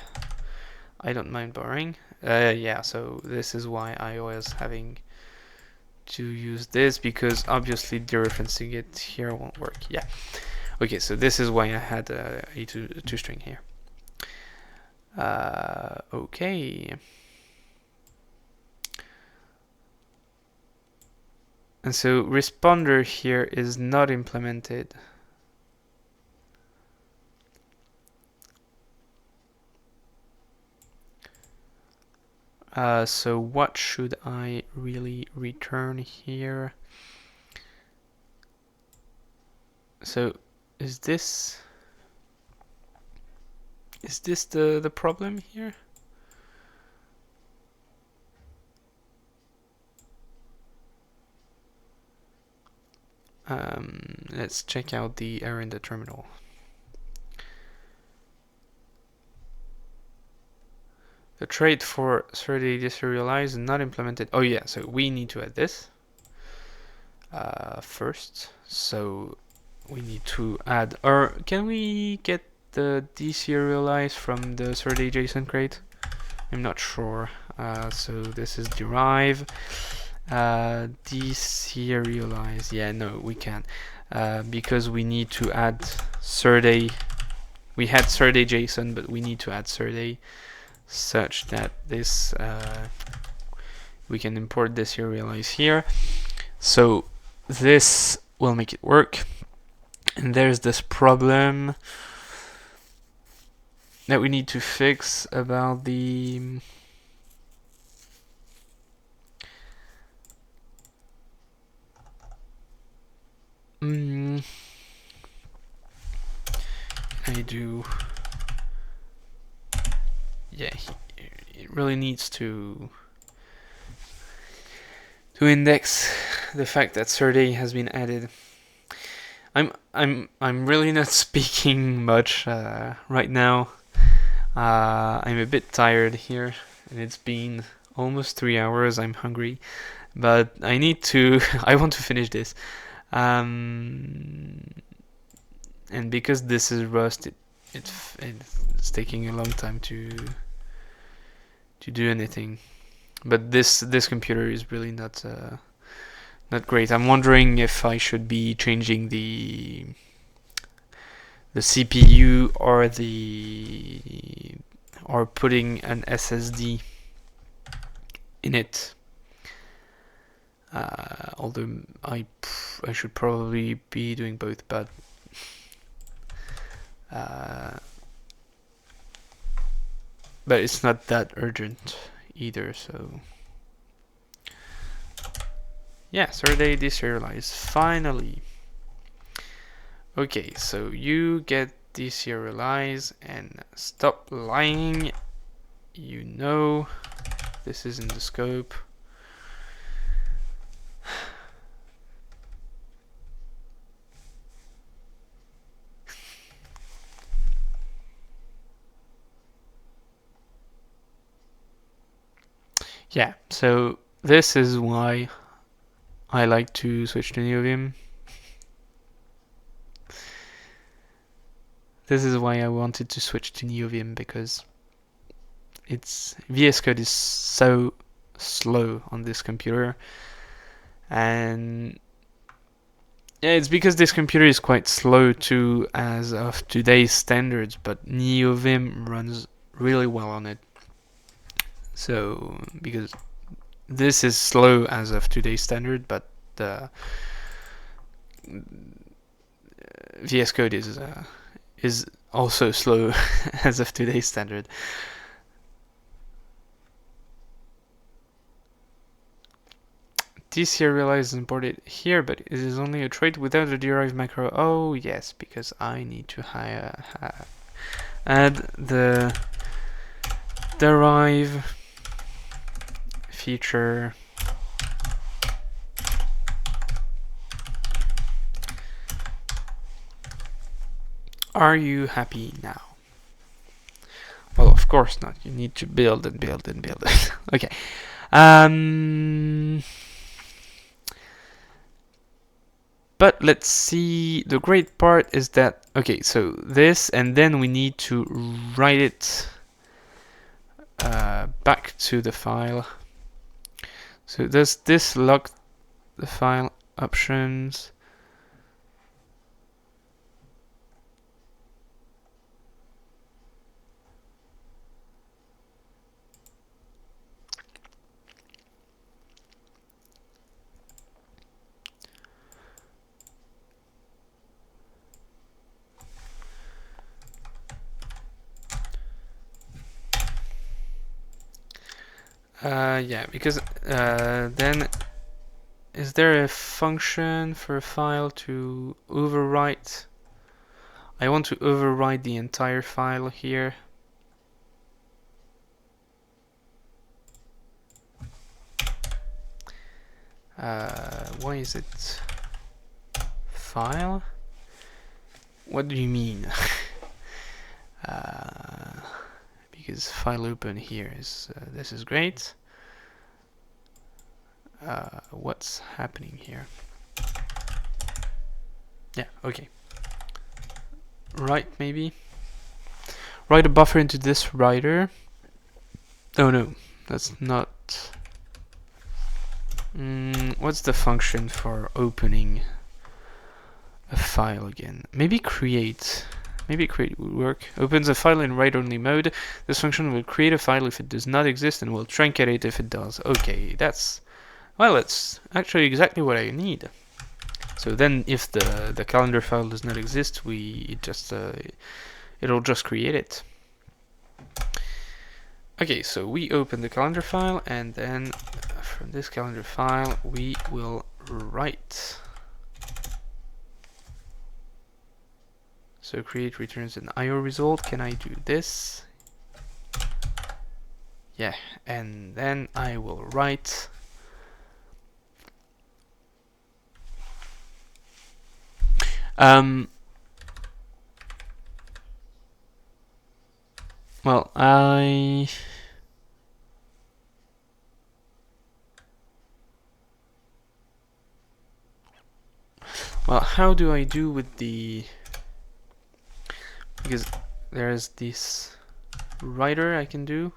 I don't mind borrowing. Yeah, so this is why I was having to use this, because obviously dereferencing it here won't work. Yeah. Okay, so this is why I had a two string here. Okay. And so responder here is not implemented. So what should I really return here? So is this the problem here? Let's check out the error in the terminal. The trait for Serde deserialize not implemented. Oh yeah, so we need to add this first. So we need to add, or can we get the deserialize from the Serde JSON crate? I'm not sure. So this is derive. Deserialize. Yeah, no, we can't. Because we need to add Serde. We had Serde JSON, but we need to add Serde such that this we can import deserialize here. So this will make it work. And there's this problem that we need to fix about the I do. Yeah, it really needs to index the fact that Serde has been added. I'm really not speaking much right now. I'm a bit tired here, and it's been almost 3 hours. I'm hungry, but I need to. I want to finish this. And because this is Rust, it's taking a long time to do anything. But this computer is really not great. I'm wondering if I should be changing the CPU or putting an SSD in it. Although I should probably be doing both, but it's not that urgent either. So yeah, Serde deserialize finally. Okay, so you get deserialize and stop lying. You know this is in the scope. Yeah, so this is why I like to switch to NeoVim. This is why I wanted to switch to NeoVim, because VS Code is so slow on this computer, and yeah, it's because this computer is quite slow too as of today's standards, but NeoVim runs really well on it. So because this is slow as of today's standard, but the VS Code is also slow as of today's standard. Deserialize is imported here, but it is only a trait without a derive macro. Oh yes, because I need to add the derive feature Are you happy now? Well, of course not. You need to build and build and build. Okay. But let's see. The great part is that, okay, so this, and then we need to write it back to the file. So does this lock the file options? Yeah, because then is there a function for a file to overwrite? I want to overwrite the entire file here. Why is it file? What do you mean? Because file open here is this is great. What's happening here? Yeah, okay. Write maybe. Write a buffer into this writer. Oh no, that's not. What's the function for opening a file again? Maybe create. Maybe create would work. Opens a file in write-only mode. This function will create a file if it does not exist and will truncate it if it does. Okay, that's... well, that's actually exactly what I need. So then if the calendar file does not exist, it'll just create it. Okay, so we open the calendar file, and then from this calendar file we will write. So create returns an IO result. Can I do this? Yeah, and then I will write well, how do I do with the... because there's this writer I can do,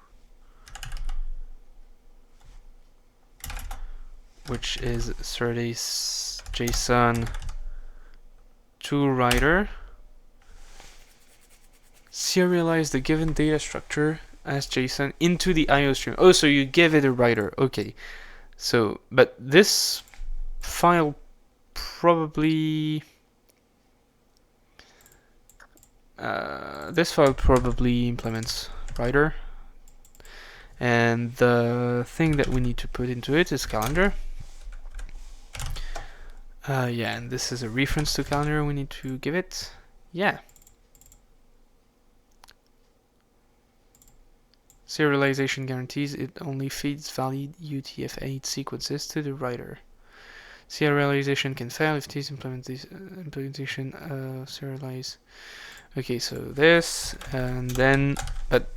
which is Surday's JSON to writer. Serialize the given data structure as JSON into the IO stream. Oh, so you give it a writer. Okay. So, but this file probably implements writer, and the thing that we need to put into it is calendar. Yeah, and this is a reference to calendar we need to give it. Yeah. Serialization guarantees it only feeds valid UTF-8 sequences to the writer. Serialization can fail if these implementation serialize. Okay, so this, and then, but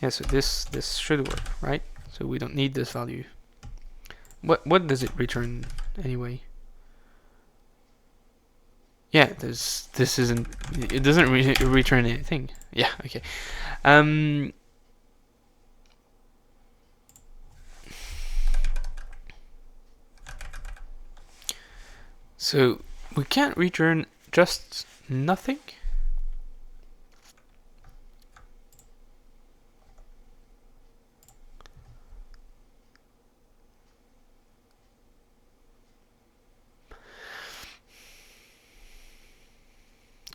yeah, so this should work, right? So we don't need this value. What does it return anyway? Yeah, this isn't. It doesn't return anything. Yeah, okay. So we can't return just nothing.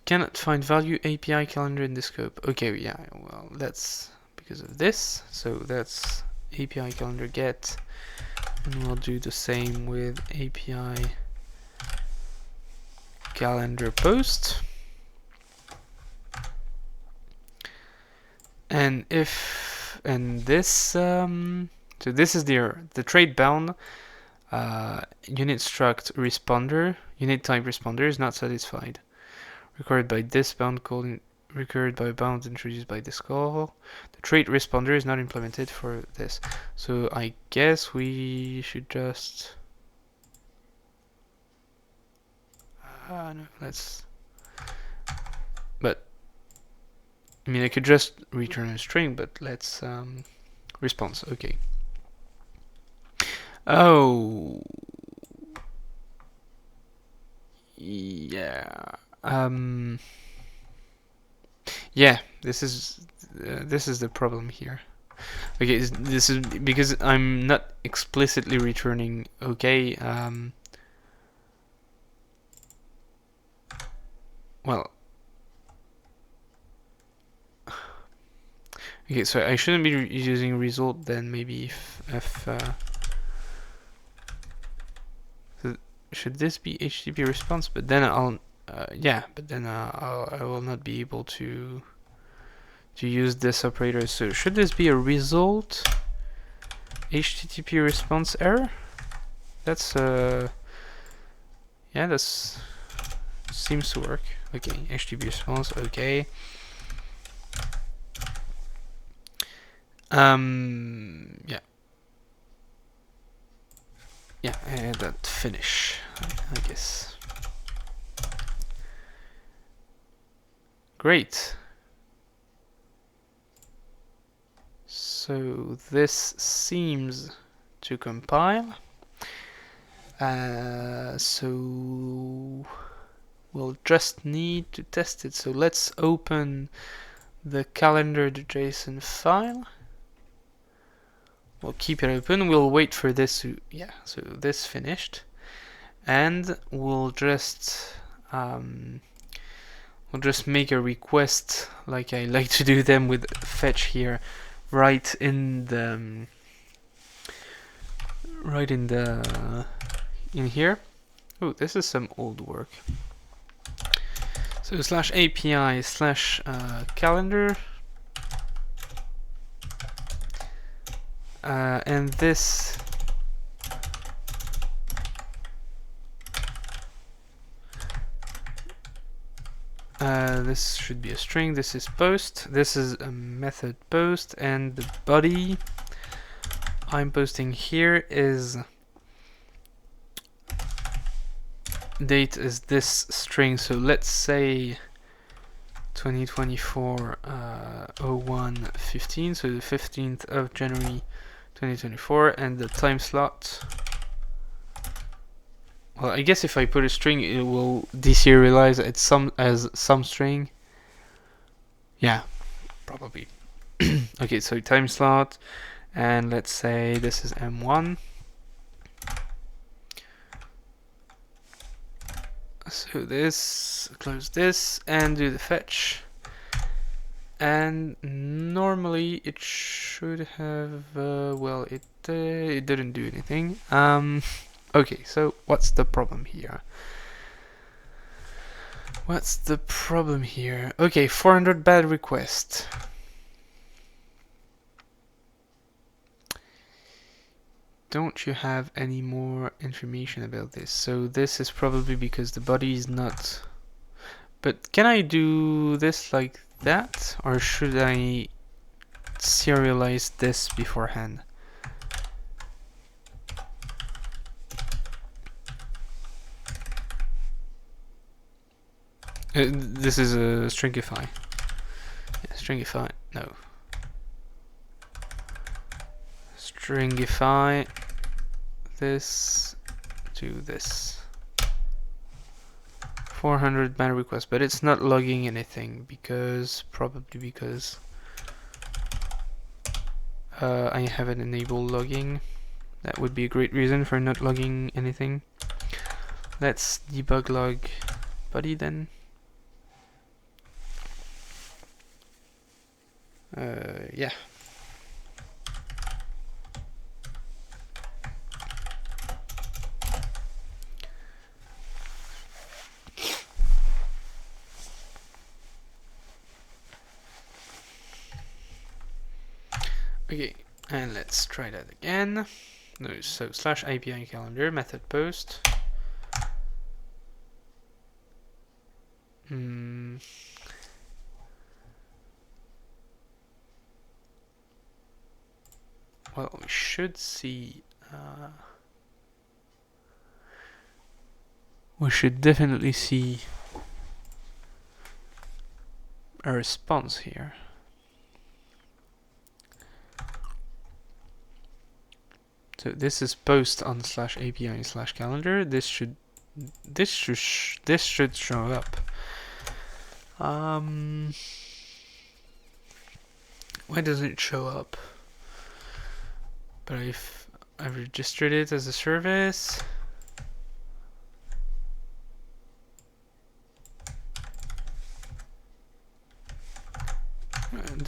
Cannot find value API calendar in the scope. Okay, yeah, well, that's because of this. So that's API calendar get, and we'll do the same with API calendar post. And if, and this, so this is the trade bound unit struct responder, unit type responder is not satisfied. recorded by this bound call, recorded by bound introduced by this call. The trait responder is not implemented for this. So I guess we should just no, let's. But I mean, I could just return a string, but let's response. Okay. Oh. Yeah. Yeah. This is the problem here. Okay, this is because I'm not explicitly returning okay. Well. Okay, so I shouldn't be using result then. Maybe if so should this be HTTP response? But then I'll yeah, but then I will not be able to use this operator. So should this be a result HTTP response error? That's yeah, that's seems to work. Okay, HTTP response. Okay. Yeah. Yeah, and that finish, I guess. Great. So this seems to compile. So we'll just need to test it. So let's open the calendar.json file. We'll keep it open. We'll wait for this to, yeah, so this finished. And we'll just make a request like I like to do them with fetch here, right in here. Oh, this is some old work. So /API/calendar, and this this should be a string. This is post. This is a method post, and the body I'm posting here is date is this string. So let's say 2024 01/15, so the 15th of January 2024, and the time slot. Well, I guess if I put a string, it will deserialize it as some string. Yeah, probably. Okay, so time slot, and let's say this is M1. So this, close this, and do the fetch. And normally it should have, well, it didn't do anything. Okay, so what's the problem here? Okay, 400 bad request. Don't you have any more information about this? So this is probably because the body is not. But can I do this like that, or should I serialize this beforehand? This is a stringify. Yeah, stringify. No. Stringify this to this. 400 ban requests, but it's not logging anything probably because I haven't enabled logging. That would be a great reason for not logging anything. Let's debug log body then. Yeah. Okay, and let's try that again. No, so /API calendar method post. Well, we should see. We should definitely see a response here. So this is post on /API/calendar. This should show up. Why doesn't it show up? But if I've registered it as a service.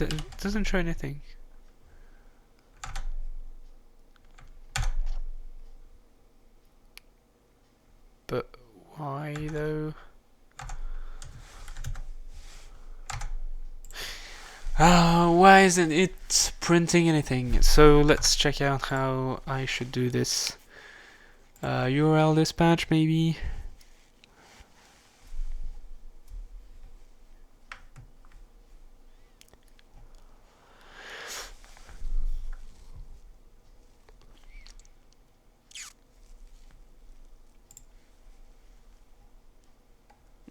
It doesn't show anything. But why though? Why isn't it printing anything? So let's check out how I should do this. URL dispatch maybe.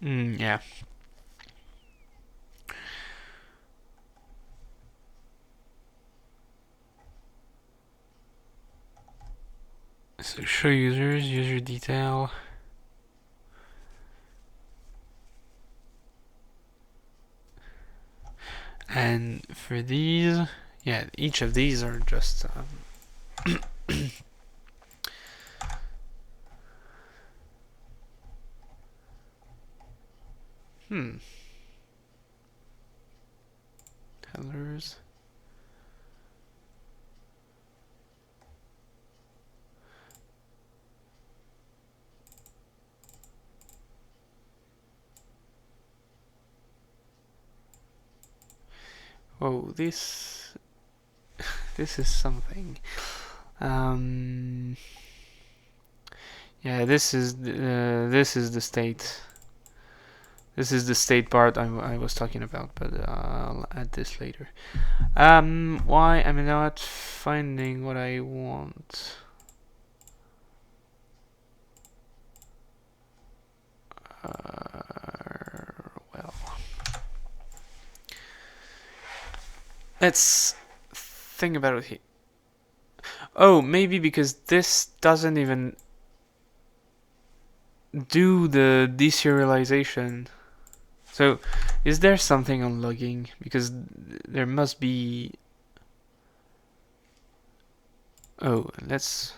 Yeah. So show users, user detail. And for these, yeah, each of these are just Tellers. Oh, this is something. Yeah, this is the state. This is the state part I was talking about, but I'll add this later. Why am I not finding what I want? Well, let's think about it here. Oh, maybe because this doesn't even do the deserialization. So, is there something on logging? Because there must be. Oh, let's.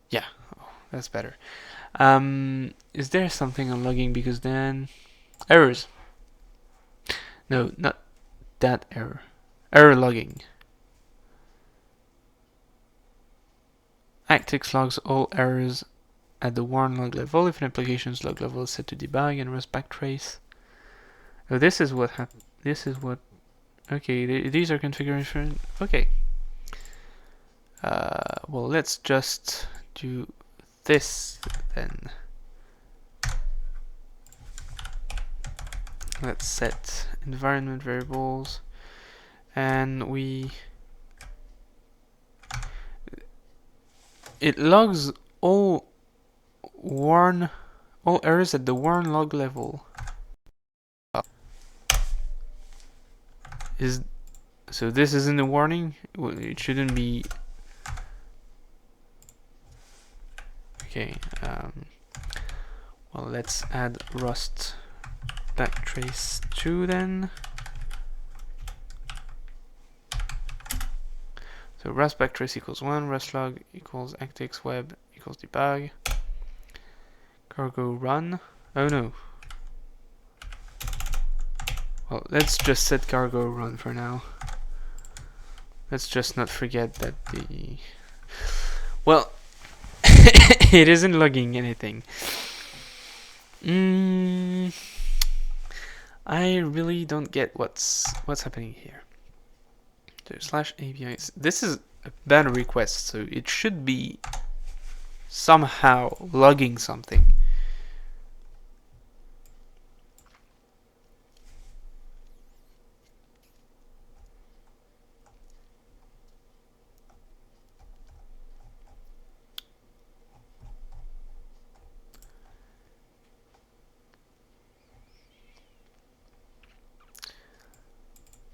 Yeah, oh, that's better. Is there something on logging? Because then errors. No, not that error. Error logging. Actix logs all errors at the warn log level if an application's log level is set to debug and Rust backtrace. Oh, this is what happened. This is what. Okay, these are configuration. Okay. Well, let's just do this then. Let's set environment variables, and it logs all errors at the warn log level. So this is in the warning. It shouldn't be. Okay. Well, let's add Rust backtrace 2 then. So Rust backtrace equals 1, Rust log equals Actix web equals debug. Cargo run. Oh no. Well, let's just set cargo run for now. Let's just not forget that the. Well, it isn't logging anything. I really don't get what's happening here. So /APIs. This is a banner request, so it should be somehow logging something.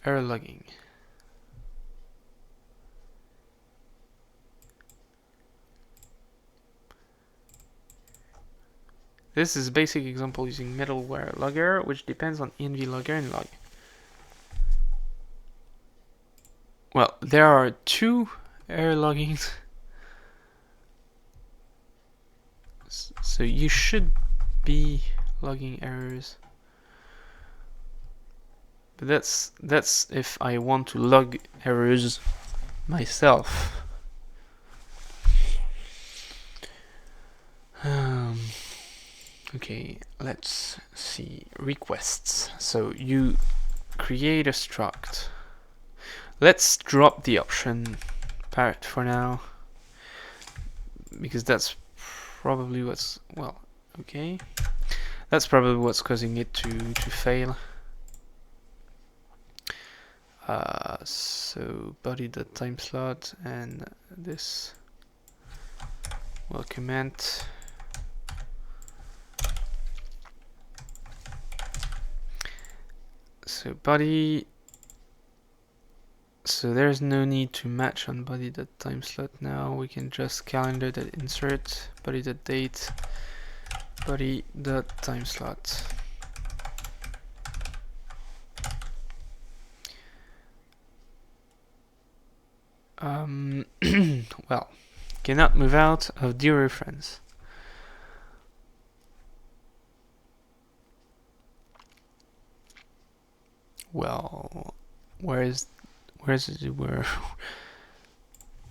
error logging. This is a basic example using middleware logger, which depends on env logger and log. Well, there are two error loggings. So you should be logging errors. But that's if I want to log errors myself. Okay, let's see. Requests. So you create a struct. Let's drop the option parrot for now, because that's probably what's, well, okay. That's probably what's causing it to fail. So body.timeslot, and this will comment. So body, so there's no need to match on body.timeslot now. We can just calendar.insert, body.date, body.timeslot. Well, cannot move out of dereference. Well, where is it? Where?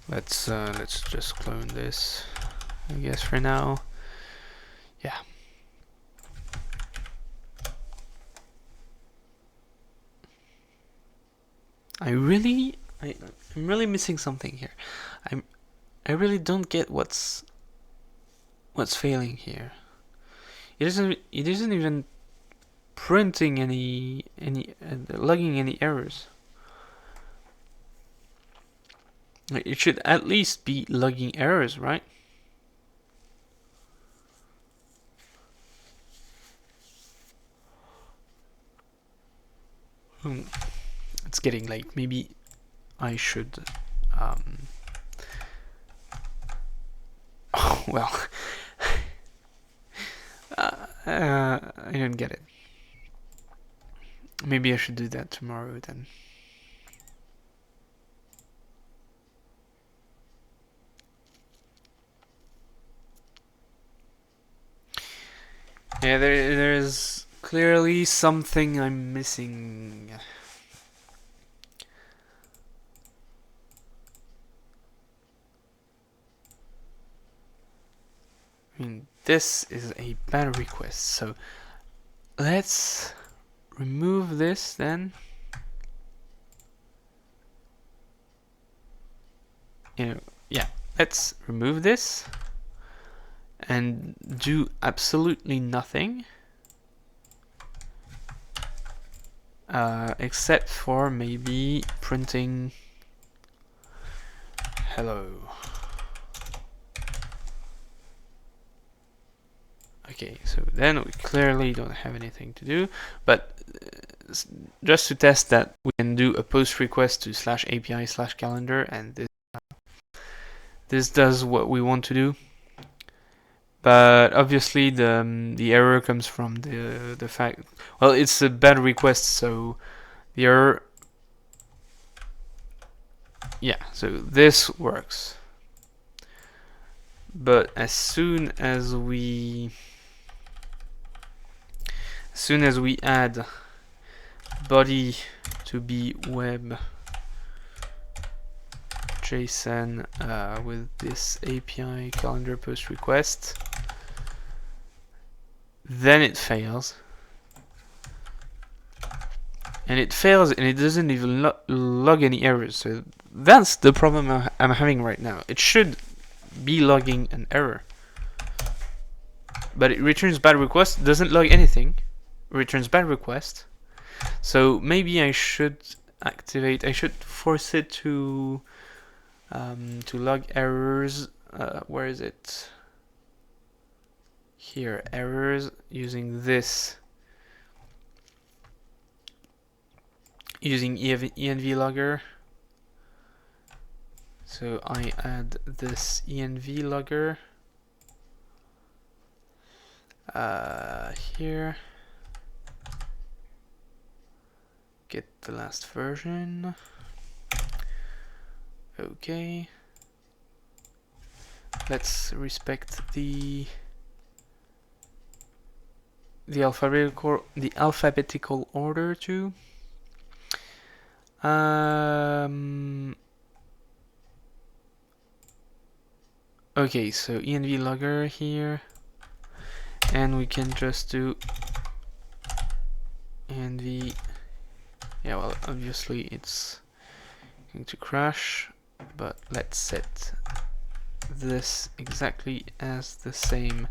Let's just clone this, I guess, for now. Yeah. I'm really missing something here. I really don't get what's failing here. It isn't even printing any logging any errors. It should at least be logging errors, right? It's getting late. Maybe I should. Oh, well, I don't get it. Maybe I should do that tomorrow then. Yeah, there's clearly something I'm missing. I mean, this is a bad request, so let's remove this then. Yeah, let's remove this and do absolutely nothing, except for maybe printing hello. Okay, so then we clearly don't have anything to do, but just to test that, we can do a post request to /API/calendar, and this does what we want to do. But obviously the error comes from the fact, well, it's a bad request, so the error, yeah, so this works. But as soon as we add body to be web JSON with this API calendar post request, then it fails. And it fails, and it doesn't even log any errors. So that's the problem I'm having right now. It should be logging an error, but it returns bad request, doesn't log anything, returns bad request. So maybe I should force it to log errors. Where is it? Here, errors, using this using env logger. So I add this env logger here. Get the last version. Okay. Let's respect the alphabetical order too. Okay, so env logger here, and we can just do env. Yeah, well, obviously it's going to crash, but let's set this exactly as the same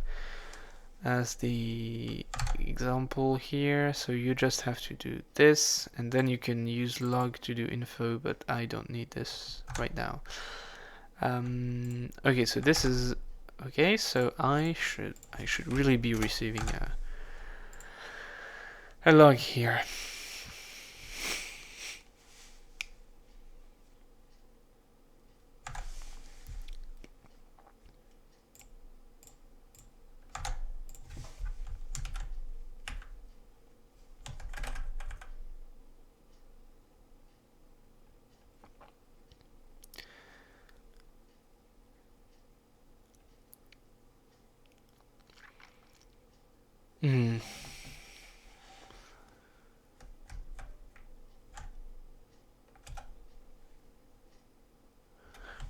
as the example here. So you just have to do this, and then you can use log to do info, but I don't need this right now. Okay, so this is okay. So I should really be receiving a log here.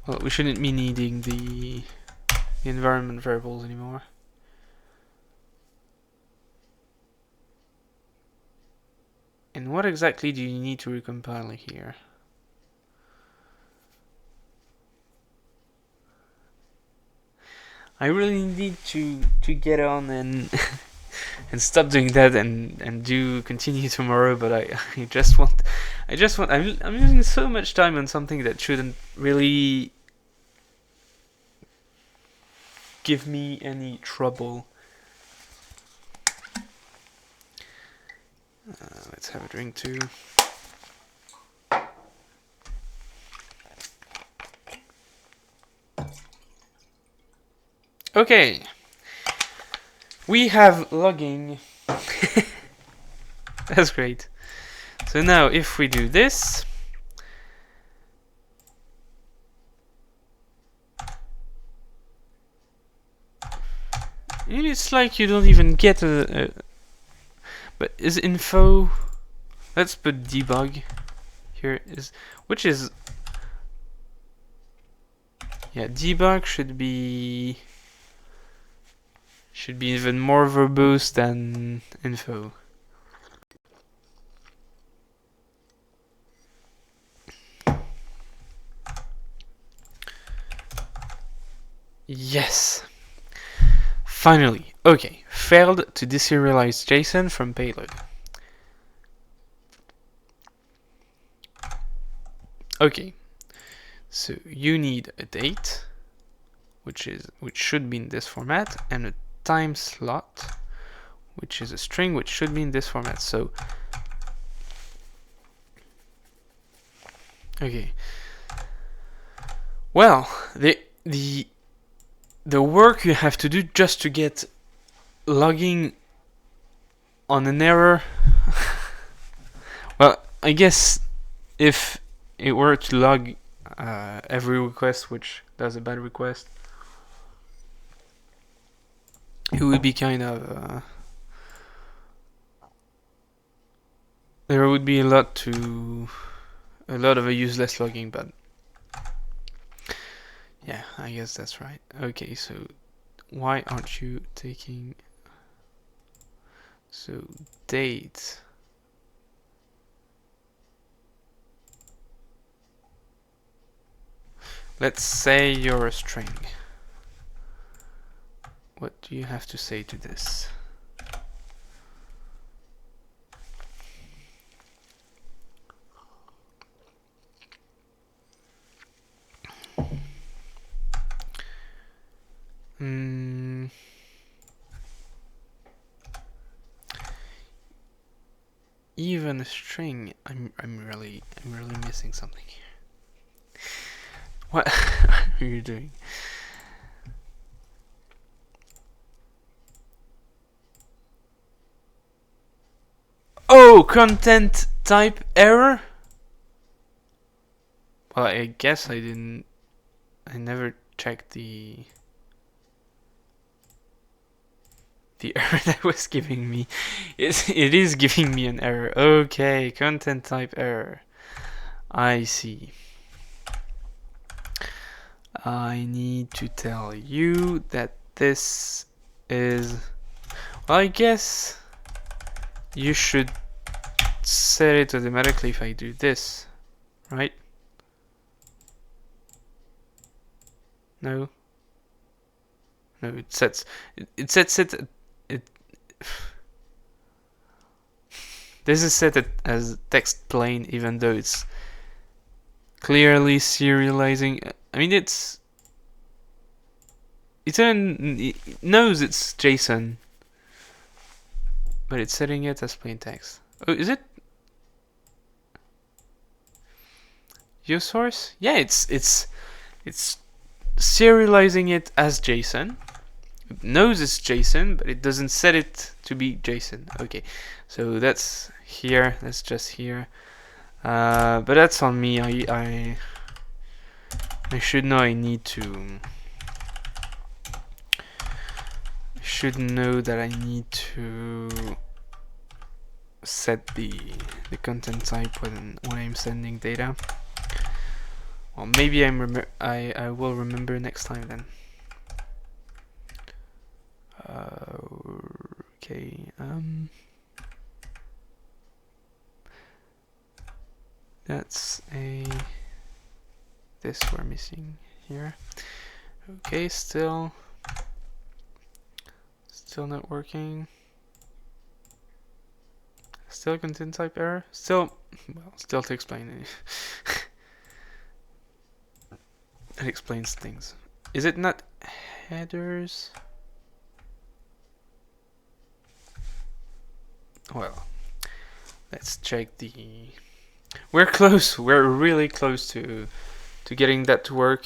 Well, we shouldn't be needing the environment variables anymore. And what exactly do you need to recompile here? I really need to get on and and stop doing that and do continue tomorrow, but I just want I'm using so much time on something that shouldn't really give me any trouble. Let's have a drink too. Okay, we have logging. That's great. So now if we do this, it's like you don't even get a but is info, let's put debug here, which is, yeah, debug should be even more verbose than info. Yes. Finally. Okay. Failed to deserialize JSON from payload. Okay. So you need a date, which should be in this format, and a time slot, which is a string, which should be in this format. So okay. Well, the work you have to do just to get logging on an error. Well, I guess if it were to log every request which does a bad request, it would be kind of there would be a lot of a useless logging, but yeah, I guess that's right. Okay, so why aren't you taking, so date, let's say you're a string. What do you have to say to this? even string. I'm really missing something here. What are you doing? Oh, content type error? Well, I guess I never checked the error that was giving me. It is giving me an error. Okay, content type error. I see. I need to tell you that this is... Well, I guess you should set it automatically if I do this, right? No. No, it sets it. This is set as text plain, even though it's clearly serializing. I mean, it knows it's JSON, but it's setting it as plain text. Oh, is it? View source? Yeah, it's serializing it as JSON. It knows it's JSON, but it doesn't set it to be JSON. Okay, so that's here. That's just here. But that's on me. I should know. I need to. I should know that I need to set the content type when I'm sending data. Well, maybe I will remember next time then. Okay. That's this we're missing here. Okay, still not working. Still content type error. Still to explain. It explains things. Is it not headers? Well, let's check the... We're close. We're really close to getting that to work.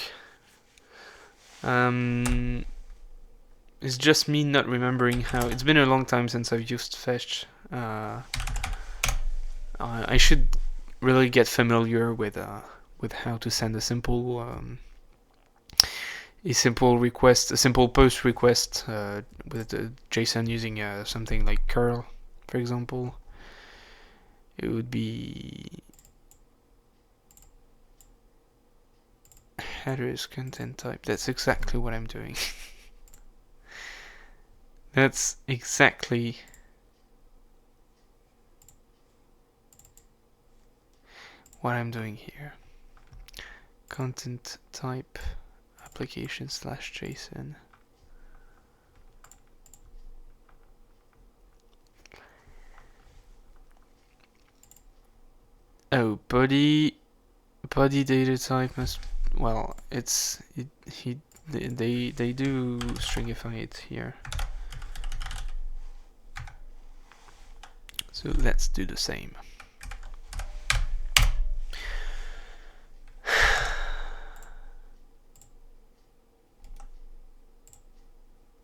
It's just me not remembering how. It's been a long time since I've used Fetch. I should really get familiar with how to send a simple request, a simple post request with JSON using something like curl, for example. It would be headers content type. That's exactly what I'm doing. That's exactly what I'm doing here. Content type application / JSON. Oh, body data type must... Well, they do stringify it here. So let's do the same.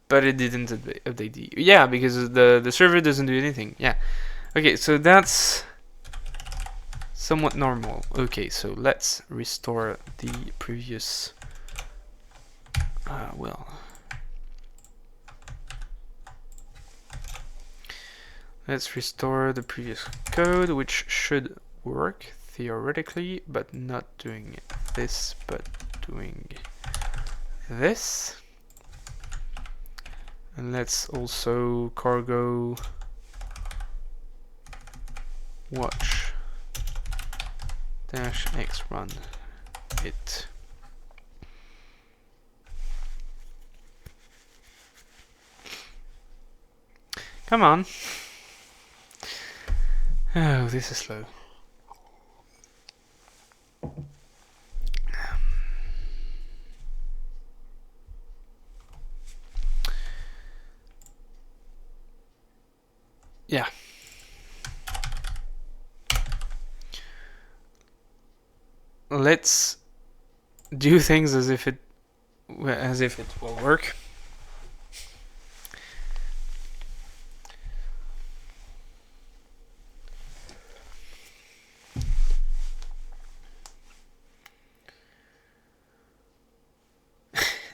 But it didn't update the... Yeah, because the server doesn't do anything. Yeah. Okay, so that's somewhat normal. Okay, so let's restore the previous... well... Let's restore the previous code, which should work theoretically, but not doing this, but doing this. And let's also cargo watch -x run it. Come on. Oh, this is slow. Yeah. let's do things as if it will work.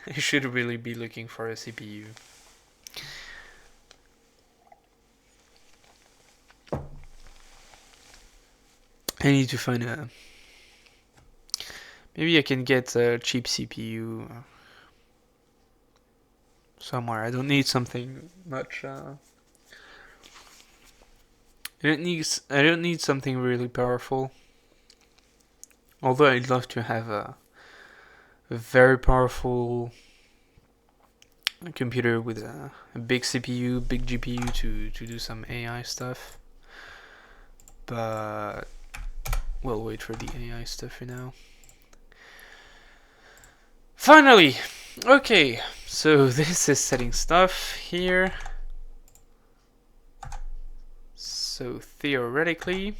I should really be looking for a CPU. I need to find a... Maybe I can get a cheap CPU somewhere. I don't need something much... I don't need something really powerful. Although I'd love to have a very powerful computer with a big CPU, big GPU to do some AI stuff. But we'll wait for the AI stuff for now. Finally! Okay, so this is setting stuff here. So theoretically...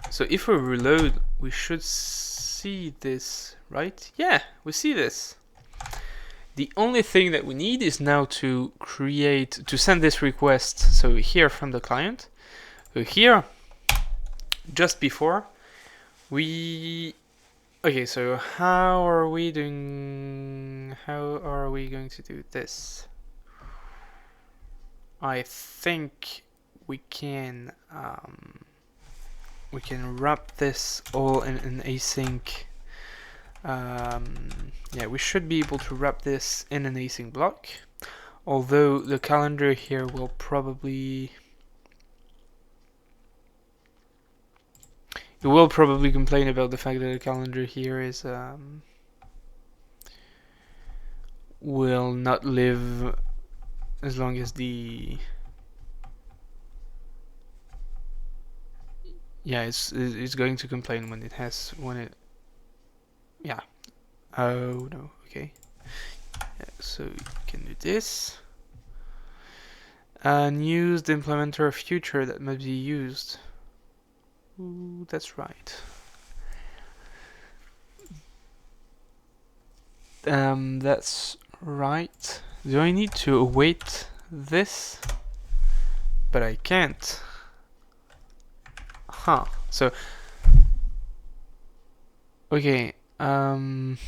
So if we reload, we should see this, right? Yeah, we see this. The only thing that we need is now to send this request. So here from the client. So here, just before, okay, so how are we going to do this? I think we can wrap this all in an async. Yeah, we should be able to wrap this in an async block. Although the calendar here will probably... It will probably complain about the fact that the calendar here is will not live as long as the... Yeah, it's going to complain when it... Yeah. Oh no, okay. Yeah, so you can do this. Use the implementer of future that must be used. Ooh, that's right. That's right. Do I need to await this? But I can't. Huh. So... Okay. Or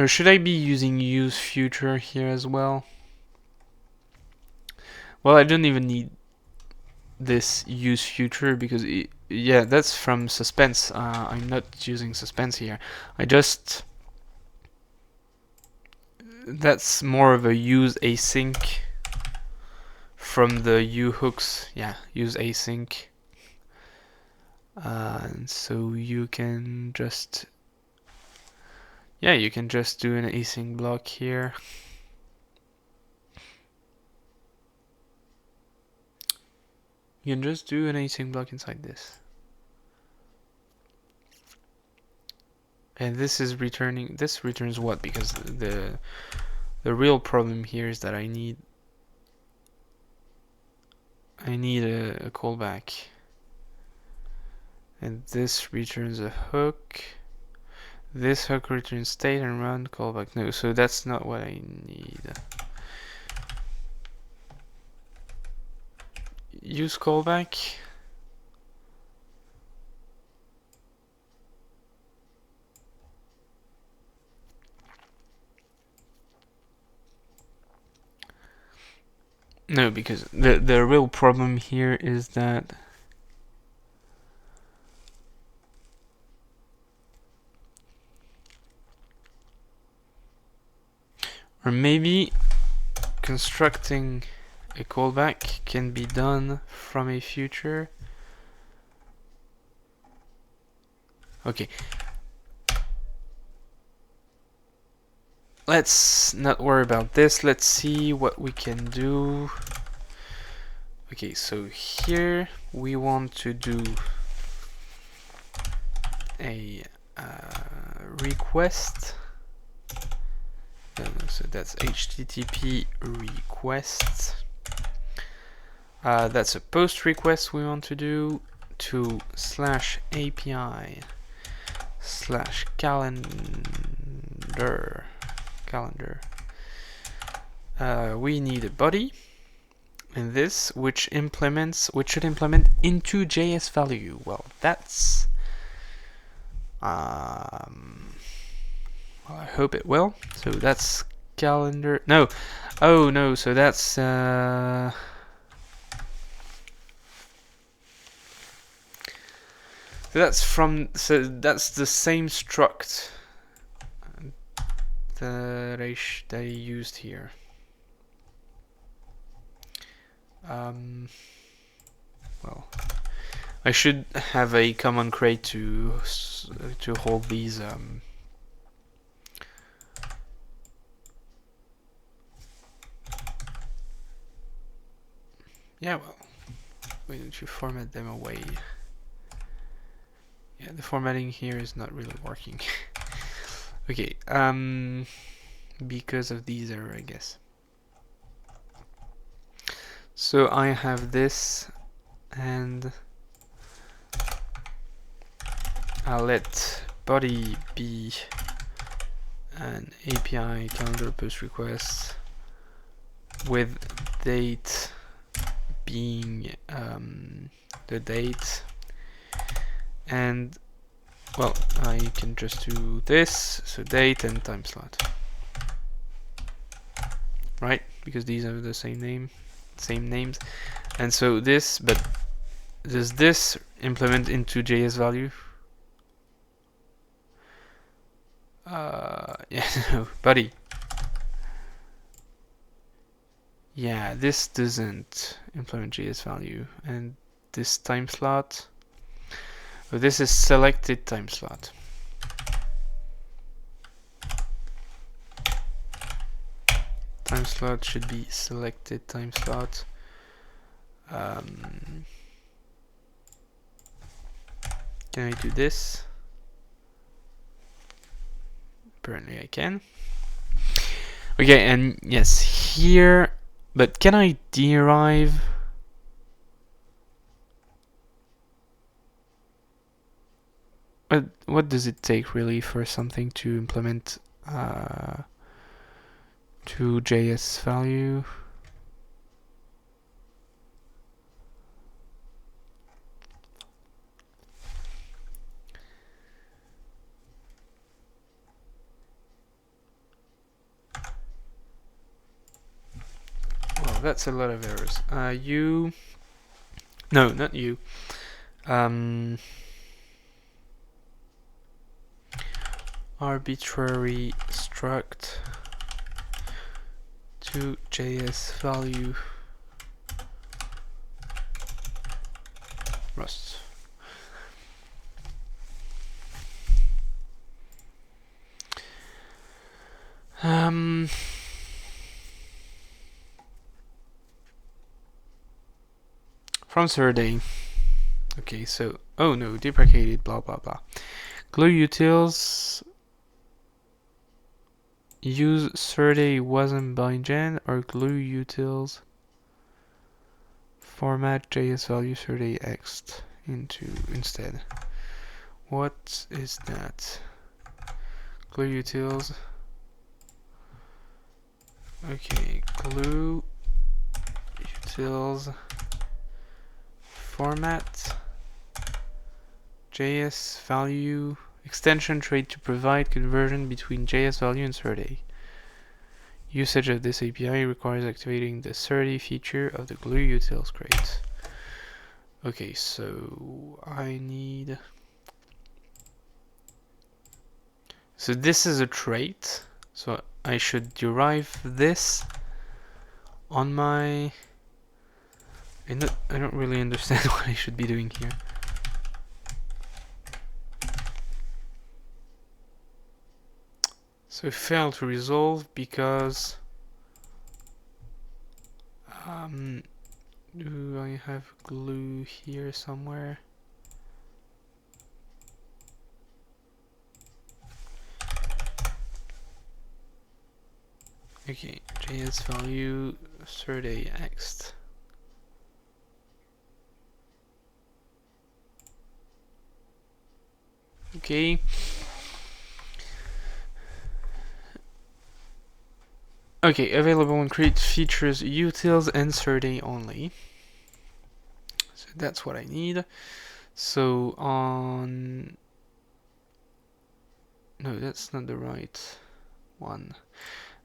should I be using use future here as well? Well, I don't even need this use future because yeah, that's from suspense. I'm not using suspense here. That's more of a use async from the uhooks. Yeah, use async. And so you can just... Yeah, you can just do an async block here. You can just do an async block inside this. And this is returning... This returns what? Because the real problem here is that I need a callback. And this returns a hook. This hook returns state and run callback. No, so that's not what I need. Use callback. No, because the real problem here is that or maybe constructing a callback can be done from a future. Okay. Let's not worry about this. Let's see what we can do. Okay, so here we want to do a request So that's HTTP request. That's a post request we want to do to /API/calendar. We need a body in this which should implement into JS value. Well, that's well, I hope it will. So that's calendar. No, oh no. So that's so that's from. So that's the same struct that I used here. Well, I should have a common crate to hold these. Yeah, well, why don't you format them away? Yeah, the formatting here is not really working. Okay, because of these error, I guess. So I have this, and I'll let body be an API calendar post request with date being the date, and well, I can just do this, so date and time slot, right? Because these are the same names, and so this, but does this implement into JS value? Yeah, no, buddy. Yeah, this doesn't implement JS value, and this time slot. Oh, this is selected time slot. Time slot should be selected time slot. Can I do this? Apparently I can. Okay, and yes, here, but can I derive? What does it take really for something to implement to JS value? Well, that's a lot of errors. No, not you. Arbitrary struct to JS value Rust. From Surday. Okay, so oh no, deprecated, blah blah blah. Glue utils use Surday wasn't bindgen or glue utils format JS value Surday ext into instead. What is that? Glue utils. Okay, glue utils format JS value extension trait to provide conversion between JS value and Surday. Usage of this API requires activating the Surday feature of the glue utils crate. Okay, so I need. So this is a trait. So I should derive this on my. I don't really understand what I should be doing here. So it failed to resolve because do I have glue here somewhere? Okay, JS value Saturday X. Okay. Okay, available in create features, utils, and Saturday only. So that's what I need. So on... No, that's not the right one.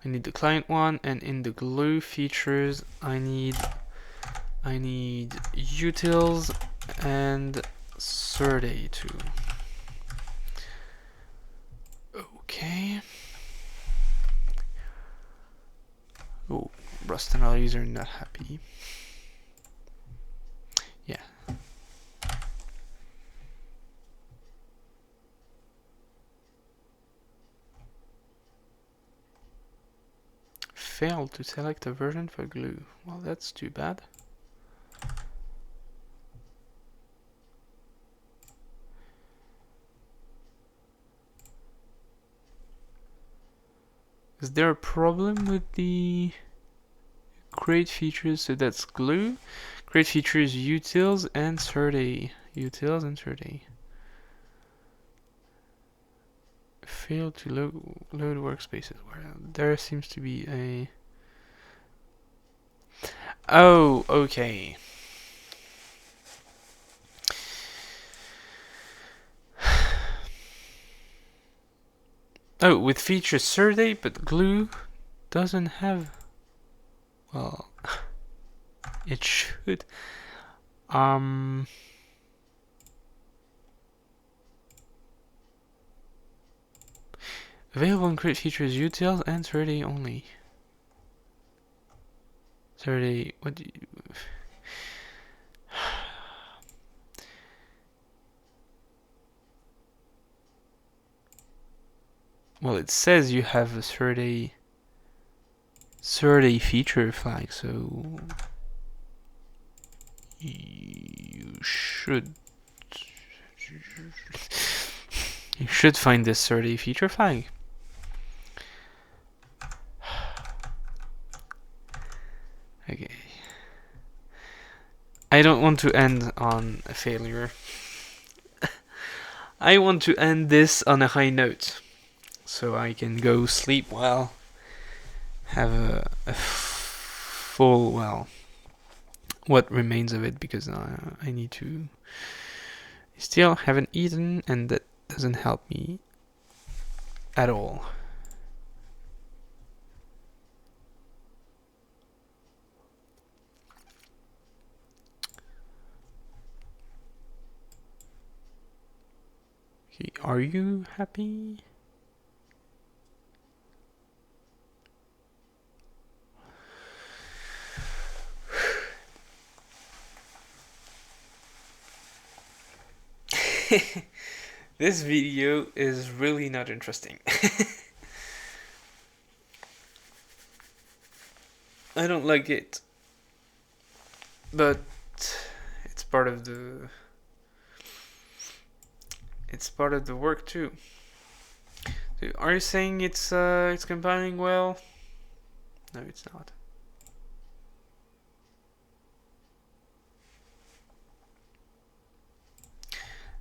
I need the client one, and in the glue features, I need utils and Saturday too. Okay. Oh, Rust analysts are not happy. Yeah. Failed to select a version for glue. Well, that's too bad. Is there a problem with the create features? So that's glue, create features, utils, and Saturday. Utils and Saturday. Failed to load workspaces. Where there seems to be a... Oh, okay. Oh, with features Saturday, but glue doesn't have... Well, it should. Available in create features, utils, and Saturday only. Saturday, what do you... Well, it says you have a Saturday feature flag, so you should find this Saturday feature flag. Okay. I don't want to end on a failure. I want to end this on a high note, so I can go sleep well, have a full, well, what remains of it, because I need to... Still haven't eaten, and that doesn't help me at all. Okay, are you happy? This video is really not interesting. I don't like it, but it's part of the work too. So are you saying it's compiling well? No, it's not.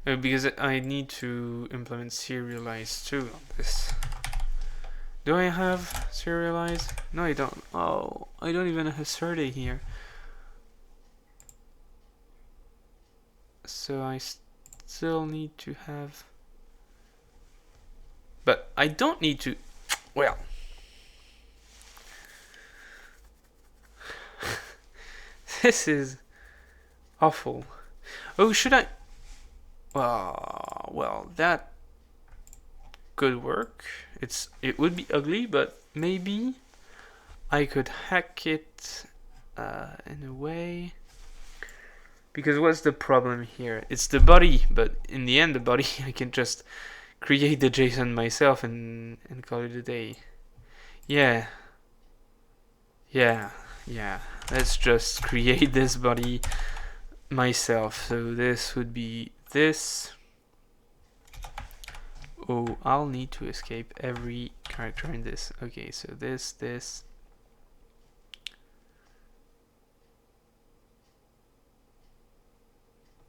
Because I need to implement serialize too on this. Do I have serialize? No, I don't. Oh, I don't even have Saturday here. So I still need to have... But I don't need to... Well... This is awful. Oh, should I... Well, that could work. It would be ugly, but maybe I could hack it in a way. Because what's the problem here? It's the body, but in the end, the body I can just create the JSON myself and call it a day. Yeah. Let's just create this body myself. So this would be this. Oh, I'll need to escape every character in this. Okay, so this,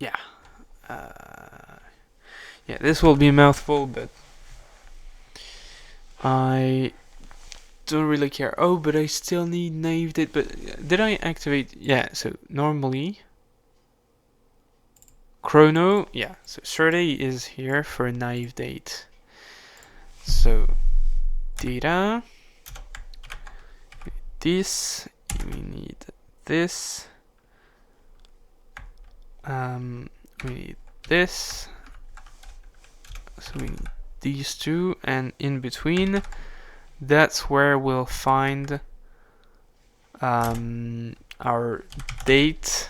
yeah. Yeah, this will be a mouthful, but I don't really care. Oh, but I still need naive date. But did I activate? Yeah, so normally chrono, yeah, so Saturday is here for a naive date. So data, this, we need this, we need this, so we need these two, and in between, that's where we'll find our date,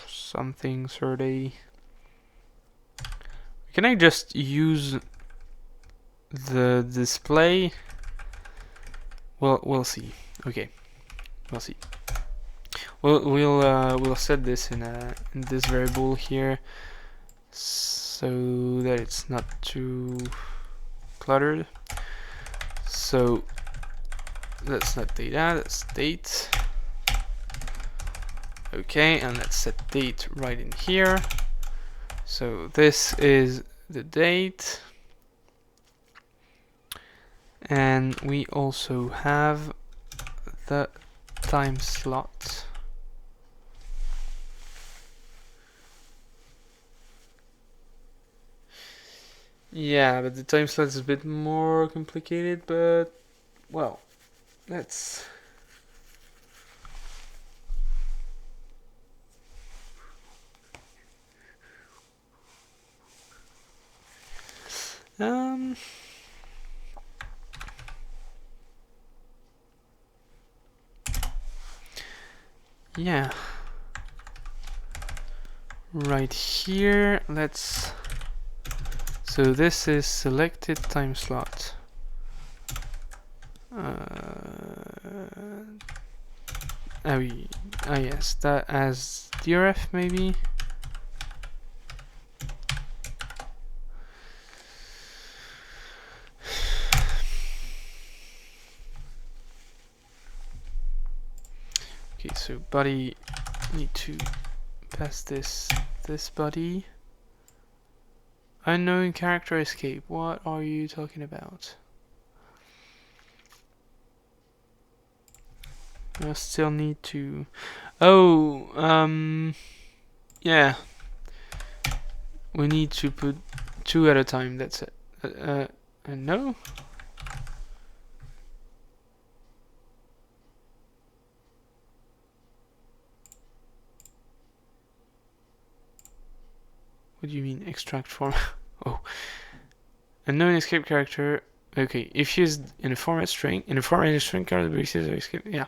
something Saturday. Can I just use the display? Well, we'll see. Okay, we'll see. We'll set this in this variable here, so that it's not too cluttered. So that's not data, that's date. Okay, and let's set date right in here. So this is the date, and we also have the time slot. Yeah, but the time slot is a bit more complicated, but well, let's yeah, right here, let's, so this is selected time slot. Yes, that as DRF maybe. Okay, so body, need to pass this body. Unknown character escape. What are you talking about? I still need to. Oh, yeah. We need to put 2 at a time. That's it. No. What do you mean extract form? Oh, unknown escape character. Okay, if used in a format string, character basis or escape. Yeah,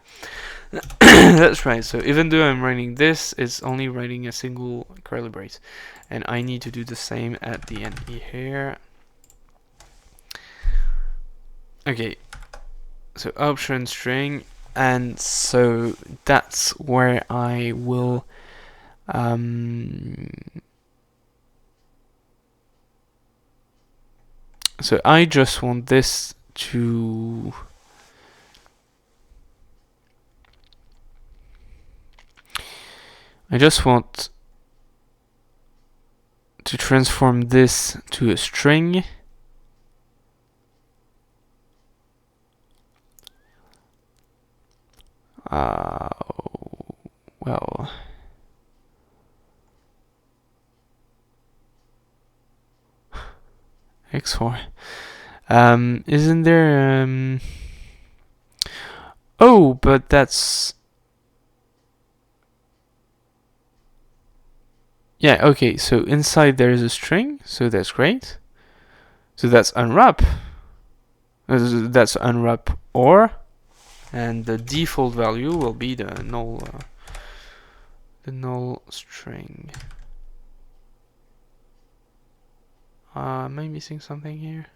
that's right. So even though I'm writing this, it's only writing a single curly brace, and I need to do the same at the end here. Okay, so option string, and so that's where I will so I just want this to transform this to a string. Well, X4. Isn't there oh, but that's, yeah, okay, so inside there is a string, so that's great. So that's unwrap. That's unwrap or, and the default value will be the null string. Am I missing something here?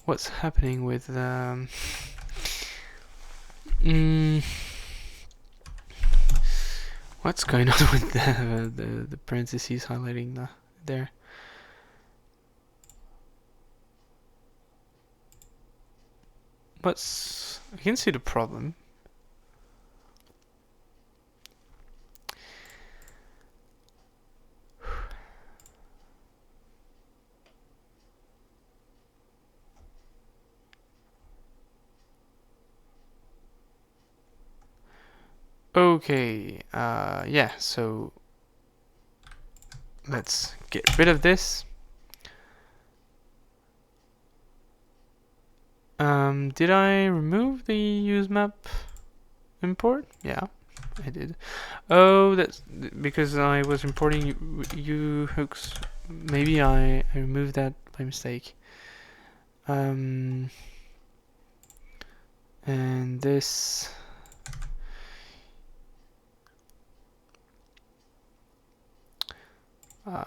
What's happening with what's going on with the parentheses highlighting there? I can see the problem. Okay, yeah, so let's get rid of this. Did I remove the use map import? Yeah, I did. Oh, that's because I was importing U hooks. Maybe I removed that by mistake. And this.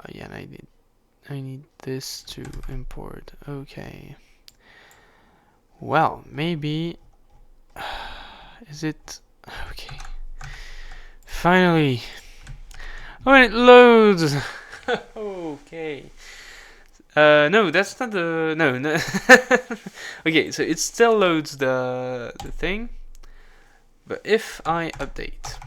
Yeah, and I need this to import. Okay. Well, maybe. Is it okay? Finally. When it loads. Okay. No, that's not the no. Okay, so it still loads the thing, but if I update,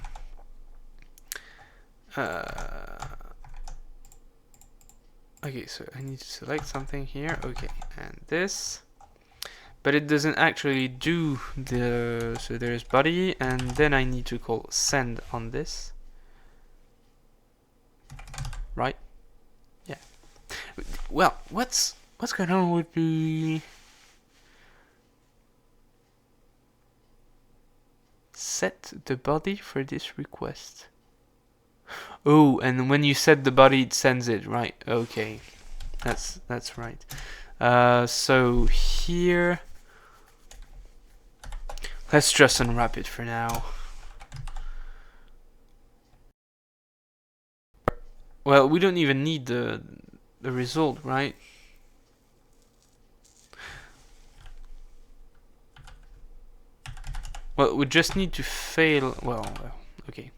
okay, so I need to select something here. Okay, and this, but it doesn't actually do the. So there's body, and then I need to call send on this, right? Yeah. Well, what's going on with the set the body for this request? Oh, and when you set the body, it sends it, right? Okay, that's right. So here, let's just unwrap it for now. Well, we don't even need the result, right? Well, we just need to fail. Well, okay.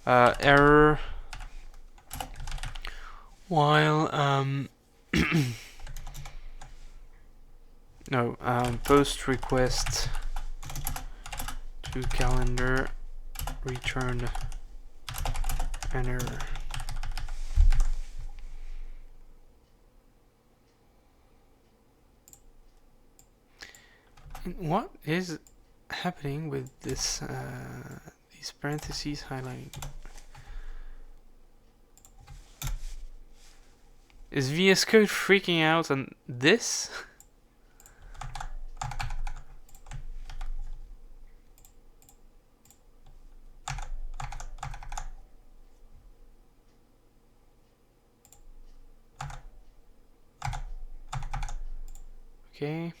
Error while no post request to calendar return an error. And what is happening with this these parentheses highlighting? Is VS Code freaking out on this? Okay.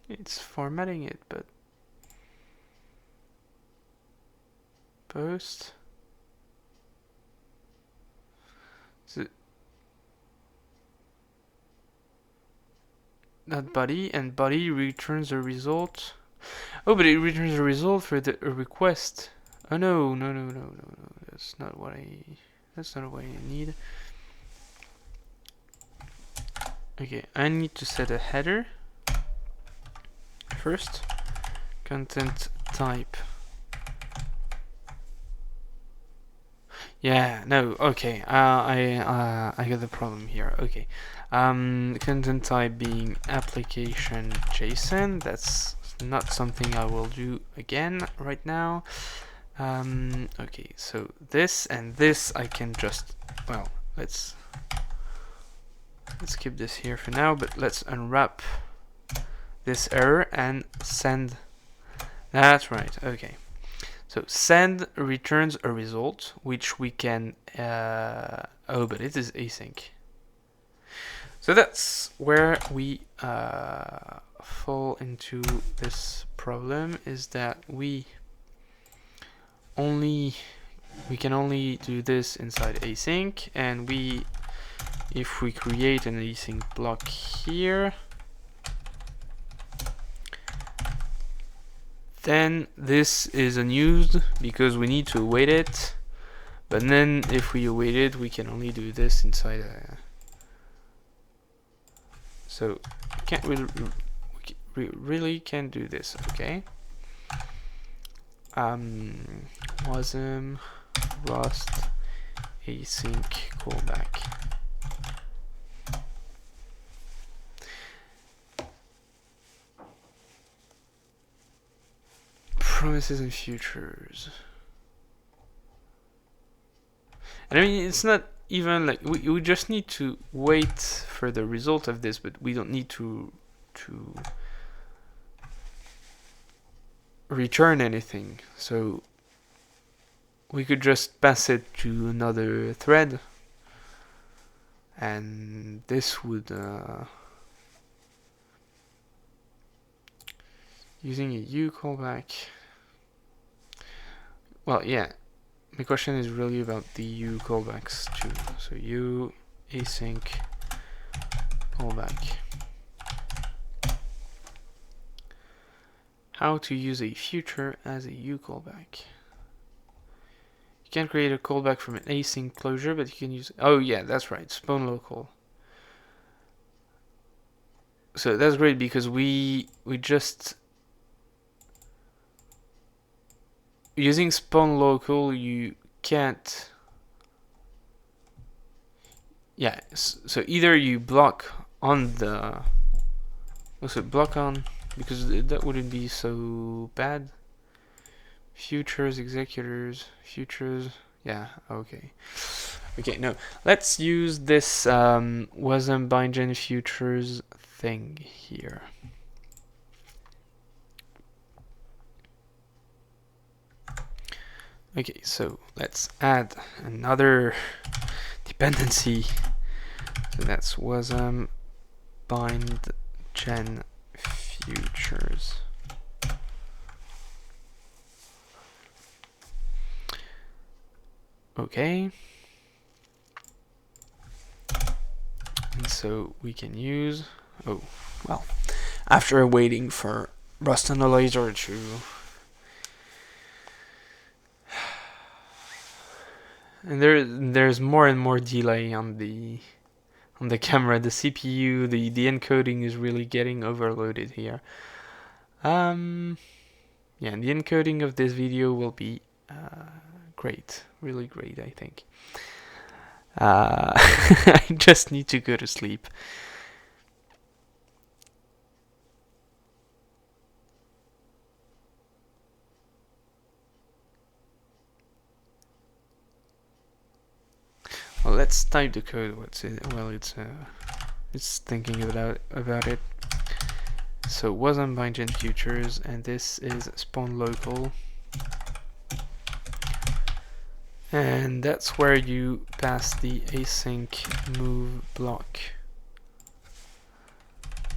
It's formatting it, but post. So that body, and body returns a result. Oh, but it returns a result for the request. Oh no. That's not what I need. Okay, I need to set a header first. Content type. Yeah, no, okay. I got the problem here. Okay. Content type being application JSON. That's not something I will do again right now. Okay, so this and this I can just, well, let's keep this here for now, but let's unwrap this error and send. That's right. Okay. So send returns a result which we can oh, but it is async. So that's where we fall into this problem, is that we can only do this inside async, and if we create an async block here, then this is unused because we need to await it. But then if we await it, we can only do this inside So can't we really can't do this, okay? Wasm Rust async callback. Promises and futures. And I mean, it's not even like we just need to wait for the result of this, but we don't need to return anything. So we could just pass it to another thread, and this would using a U callback. Well, yeah. The question is really about the U callbacks too. So U async callback. How to use a future as a U callback. You can't create a callback from an async closure, but you can use. Oh yeah, that's right. Spawn local. So that's great because we just using spawn local, you can't. Yeah, so either you block on the. Also block on, because that wouldn't be so bad. Futures, executors, futures. Yeah, okay. Okay, no. Let's use this wasm bindgen futures thing here. Okay, so let's add another dependency. So that's wasm bindgen futures. Okay. And so we can use, oh, well, after waiting for Rust Analyzer to and there's more and more delay on the camera. The CPU, the encoding is really getting overloaded here. Yeah, and the encoding of this video will be great, really great, I think. I just need to go to sleep. Well, let's type the code. What's it? Well, it's thinking about it. So wasm bindgen futures, and this is spawn local, and that's where you pass the async move block,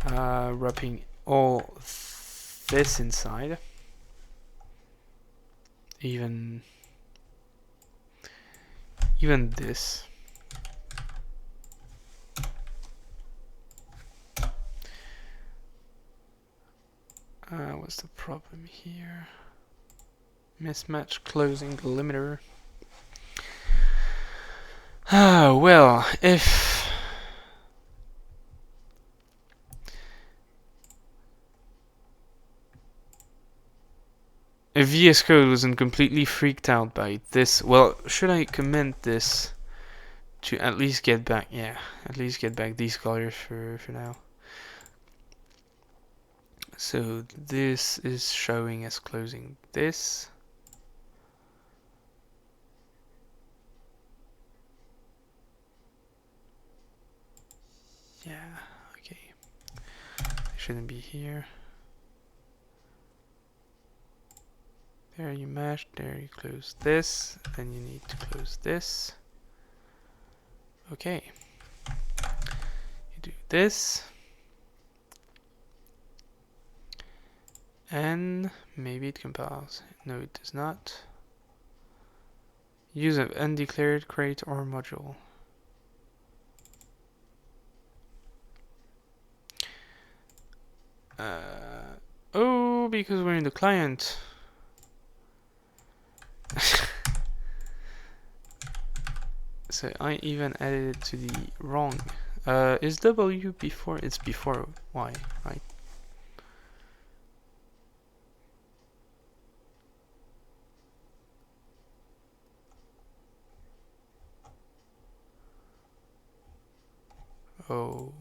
wrapping all this inside, even this. What's the problem here? Mismatch closing limiter. Ah, well, if VS Code wasn't completely freaked out by this, well, should I comment this to at least get back? Yeah, at least get back these colors for now. So this is showing as closing this. Yeah, okay. It shouldn't be here. There you mesh, there you close this, then you need to close this. Okay. You do this. And maybe it compiles. No, it does not. Use an undeclared crate or module. Oh, because we're in the client. So I even added it to the wrong Is W before? It's before Y, right? Oh,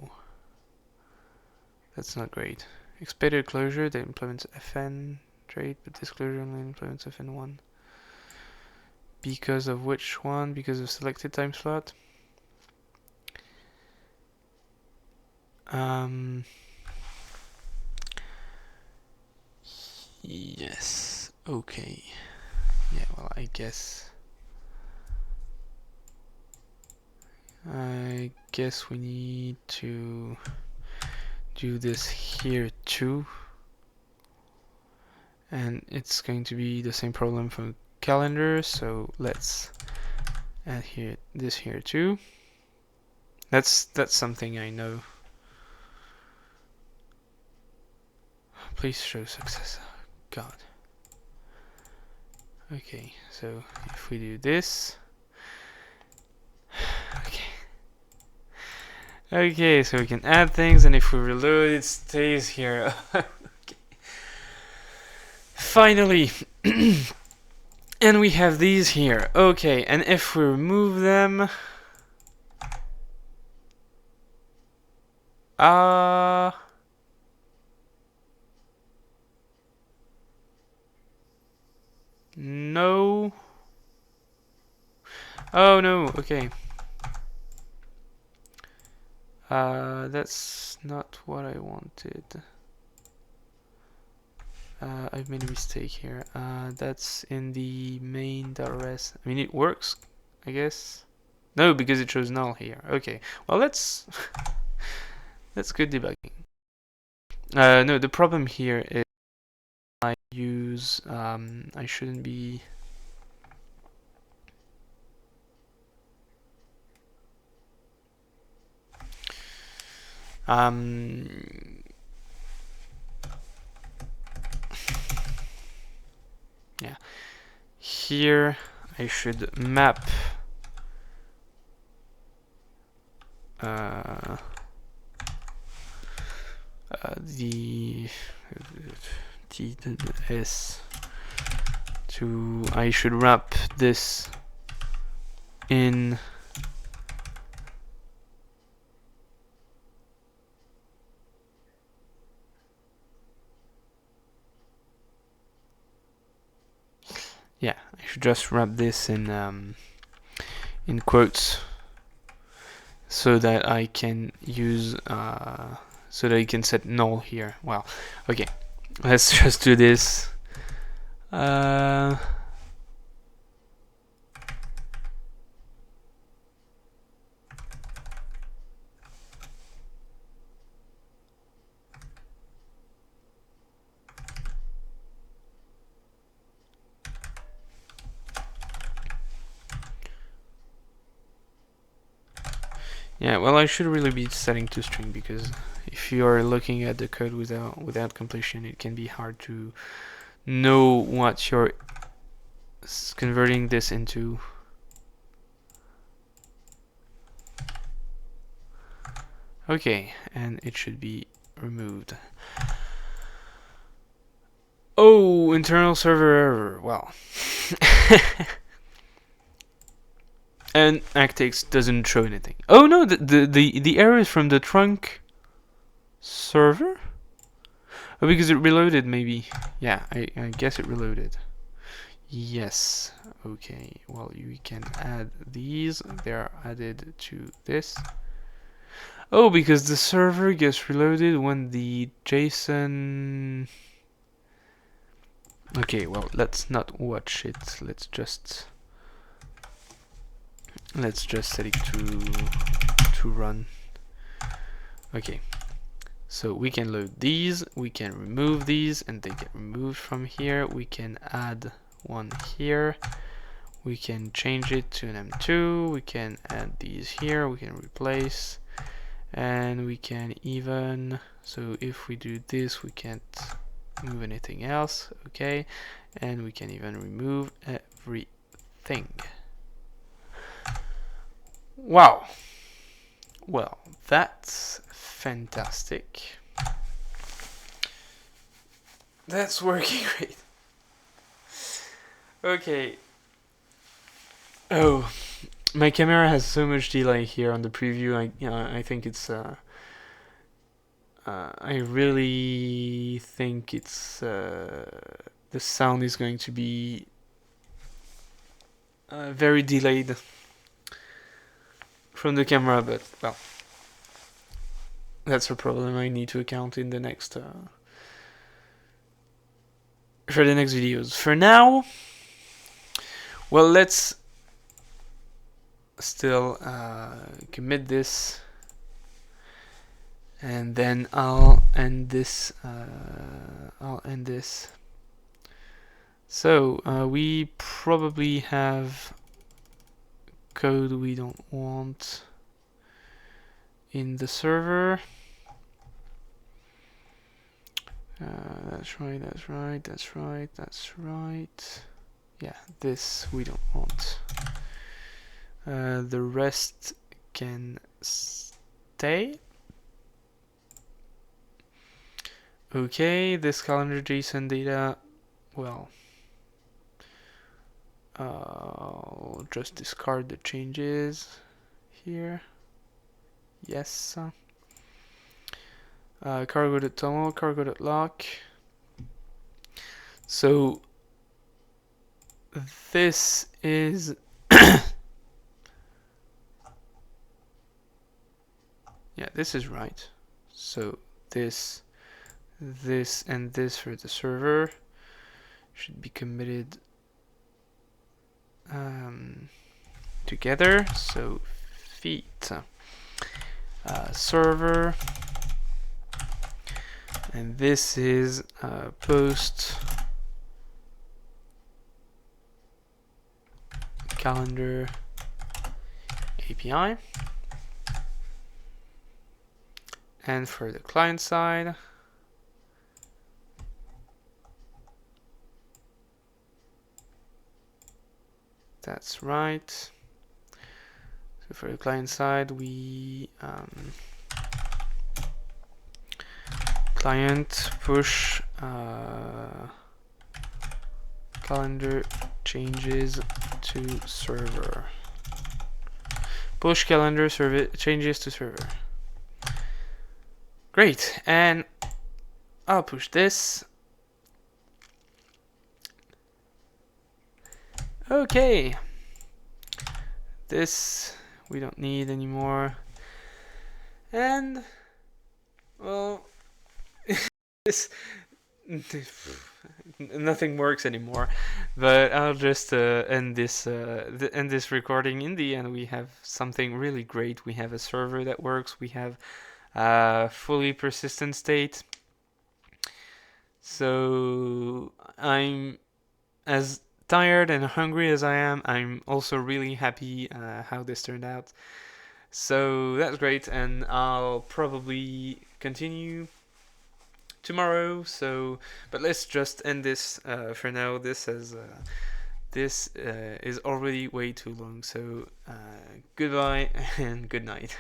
that's not great. Expected closure that implements FN trait, but this closure only implements FN1. Because of which one? Because of selected time slot? Yes. Okay. Yeah, well, I guess we need to do this here too. And it's going to be the same problem for calendar, so let's add this here too. That's something I know. Please show success. Oh, God. Okay, so if we do this. Okay, so we can add things, and if we reload, it stays here. Okay. Finally! And we have these here. Okay, and if we remove them... No. Oh no, okay. That's not what I wanted. I've made a mistake here. That's in the main.rs. I mean, it works, I guess. No, because it shows null here. Okay, well that's good debugging. No, the problem here is I use I shouldn't be. Yeah, here I should map the TS to, I should wrap this in yeah, I should just wrap this in quotes so that I can use so that I can set null here. Well, okay, let's just do this. Yeah, well, I should really be setting to string, because if you are looking at the code without completion, it can be hard to know what you're converting this into. Okay, and it should be removed. Oh, internal server error. Well. And Actix doesn't show anything. Oh no, the error is from the trunk server? Oh, because it reloaded, maybe. Yeah, I guess it reloaded. Yes. Okay, well, you can add these. They are added to this. Oh, because the server gets reloaded when the JSON... Okay, well, let's not watch it. Let's just set it to run. Okay, so we can load these, we can remove these, and they get removed from here. We can add one here, we can change it to an M2, we can add these here, we can replace, and we can even, so if we do this, we can't move anything else. Okay, and we can even remove everything. Wow. Well, that's fantastic. That's working great. Okay. Oh, my camera has so much delay here on the preview. I think it's I really think it's the sound is going to be very delayed from the camera, but well, that's a problem I need to account in the next for the next videos. For now, well, let's still commit this, and then I'll end this. So we probably have code we don't want in the server. That's right. Yeah, this we don't want. The rest can stay. Okay, this calendar JSON data, well, I'll just discard the changes here. Yes. Cargo.toml, cargo.lock. So this is yeah, this is right. So this, and this for the server should be committed together. So feet server, and this is post calendar API. And for the client side, that's right. So for the client side, we client push calendar changes to server. Push calendar changes to server. Great, and I'll push this. Okay, this we don't need anymore, and well, this nothing works anymore. But I'll just end this recording. In the end, we have something really great. We have a server that works. We have fully persistent state. So I'm as tired and hungry as I am. I'm also really happy how this turned out. So that's great, and I'll probably continue tomorrow. So, but let's just end this for now. This is already way too long. So goodbye and good night.